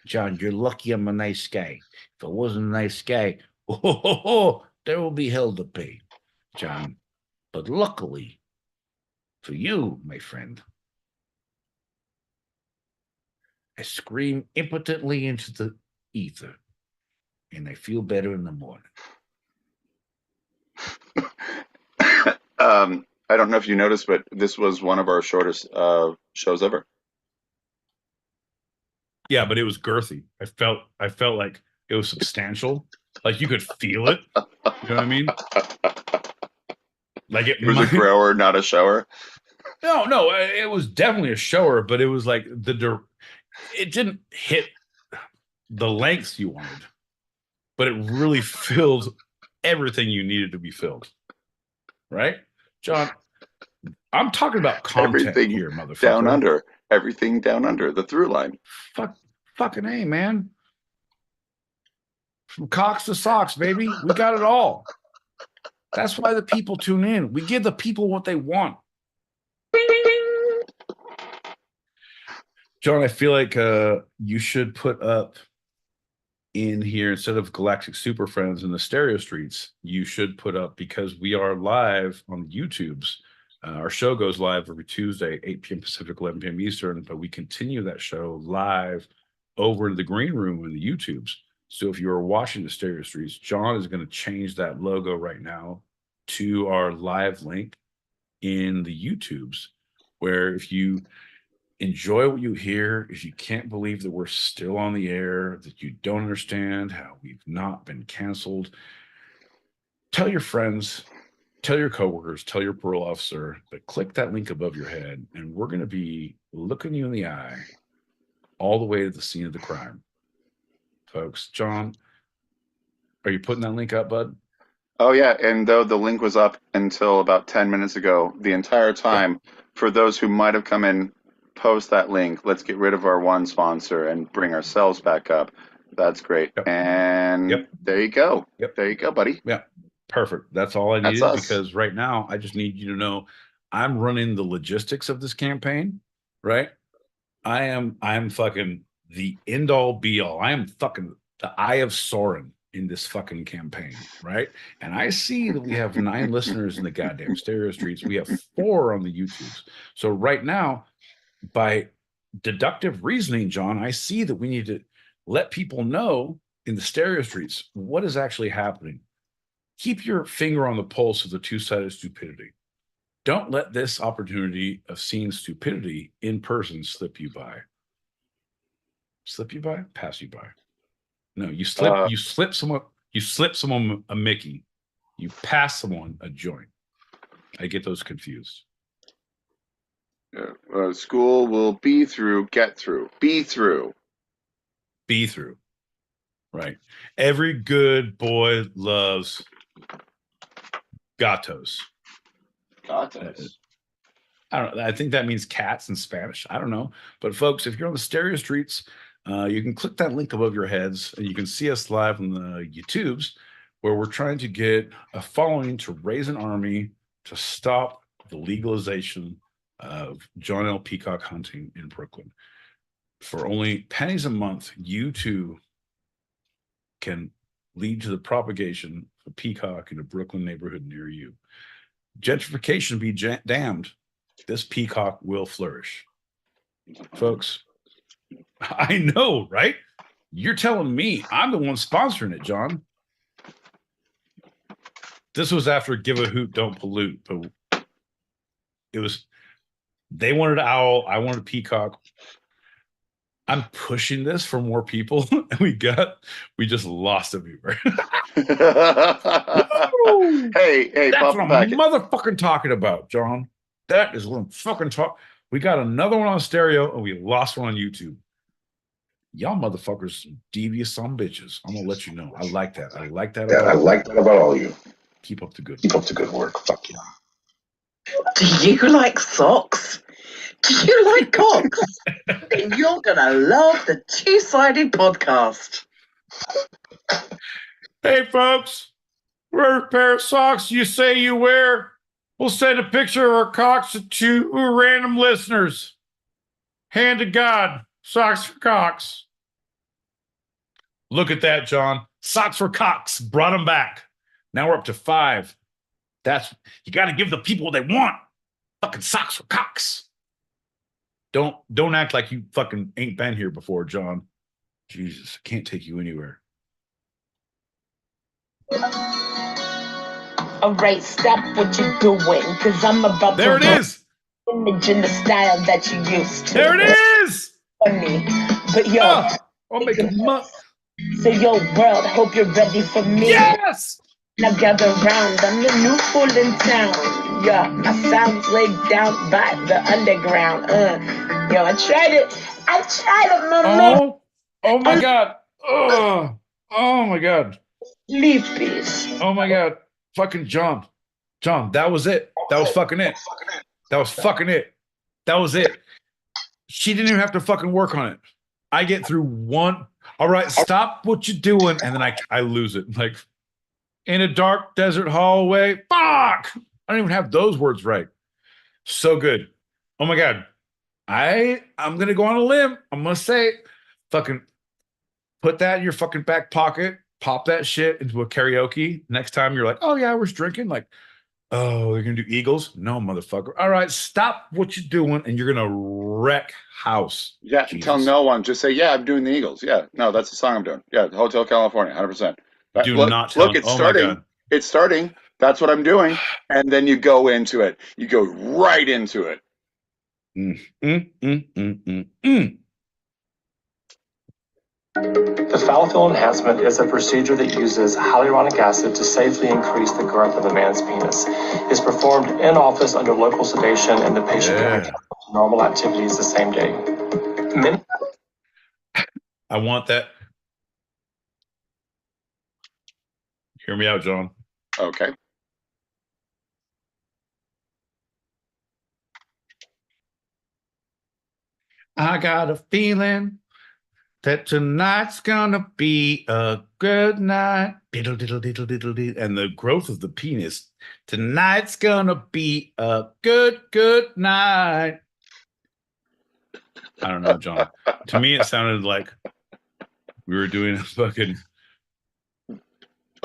John, you're lucky I'm a nice guy. If I wasn't a nice guy, there will be hell to pay, John. But luckily for you, my friend, I scream impotently into the ether, and I feel better in the morning. I don't know if you noticed, but this was one of our shortest shows ever. Yeah, but it was girthy. I felt like it was substantial. Like you could feel it. You know what I mean? Like it was a grower, not a shower. No, it was definitely a shower, but it was like it didn't hit the lengths you wanted, but it really filled everything you needed to be filled. Right? John, I'm talking about content everything here, motherfucker. Down under. Everything down under. The through line. Fucking A, man. From cocks to socks, baby. We got it all. That's why the people tune in. We give the people what they want. John, I feel like you should put up in here, instead of Galactic Super Friends in the Stereo Streets, you should put up, because we are live on YouTube's. Our show goes live every Tuesday, 8 p.m. Pacific, 11 p.m. Eastern, but we continue that show live over in the green room in the YouTubes. So if you are watching the Stereo Streets, John is going to change that logo right now to our live link in the YouTubes, where if you enjoy what you hear, if you can't believe that we're still on the air, that you don't understand how we've not been canceled, tell your friends, tell your coworkers, tell your parole officer, but click that link above your head, and we're going to be looking you in the eye all the way to the scene of the crime. Folks, John, are you putting that link up, bud? Oh, yeah. And though the link was up until about 10 minutes ago, the entire time, for those who might have come in post that link, let's get rid of our one sponsor and bring ourselves back up. That's great. Yep. And there you go. Yep. There you go, buddy. Yeah. Perfect. That's all I That's needed, us. because right now I just need you to know I'm running the logistics of this campaign, right? I am fucking the end all be all. I am fucking the eye of Sauron in this fucking campaign, right? And I see that we have 9 listeners in the goddamn Stereo Streets. We have 4 on the YouTubes. So right now, by deductive reasoning, John, I see that we need to let people know in the Stereo Streets what is actually happening. Keep your finger on the pulse of the two-sided stupidity. Don't let this opportunity of seeing stupidity in person slip you by. Slip you by? Pass you by. No, you slip someone a Mickey. You pass someone a joint. I get those confused. School will be through, get through, be through. Be through. Right. Every good boy loves gatos. Gatos. I don't know. I think that means cats in Spanish. I don't know. But folks, if you're on the Stereo Streets, you can click that link above your heads, and you can see us live on the YouTubes, where we're trying to get a following to raise an army to stop the legalization of John L. Peacock hunting in Brooklyn. For only pennies a month, you too can lead to the propagation of peacock in a Brooklyn neighborhood near you. Gentrification be damned. This peacock will flourish. Folks, I know, right? You're telling me I'm the one sponsoring it, John. This was after Give a Hoot, Don't Pollute, but it was, they wanted an owl, I wanted a peacock. I'm pushing this for more people, and we just lost a viewer. Hey, That's pop what I'm back. motherfucking talking about, John. That is what I'm fucking talking. We got another one on stereo and we lost one on YouTube. Y'all motherfuckers, devious some bitches. I'm gonna let you know. I like that. I like that about all you. keep up the good. Keep up the good work. Fuck you. Do you like socks? Do you like cocks? Then you're gonna love the Two-Sided Podcast. Hey folks, wear a pair of socks you say you wear. We'll send a picture of our cocks to 2 random listeners. Hand to God, socks for cocks. Look at that, John. Socks for cocks. Brought them back. Now we're up to 5. You got to give the people what they want. Fucking socks for cocks. Don't act like you fucking ain't been here before, John. Jesus, I can't take you anywhere. All right, stop what you're doing, because I'm about There to it is. image in the style that you used to. There it is. Funny. But yo, I'll make a month. so yo, world, hope you're ready for me. Yes. Now gather round, I'm the new fool in town. Yeah, my sound's laid down by the underground. Yo, I tried it, my man. Oh my God. Oh my God. Sleepies. Oh my God. Fucking John, that was it. That was fucking it. That was fucking it. That was it. She didn't even have to fucking work on it. I get through one. All right, stop what you're doing. And then I lose it. Like, in a dark desert hallway. Fuck. I don't even have those words right. So good. Oh my God. I'm going to go on a limb. I'm going to say, fucking put that in your fucking back pocket. Pop that shit into a karaoke. Next time you're like, oh yeah, we're drinking. Like, oh, they're gonna do Eagles? No, motherfucker. All right, stop what you're doing, and you're gonna wreck house. Yeah, Jesus. tell no one. Just say, yeah, I'm doing the Eagles. Yeah, no, that's the song I'm doing. Yeah, Hotel California, 100%. Do not tell. Look, it's Oh starting. my God. It's starting. That's what I'm doing. And then you go into it. You go right into it. The Falafel enhancement is a procedure that uses hyaluronic acid to safely increase the girth of a man's penis. It is performed in office under local sedation, and the patient can return to normal activities the same day. I want that. Hear me out, John. Okay. I got a feeling that tonight's gonna be a good night. Diddle, diddle, diddle, diddle, diddle. And the growth of the penis. Tonight's gonna be a good night. I don't know, John. To me, it sounded like we were doing a fucking.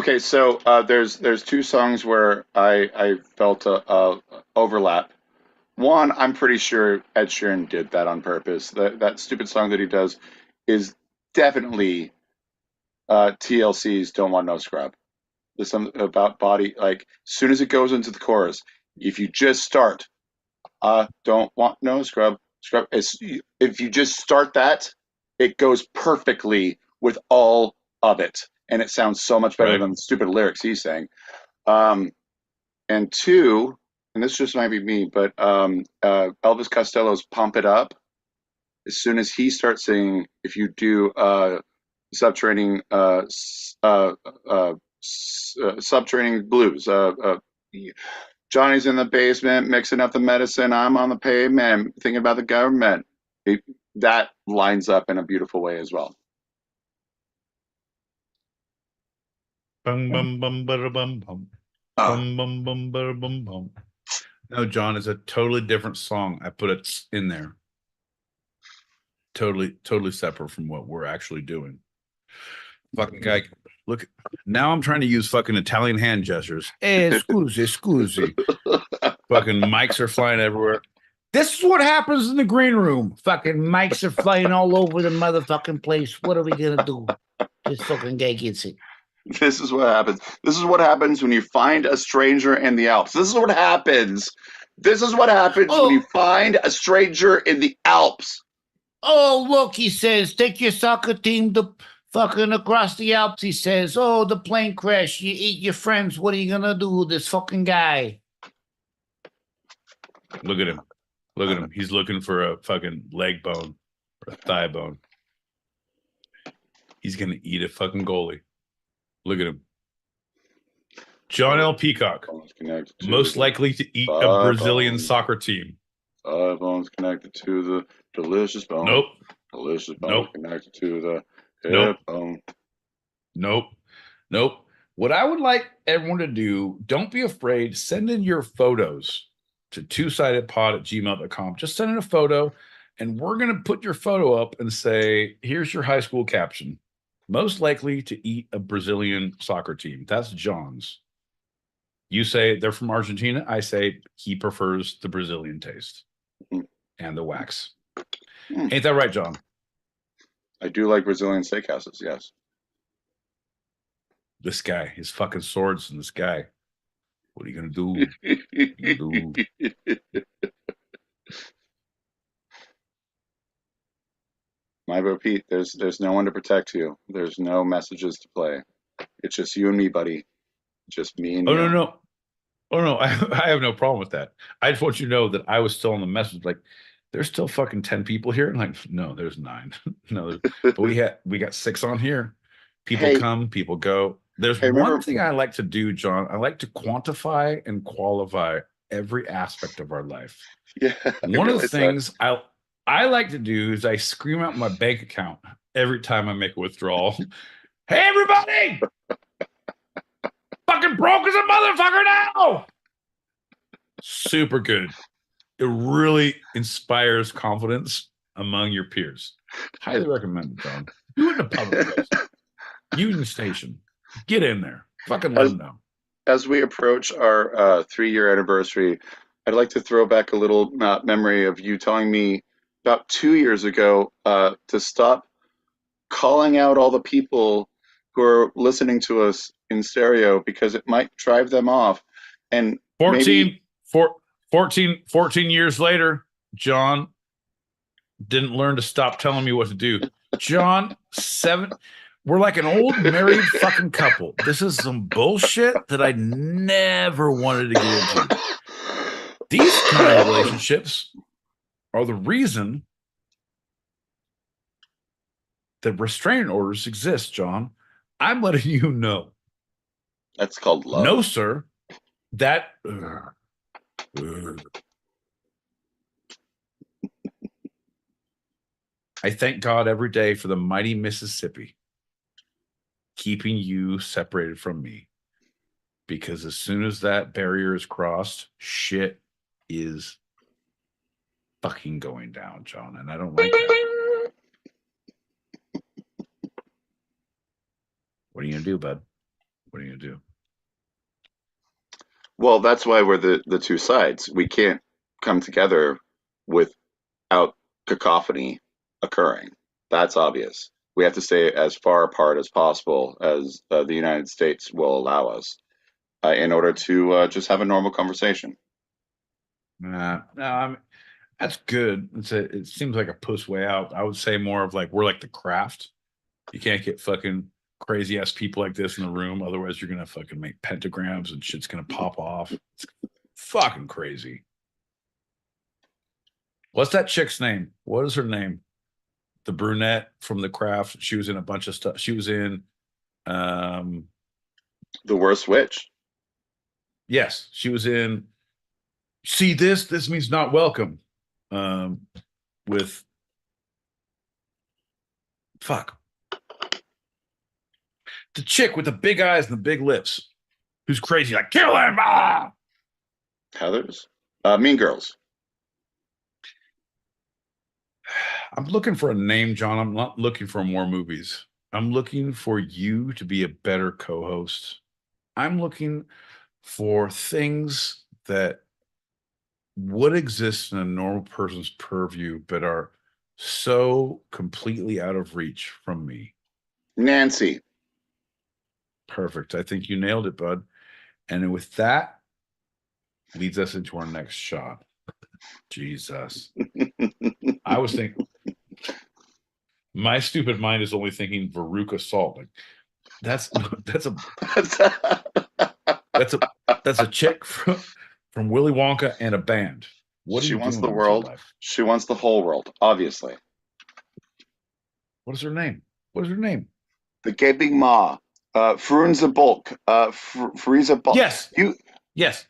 Okay, so there's 2 songs where I felt a overlap. One, I'm pretty sure Ed Sheeran did that on purpose. That stupid song that he does is definitely TLC's "Don't Want No Scrub." There's something about body. Like, as soon as it goes into the chorus, if you just start, "Don't want no scrub." If you just start that, it goes perfectly with all of it, and it sounds so much better than the stupid lyrics he's saying. And 2, and this just might be me, but Elvis Costello's "Pump It Up." As soon as he starts singing, if you do subterranean subterranean blues, Johnny's in the basement mixing up the medicine. I'm on the pavement thinking about the government. That lines up in a beautiful way as well. Bum, bum, bum, bum, bum, bum. Bum, bum, bum, bum, bum, bum. No, John, it's a totally different song. I put it in there. Totally separate from what we're actually doing. Fucking guy, look. Now I'm trying to use fucking Italian hand gestures. Scusi. Fucking mics are flying everywhere. This is what happens in the green room. Fucking mics are flying all over the motherfucking place. What are we gonna do? This fucking guy gets it. This is what happens. This is what happens when you find a stranger in the Alps. This is what happens. This is what happens when you find a stranger in the Alps. Oh, look, he says, take your soccer team to fucking across the Alps. He says, oh, the plane crash. You eat your friends. What are you going to do with this fucking guy? Look at him. Look at him. He's looking for a fucking leg bone or a thigh bone. He's going to eat a fucking goalie. Look at him. John L. Peacock, most likely to eat a Brazilian soccer team. Thigh bones connected to the delicious bone. Nope. Delicious bone connected to the hip bone. Nope. What I would like everyone to do, don't be afraid. Send in your photos to twosidedpod@gmail.com. Just send in a photo, and we're going to put your photo up and say, here's your high school caption. Most likely to eat a Brazilian soccer team. That's John's. You say they're from Argentina. I say he prefers the Brazilian taste and the wax. Ain't that right, John? I do like Brazilian steakhouses, yes. This guy, his fucking swords in this guy. What are you going to do? My bro Pete, there's no one to protect you. There's no messages to play. It's just you and me, buddy. Just me and you. Oh no, I have no problem with that. I just want you to know that I was still on the message. Like, there's still fucking 10 people here. And like, no, there's 9. No, but we got 6 on here. People come, people go. There's one thing I like to do, John. I like to quantify and qualify every aspect of our life. Yeah. One of the things I like to do is I scream out my bank account every time I make a withdrawal. Hey, everybody! Fucking broke as a motherfucker now! Super good. It really inspires confidence among your peers. Highly recommend it, John. Do it in a public place. Union Station. Get in there. Fucking let them know. As we approach our 3-year anniversary, I'd like to throw back a little memory of you telling me about 2 years ago to stop calling out all the people who are listening to us in stereo because it might drive them off. And 14 years later, John didn't learn to stop telling me what to do. John, we're like an old married fucking couple. This is some bullshit that I never wanted to get into. These kind of relationships are the reason that restraining orders exist, John. I'm letting you know. That's called love. No, sir. That I thank God every day for the mighty Mississippi keeping you separated from me. Because as soon as that barrier is crossed, shit is fucking going down, John. And I don't like that. What are you going to do, bud? What are you going to do? Well, that's why we're the two sides. We can't come together without cacophony occurring. That's obvious. We have to stay as far apart as possible as the United States will allow us in order to just have a normal conversation. No, I mean, that's good. It seems like a puss way out. I would say more of like we're like the craft. You can't get fucking crazy ass people like this in the room. Otherwise, you're gonna fucking make pentagrams and shit's gonna pop off. It's fucking crazy. What's that chick's name? What is her name? The brunette from the craft. She was in a bunch of stuff. She was in The Worst Witch. Yes, she was in See This Means Not Welcome. With the chick with the big eyes and the big lips, who's crazy, like kill him. Heathers? Mean Girls. I'm looking for a name, John. I'm not looking for more movies. I'm looking for you to be a better co-host. I'm looking for things that would exist in a normal person's purview, but are so completely out of reach from me. Nancy. Perfect. I think you nailed it, bud. And with that, leads us into our next shot. Jesus. I was thinking, my stupid mind is only thinking Veruca Salt. Like, that's a chick from Willy Wonka and a band. What are She you wants doing the with your world. life? She wants the whole world, obviously. What is her name? What is her name? The gaping maw. Frunze Bulk. Frieza Bulk. Yes. Yes.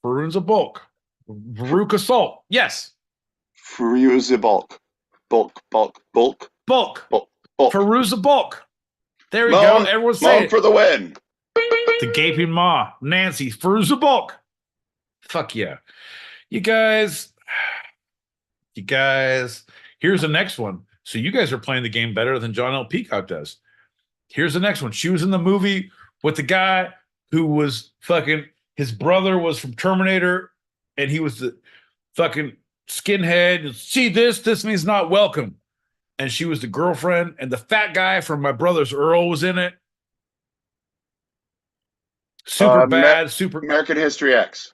Varunza Bulk. Veruca Salt. Yes. Frieza Bulk. Bulk. Bulk. Bulk. Feruza Bulk. There we Moan, go. Everyone's saying for the win. The gaping maw. Nancy. Feruza Bulk. Fuck yeah. You guys. Here's the next one. So you guys are playing the game better than John L. Peacock does. Here's the next one. She was in the movie with the guy who was fucking, his brother was from Terminator, and he was the fucking skinhead. See this means not welcome. And she was the girlfriend, and the fat guy from My Brother's Earl was in it. Super bad, super American History X.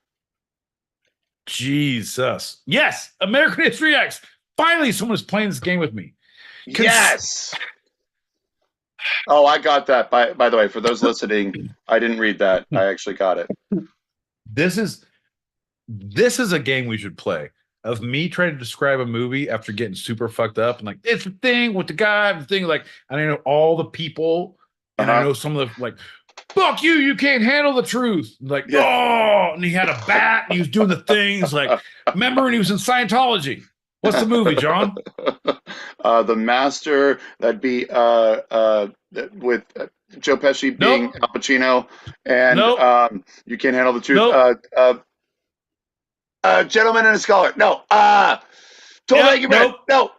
Jesus. Yes, American History X. Finally, someone's playing this game with me. Yes. Oh, I got that. By the way, for those listening, I didn't read that. I actually got it. This is a game we should play, of me trying to describe a movie after getting super fucked up and like, it's the thing with the guy, the thing, like, and I know all the people, and I know some of the, like, fuck you can't handle the truth. Like, oh, and he had a bat and he was doing the things like, remember when he was in Scientology? What's the movie, John? The Master. That'd be with Joe Pesci being Al Pacino, and You Can't Handle the Truth. Gentleman and a Scholar. No. 12 Angry Men. No.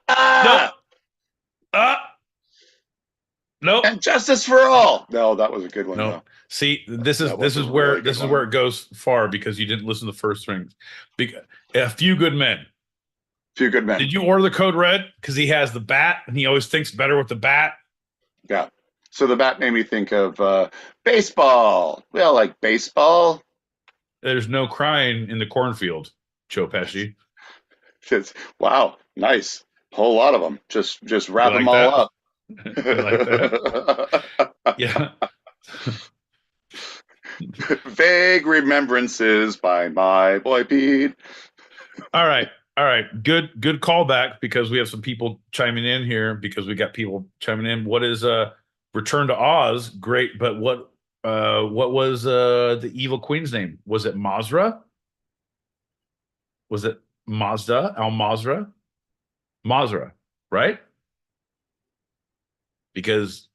Nope. And Justice for All. No, that was a good one. No. Though. See, this is where it goes far, because you didn't listen to the first thing. A Few Good Men. Few Good Men. Did you order the code red? Because he has the bat, and he always thinks better with the bat. Yeah. So the bat made me think of baseball. We all like baseball. There's no crying in the cornfield, Joe Pesci. Wow, nice. Whole lot of them. Just wrap them all up. Like that? Yeah. Vague Remembrances by my boy Pete. All right. Good callback, because we have some people chiming in here, because we got people chiming in. What is Return to Oz? Great, but what was the evil queen's name? Was it Mazra? Was it Mazda? Al-Mazra? Mazra, right? Because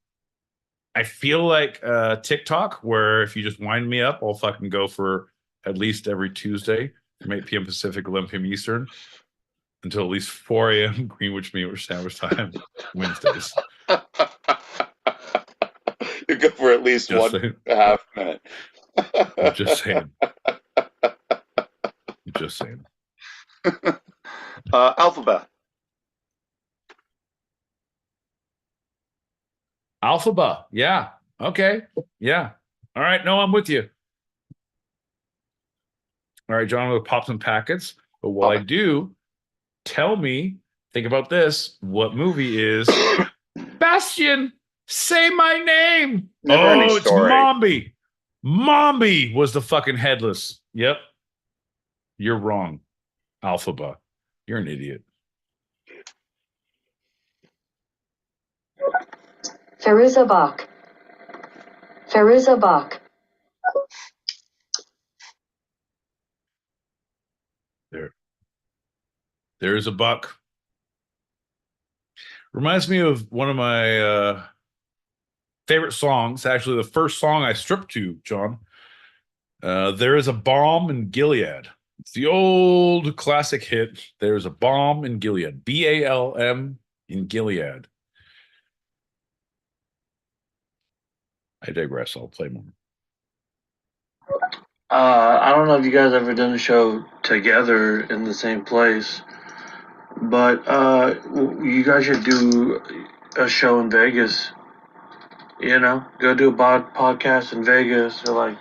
I feel like TikTok, where if you just wind me up, I'll fucking go for at least every Tuesday from 8 p.m. Pacific, 11 p.m. Eastern, until at least 4 a.m. Greenwich Mean Sandwich Time, Wednesdays. You go for at least just 1.5 minute. I'm just saying. Alphabet. Alphaba. Yeah. Okay. Yeah. All right. No, I'm with you. All right, John, I'm going to pop some packets. But while I do, think about this. What movie is Bastian? Say my name. It's Mombi. Mombi was the fucking headless. Yep. You're wrong, Alphaba. You're an idiot. Feruza Balk. There's a buck. Reminds me of one of my favorite songs. Actually, the first song I stripped to, John. There is a Balm in Gilead. It's the old classic hit. There's a Balm in Gilead. BALM in Gilead. I digress. I'll play more. I don't know if you guys ever done a show together in the same place, but you guys should do a show in Vegas. You know, go do a podcast in Vegas, or like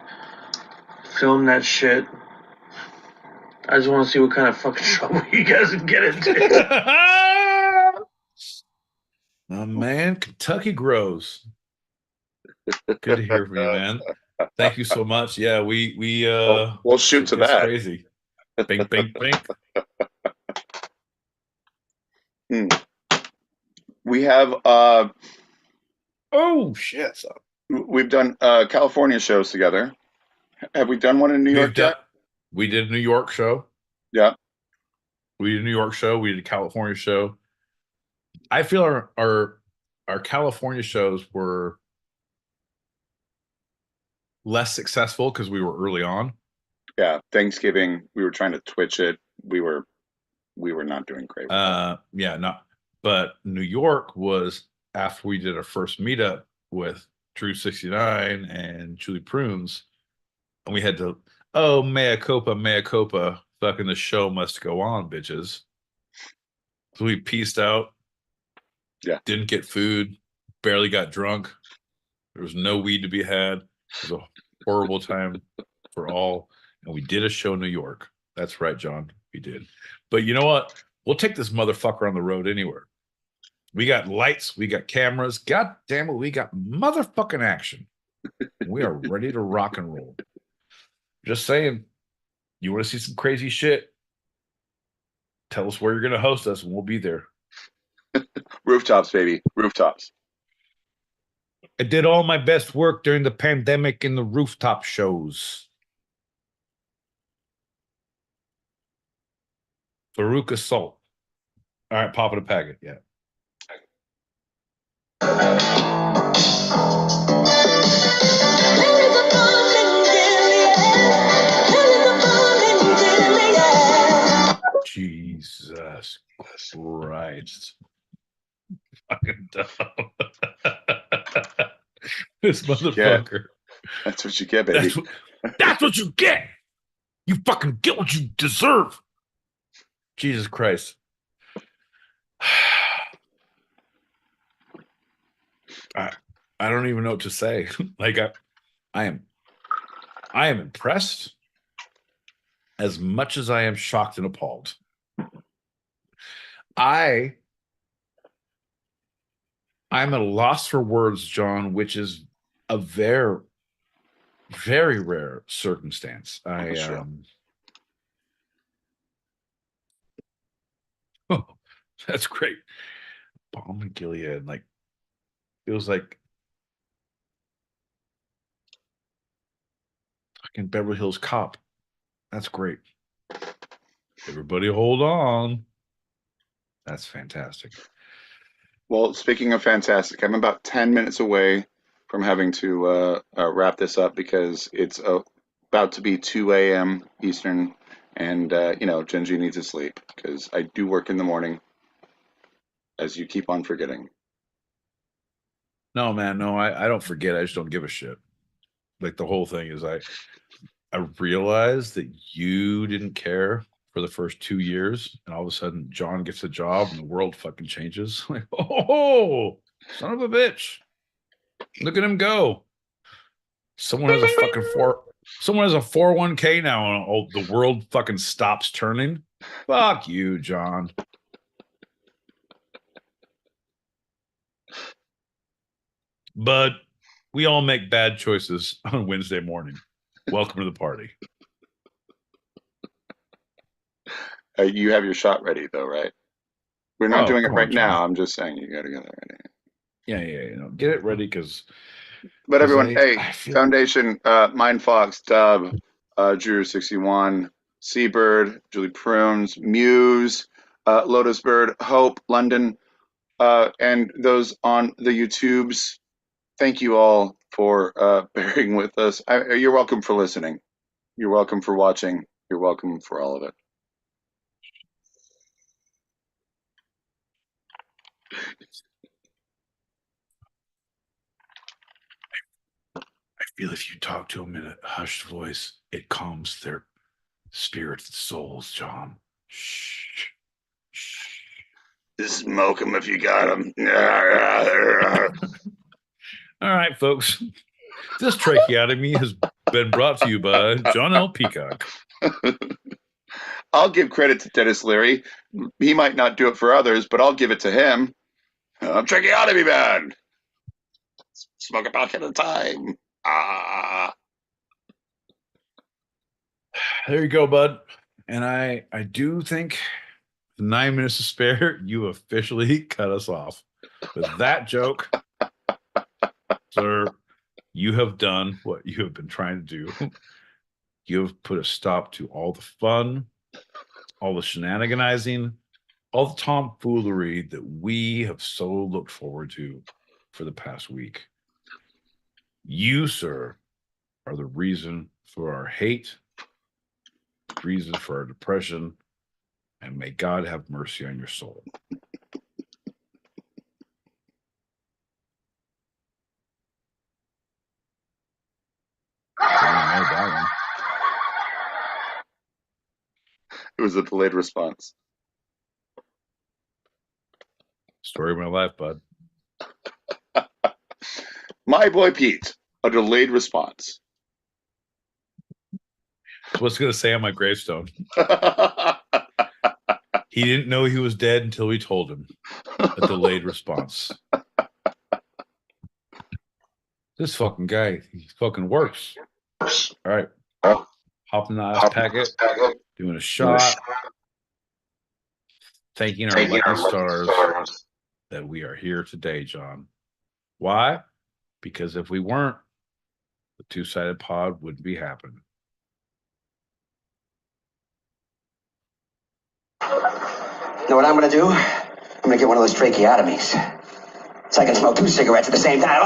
film that shit. I just want to see what kind of fucking trouble you guys would get into. Oh, man, Kentucky grows. Good to hear from you, man. Thank you so much. Yeah, we'll shoot to that. Crazy. Bink, bink, bink. We have oh shit. We've done California shows together. Have we done one in New York yet? We did a New York show. Yeah. We did a New York show. We did a California show. I feel our California shows were less successful because we were early on. Yeah, Thanksgiving, we were trying to Twitch it. We were not doing great. But New York was after we did our first meetup with Drew 69 and Julie Prunes, and we had to mea culpa, fucking the show must go on, bitches. So we pieced out. Yeah. Didn't get food, barely got drunk. There was no weed to be had. It was a horrible time for all. And we did a show in New York. That's right, John. We did. But you know what? We'll take this motherfucker on the road anywhere. We got lights. We got cameras. God damn it. We got motherfucking action. We are ready to rock and roll. Just saying, you want to see some crazy shit? Tell us where you're going to host us and we'll be there. Rooftops, baby. Rooftops. I did all my best work during the pandemic in the rooftop shows. Farouk Assault. All right, pop it a packet. Yeah. Jesus Christ. Fucking dumb. This motherfucker. That's what you get, baby. That's what you get. You fucking get what you deserve. Jesus Christ. I don't even know what to say. Like I am impressed as much as I am shocked and appalled. I'm at a loss for words, John, which is a very, very rare circumstance. Oh, that's great. Balm and Gilead, like feels like fucking Beverly Hills Cop. That's great. Everybody hold on. That's fantastic. Well, speaking of fantastic, I'm about 10 minutes away from having to wrap this up because it's about to be 2 a.m. Eastern, and Genji needs to sleep because I do work in the morning, as you keep on forgetting. No, man, no, I don't forget. I just don't give a shit. Like the whole thing is I realized that you didn't care for the first 2 years, and all of a sudden John gets a job and the world fucking changes. Like, oh, son of a bitch. Look at him go. Someone has a 401k now and the world fucking stops turning. Fuck you, John. But we all make bad choices on Wednesday morning. Welcome to the party. You have your shot ready, though, right? We're not doing it right now. I'm just saying you got to get that ready. Yeah. Get it ready because. But everyone, Foundation, Mindfox, Dub, Drew61, Seabird, Julie Prunes, Muse, Lotus Bird, Hope, London, and those on the YouTubes. Thank you all for bearing with us. You're welcome for listening. You're welcome for watching. You're welcome for all of it. I feel if you talk to them in a hushed voice, it calms their spirits and souls, John. Shh. Smoke them if you got them. All right, folks. This tracheotomy has been brought to you by John L. Peacock. I'll give credit to Dennis Leary. He might not do it for others, but I'll give it to him. I'm tracheotomy man. Smoke a pack at a time. There you go, bud. And I do think 9 minutes to spare, you officially cut us off with that joke. Sir, you have done what you have been trying to do. You have put a stop to all the fun, all the shenaniganizing, all the tomfoolery that we have so looked forward to for the past week. You, sir, are the reason for our hate, the reason for our depression, and may God have mercy on your soul. That one. It was a delayed response. Story of my life, bud. My boy Pete, a delayed response. That's what's going to say on my gravestone. He didn't know he was dead until we told him. A delayed response. This fucking guy, he fucking works. All right. Hop in the ice packet, doing a shot, thanking our lucky stars that we are here today, John. Why? Because if we weren't, the two-sided pod wouldn't be happening. You know what I'm going to do? I'm going to get one of those tracheotomies. So I can smoke 2 cigarettes at the same time.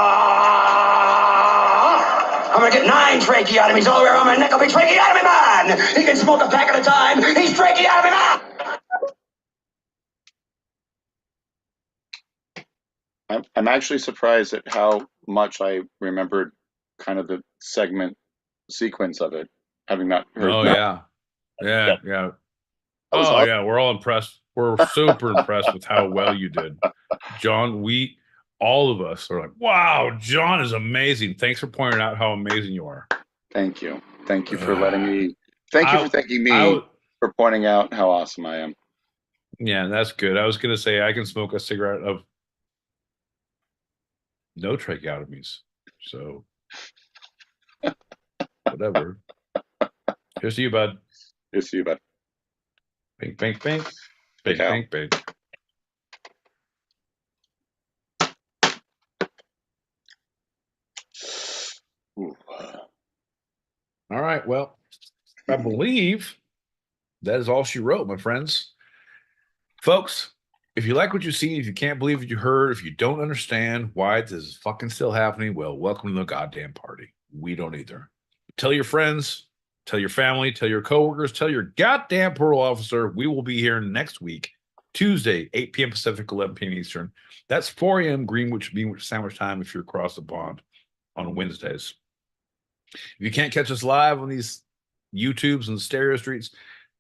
I'm going to get 9 tracheotomies all the way around my neck. I'll be tracheotomy man. He can smoke a pack at a time. He's tracheotomy man. I'm actually surprised at how much I remembered kind of the segment sequence of it, having not heard. Oh, yeah. Oh, awesome. Yeah. We're all impressed. We're super impressed with how well you did. John, all of us are like, wow, John is amazing. Thanks for pointing out how amazing you are. Thank you. Thank you for letting me. Thank you for thanking me for pointing out how awesome I am. Yeah, that's good. I was going to say I can smoke a cigarette of no tracheotomies. So, whatever. Here's to you, bud. Here's to you, bud. Bink, bink, bink. Bink, bink, bink. Ooh. All right. Well, I believe that is all she wrote, my friends. Folks, if you like what you see, if you can't believe what you heard, if you don't understand why this is fucking still happening, well, welcome to the goddamn party. We don't either. Tell your friends, tell your family, tell your coworkers, tell your goddamn parole officer. We will be here next week, Tuesday, 8 p.m. Pacific, 11 p.m. Eastern. That's 4 a.m. Greenwich Sandwich time if you're across the pond on Wednesdays. If you can't catch us live on these YouTubes and stereo streets,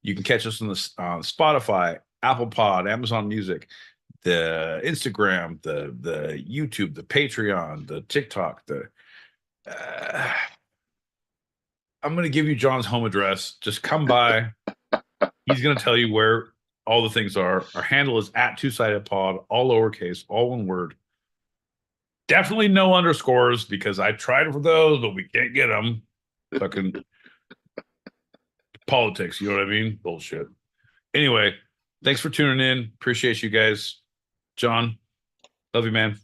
you can catch us on the Spotify, Apple Pod, Amazon Music, the Instagram, the YouTube, the Patreon, the TikTok. I'm going to give you John's home address. Just come by. He's going to tell you where all the things are. Our handle is @2sidedpod, all lowercase, all one word. Definitely no underscores because I tried for those, but we can't get them. Fucking politics, you know what I mean? Bullshit. Anyway, thanks for tuning in. Appreciate you guys. John, love you, man.